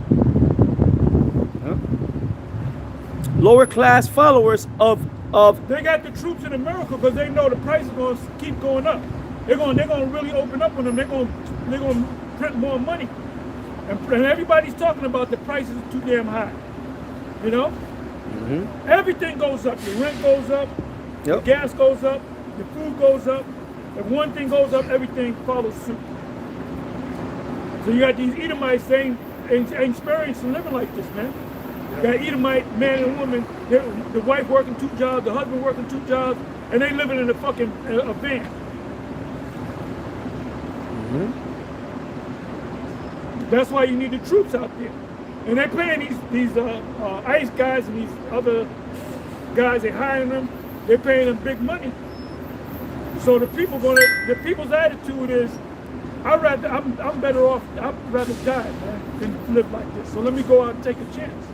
Lower class followers of They got the troops in America because they know the price is going to keep going up. They're going to really open up on them. They're going to print more money. And everybody's talking about the prices are too damn high. Everything goes up. Your rent goes up. Yep. The gas goes up. The food goes up. If one thing goes up, everything follows suit. So you got these Edomites saying, ain't experiencing living like this, man. You got Edomite man and woman, the wife working 2 jobs, the husband working 2 jobs, and they living in a fucking a van. That's why you need the troops out there. And they're paying these ICE guys and these other guys, they're hiring them, they're paying them big money. So the people's attitude is, I'm better off, I'd rather die, man, than live like this. So let me go out and take a chance.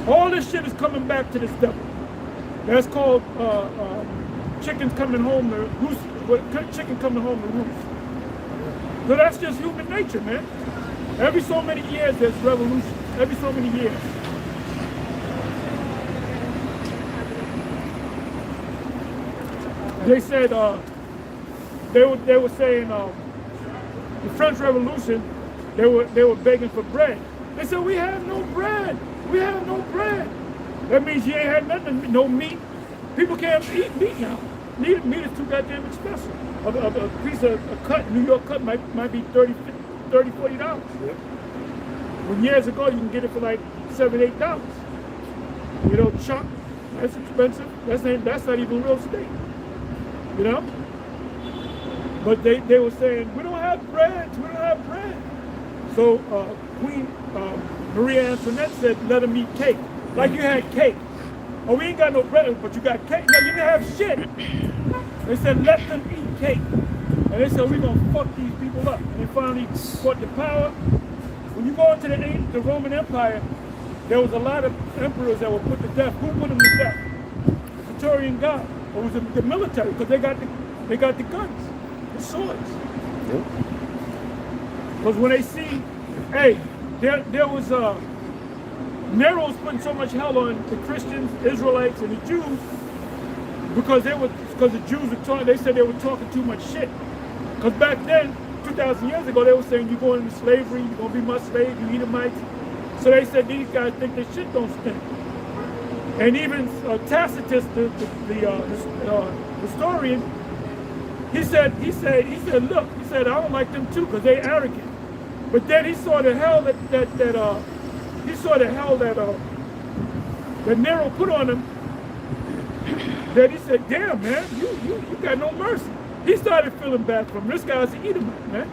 All this shit is coming back to this devil. That's called chickens coming home to roost. Chicken coming home to roost. So that's just human nature, man. Every so many years there's revolution. Every so many years. They said they were saying the French Revolution, they were begging for bread. They said, we have no bread. We have no bread. That means you ain't had nothing, no meat. People can't eat meat now. Meat is too goddamn expensive. A piece of New York cut might be $30, $40. Yep. When years ago you can get it for like $7, $8. Chuck, that's expensive. That's not even real estate. But they were saying, we don't have bread, we don't have bread. So Queen Maria Antoinette said, let them eat cake. Like you had cake. Oh, we ain't got no bread, but you got cake. No, you didn't have shit. They said, let them eat cake. And they said, we're going to fuck these people up. And they finally got the power. When you go into the Roman Empire, there was a lot of emperors that were put to death. Who put them to death? The Praetorian Guard. Or was it the military? Because they got the guns, the swords. Because when they see, hey, there was Nero was putting so much hell on the Christians, Israelites, and the Jews because the Jews were talking. They said they were talking too much shit. Because back then, 2,000 years ago, they were saying you're going into slavery, you're gonna be my slave, you Edomites. So they said these guys think this shit don't stink. And even Tacitus, the historian, he said, look, he said, I don't like them too because they arrogant. But then he saw the hell that Nero put on him. That he said, damn man, you got no mercy. He started feeling bad for him. This guy's an Edomite, man.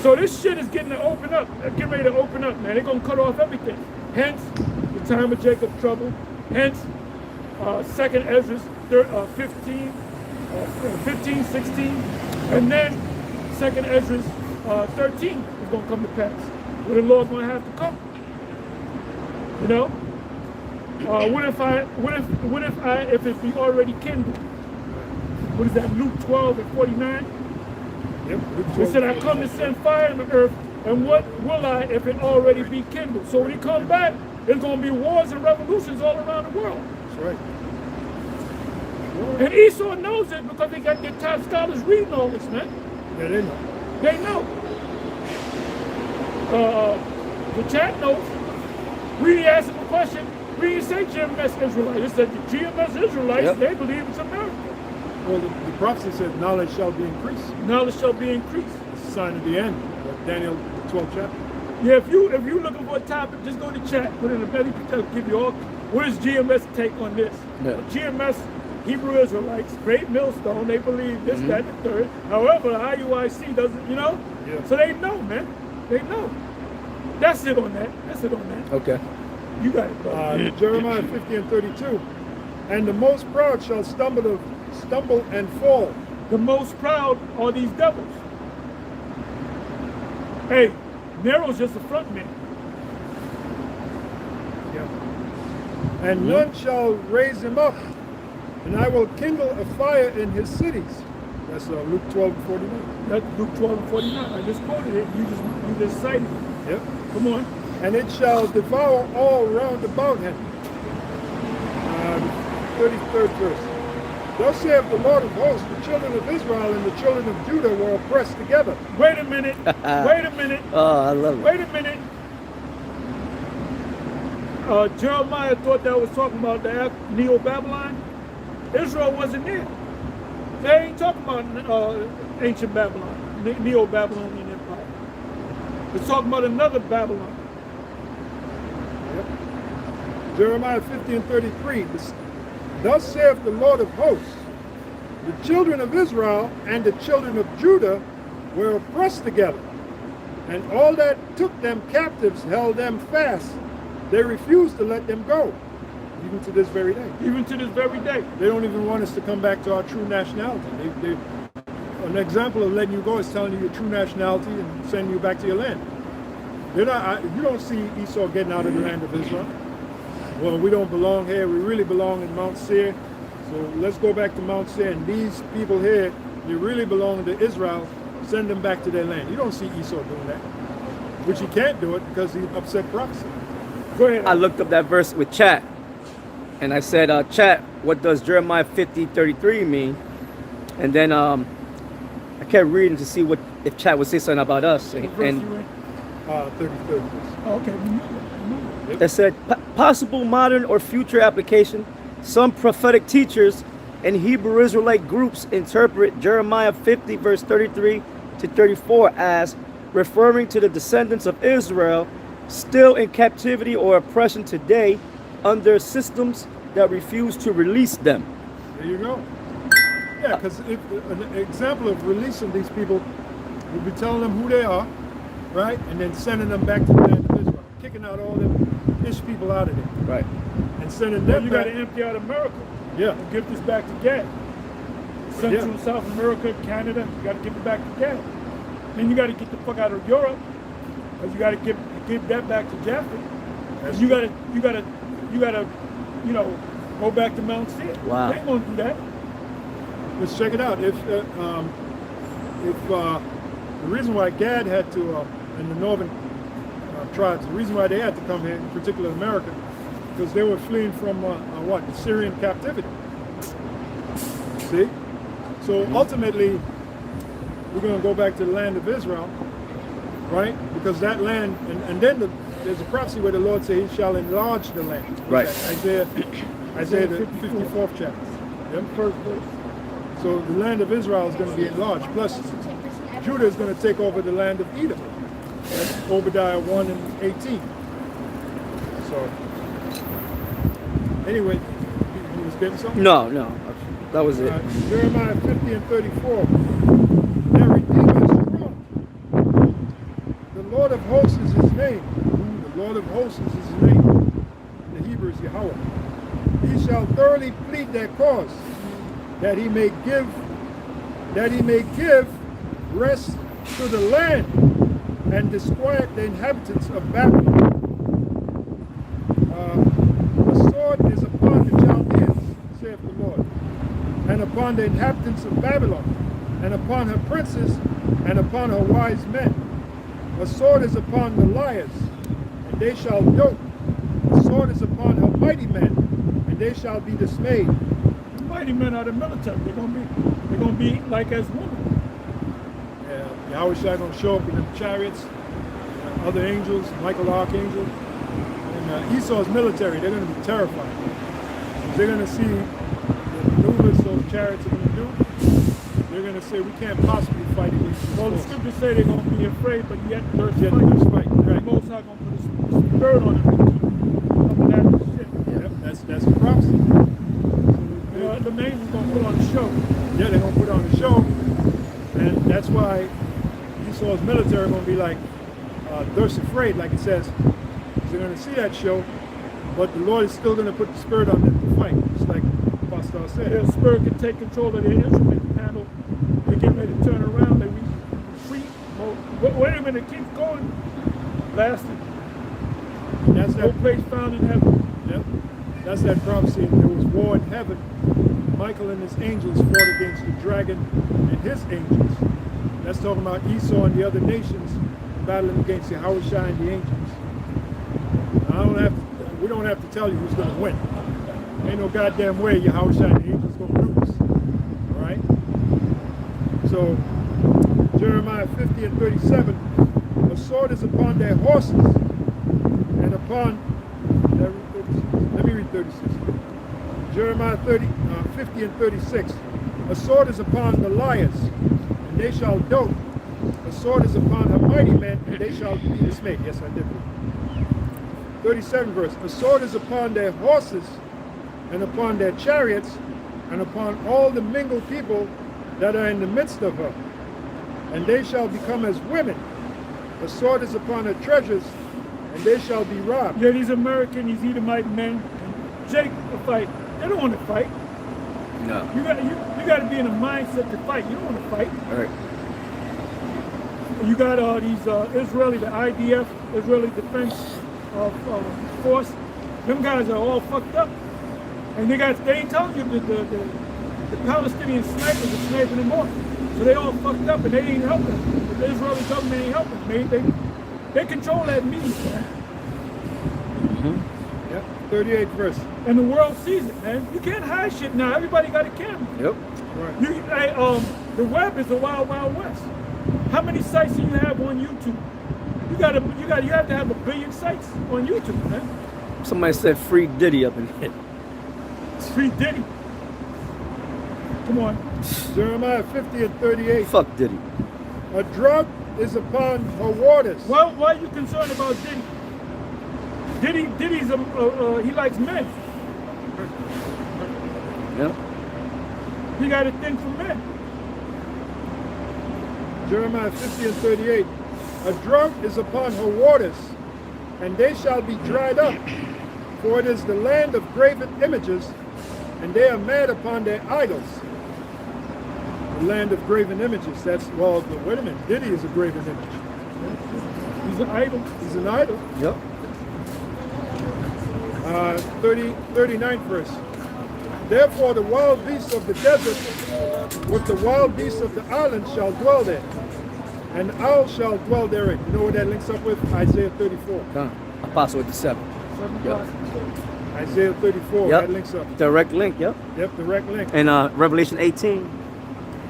So this shit is getting ready to open up, man. They're gonna cut off everything. Hence, the time of Jacob's trouble. Hence, 2nd Ezra 15, 16, and then 2nd Ezra 13 is gonna come to pass. Where the Lord's gonna have to come. You know? What if it be already kindled? What is that, Luke 12 and 49? Yep. He said, I come to send fire in the earth, and what will I if it already be kindled? So when he come back, there's going to be wars and revolutions all around the world. That's right. And Esau knows it because they got their top scholars reading all this, man. Yeah, they know. They know. The chat knows. We asked him a question. We didn't say GMS Israelites. It said the GMS Israelites, they believe it's America. Well, the prophecy said knowledge shall be increased. Knowledge shall be increased. It's a sign of the end. Daniel 12 chapter. Yeah, if you looking for a topic, just go to chat, put in a message, they'll give you all. What is GMS take on this? Yeah. GMS, Hebrew Israelites, Great Millstone, they believe this, that, and the third. However, IUIC doesn't, you know? Yeah. So they know, man. They know. That's it on that. Okay. You got it, bro. Jeremiah 50 and 32. And the most proud shall stumble and fall. The most proud are these devils. Hey, Nero's just a front man. Yeah. And none shall raise him up. And I will kindle a fire in his cities. That's Luke 12 and 49. That's Luke 12 and 49. I just quoted it. You just cited it. Yep. Come on. And it shall devour all round about him. 33rd verse. Thus saith the Lord of hosts, the children of Israel and the children of Judah were oppressed together. Wait a minute. Wait a minute. Oh, I love it. Wait a minute. Jeremiah thought that was talking about the Neo-Babylon. Israel wasn't there. They ain't talking about ancient Babylon, Neo-Babylonian Empire. They're talking about another Babylon. Yep. Jeremiah 50 and 33. Thus saith the Lord of hosts, the children of Israel and the children of Judah were oppressed together, and all that took them captives held them fast. They refused to let them go, even to this very day. Even to this very day. They don't even want us to come back to our true nationality. An example of letting you go is telling you your true nationality and sending you back to your land. You don't see Esau getting out of the land of Israel. Well, we don't belong here. We really belong in Mount Seir. So let's go back to Mount Seir. And these people here, they really belong to Israel. Send them back to their land. You don't see Esau doing that. Which he can't do it because he upset prophecy. Go ahead. I looked up that verse with chat. And I said, chat, what does Jeremiah 50:33 mean? And then I kept reading to see if chat would say something about us. What verse you in? 33rd verse. Oh, okay. It said, possible modern or future application. Some prophetic teachers and Hebrew Israelite groups interpret Jeremiah 50 verse 33 to 34 as referring to the descendants of Israel still in captivity or oppression today under systems that refuse to release them. There you go. Yeah, because an example of releasing these people would be telling them who they are, right? And then sending them back to the land of Israel, kicking out all them Ish people out of there. Right. And sending Then them you got back. to empty out America. Yeah. And give this back to Gad. Central and South America, Canada, you got to give it back to Gad. Then you got to get the fuck out of Europe, because you got to give that back to Japheth. You got to, you know, go back to Mount Seir. Wow. They ain't gonna do that. Let's check it out. If the reason why Gad had to, and the northern tribes, the reason why they had to come here, in particular America, because they were fleeing from what? The Syrian captivity. See? So ultimately, we're going to go back to the land of Israel, right? Because that land, and then there's a prophecy where the Lord said He shall enlarge the land. Right. Isaiah the 54th chapter. Yep. First verse. So the land of Israel is going to be enlarged. Plus, Judah is going to take over the land of Edom. That's Obadiah 1 and 18. So, anyway, you was getting something? No, that was it. Jeremiah 50 and 34. Their Redeemer is strong. The Lord of hosts is His name. The Lord of hosts is His name. In the Hebrew is Yahweh. He shall thoroughly plead their cause, that he may give rest to the land and disquiet the inhabitants of Babylon. The sword is upon the Chaldeans, saith the Lord, and upon the inhabitants of Babylon, and upon her princes, and upon her wise men. A sword is upon the liars, and they shall dote. A sword is upon her mighty men, and they shall be dismayed. Mighty men are the military. They're gonna be like as women. Yeah, Yahweh Shai gonna show up in the chariots, other angels, Michael the Archangel, and Esau's military. They're gonna be terrified. They're gonna see the maneuvers those chariots are gonna do. They're gonna say we can't possibly fight against these Well, the forces. scriptures say they're gonna be afraid, but yet there's Yet fight. there's fight, The right. Most High gonna put a spirit on them to keep coming at this shit. Yep, that's the prophecy. You know, the main is gonna put on a show. Yeah, they're gonna put on a show, and that's why Esau's military are gonna be like thirst afraid, like it says. They're gonna see that show, but the Lord is still gonna put the spirit on them to fight, just like Pastor said. Their spirit can take control of their instrument panel. They get ready to turn around. They retreat. Wait a minute, keep going. Blasted. That's No that. place found in heaven. Yep. That's that prophecy. There was war in heaven. Michael and his angels fought against the dragon and his angels. That's talking about Esau and the other nations battling against Yahweh Shai and the angels. We don't have to tell you who's going to win. Ain't no goddamn way Yahweh Shai and the angels going to lose. All right? So, Jeremiah 50 and 37, a sword is upon their horses and upon, let me read 36. Jeremiah 50 and 36, a sword is upon the liars, and they shall dote. A sword is upon her mighty men, and they shall be dismayed. Yes, I did. 37 verse, a sword is upon their horses, and upon their chariots, and upon all the mingled people that are in the midst of her. And they shall become as women. A sword is upon her treasures, and they shall be robbed. Yeah, these American, these Edomite men, Jake the fight. They don't want to fight. No. You got to be in a mindset to fight. You don't want to fight. All right. You got these Israeli, the IDF, Israeli Defense Force. Them guys are all fucked up, and they ain't telling you that the Palestinian snipers are sniping them off. So they all fucked up, and they ain't helping. The Israeli government ain't helping. They control that media, man. Yep. 38 verse. And the world sees it, man. You can't hide shit now. Everybody got a camera. Yep. Right. The web is the wild, wild west. How many sites do you have on YouTube? You have to have 1 billion sites on YouTube, man. Somebody said free Diddy up in here. It's free Diddy. Come on. Jeremiah 50 and 38. Fuck Diddy. A drought is upon her waters. Why are you concerned about Diddy? Diddy's he likes men. Yep. He got a thing for men. Jeremiah 50 and 38. A drought is upon her waters, and they shall be dried up. For it is the land of graven images, and they are mad upon their idols. The land of graven images. That's, well, wait a minute. Diddy is a graven image. He's an idol. He's an idol. Yep. 39th verse. Therefore the wild beasts of the desert with the wild beasts of the island shall dwell there, and the owl shall dwell therein. You know what that links up with? Isaiah 34. Done. Apostle with the 7. Yep. Isaiah 34, Yep. that links up. Direct link, yep. Yep, direct link. And Revelation 18,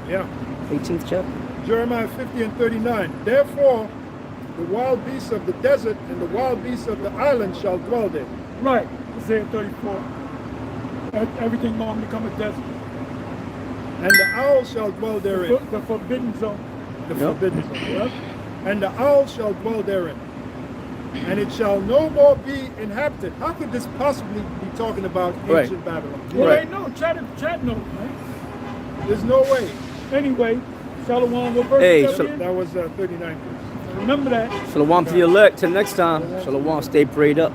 Yeah. 18th chapter. Jeremiah 50 and 39. Therefore the wild beasts of the desert and the wild beasts of the island shall dwell there. Right. Isaiah 34. Everything going to become a desert. And the owl shall dwell therein. The forbidden zone. The Yep. forbidden zone. Yep. And the owl shall dwell therein. And it shall no more be inhabited. How could this possibly be talking about Right. ancient Babylon? Well, Right. ain't no chat note, man. There's no way. Anyway, Shalom, what verse Hey, is that Shal- again? That was 39. Remember that. Shalom to the elect. Till next time. Shalom. Stay prayed up.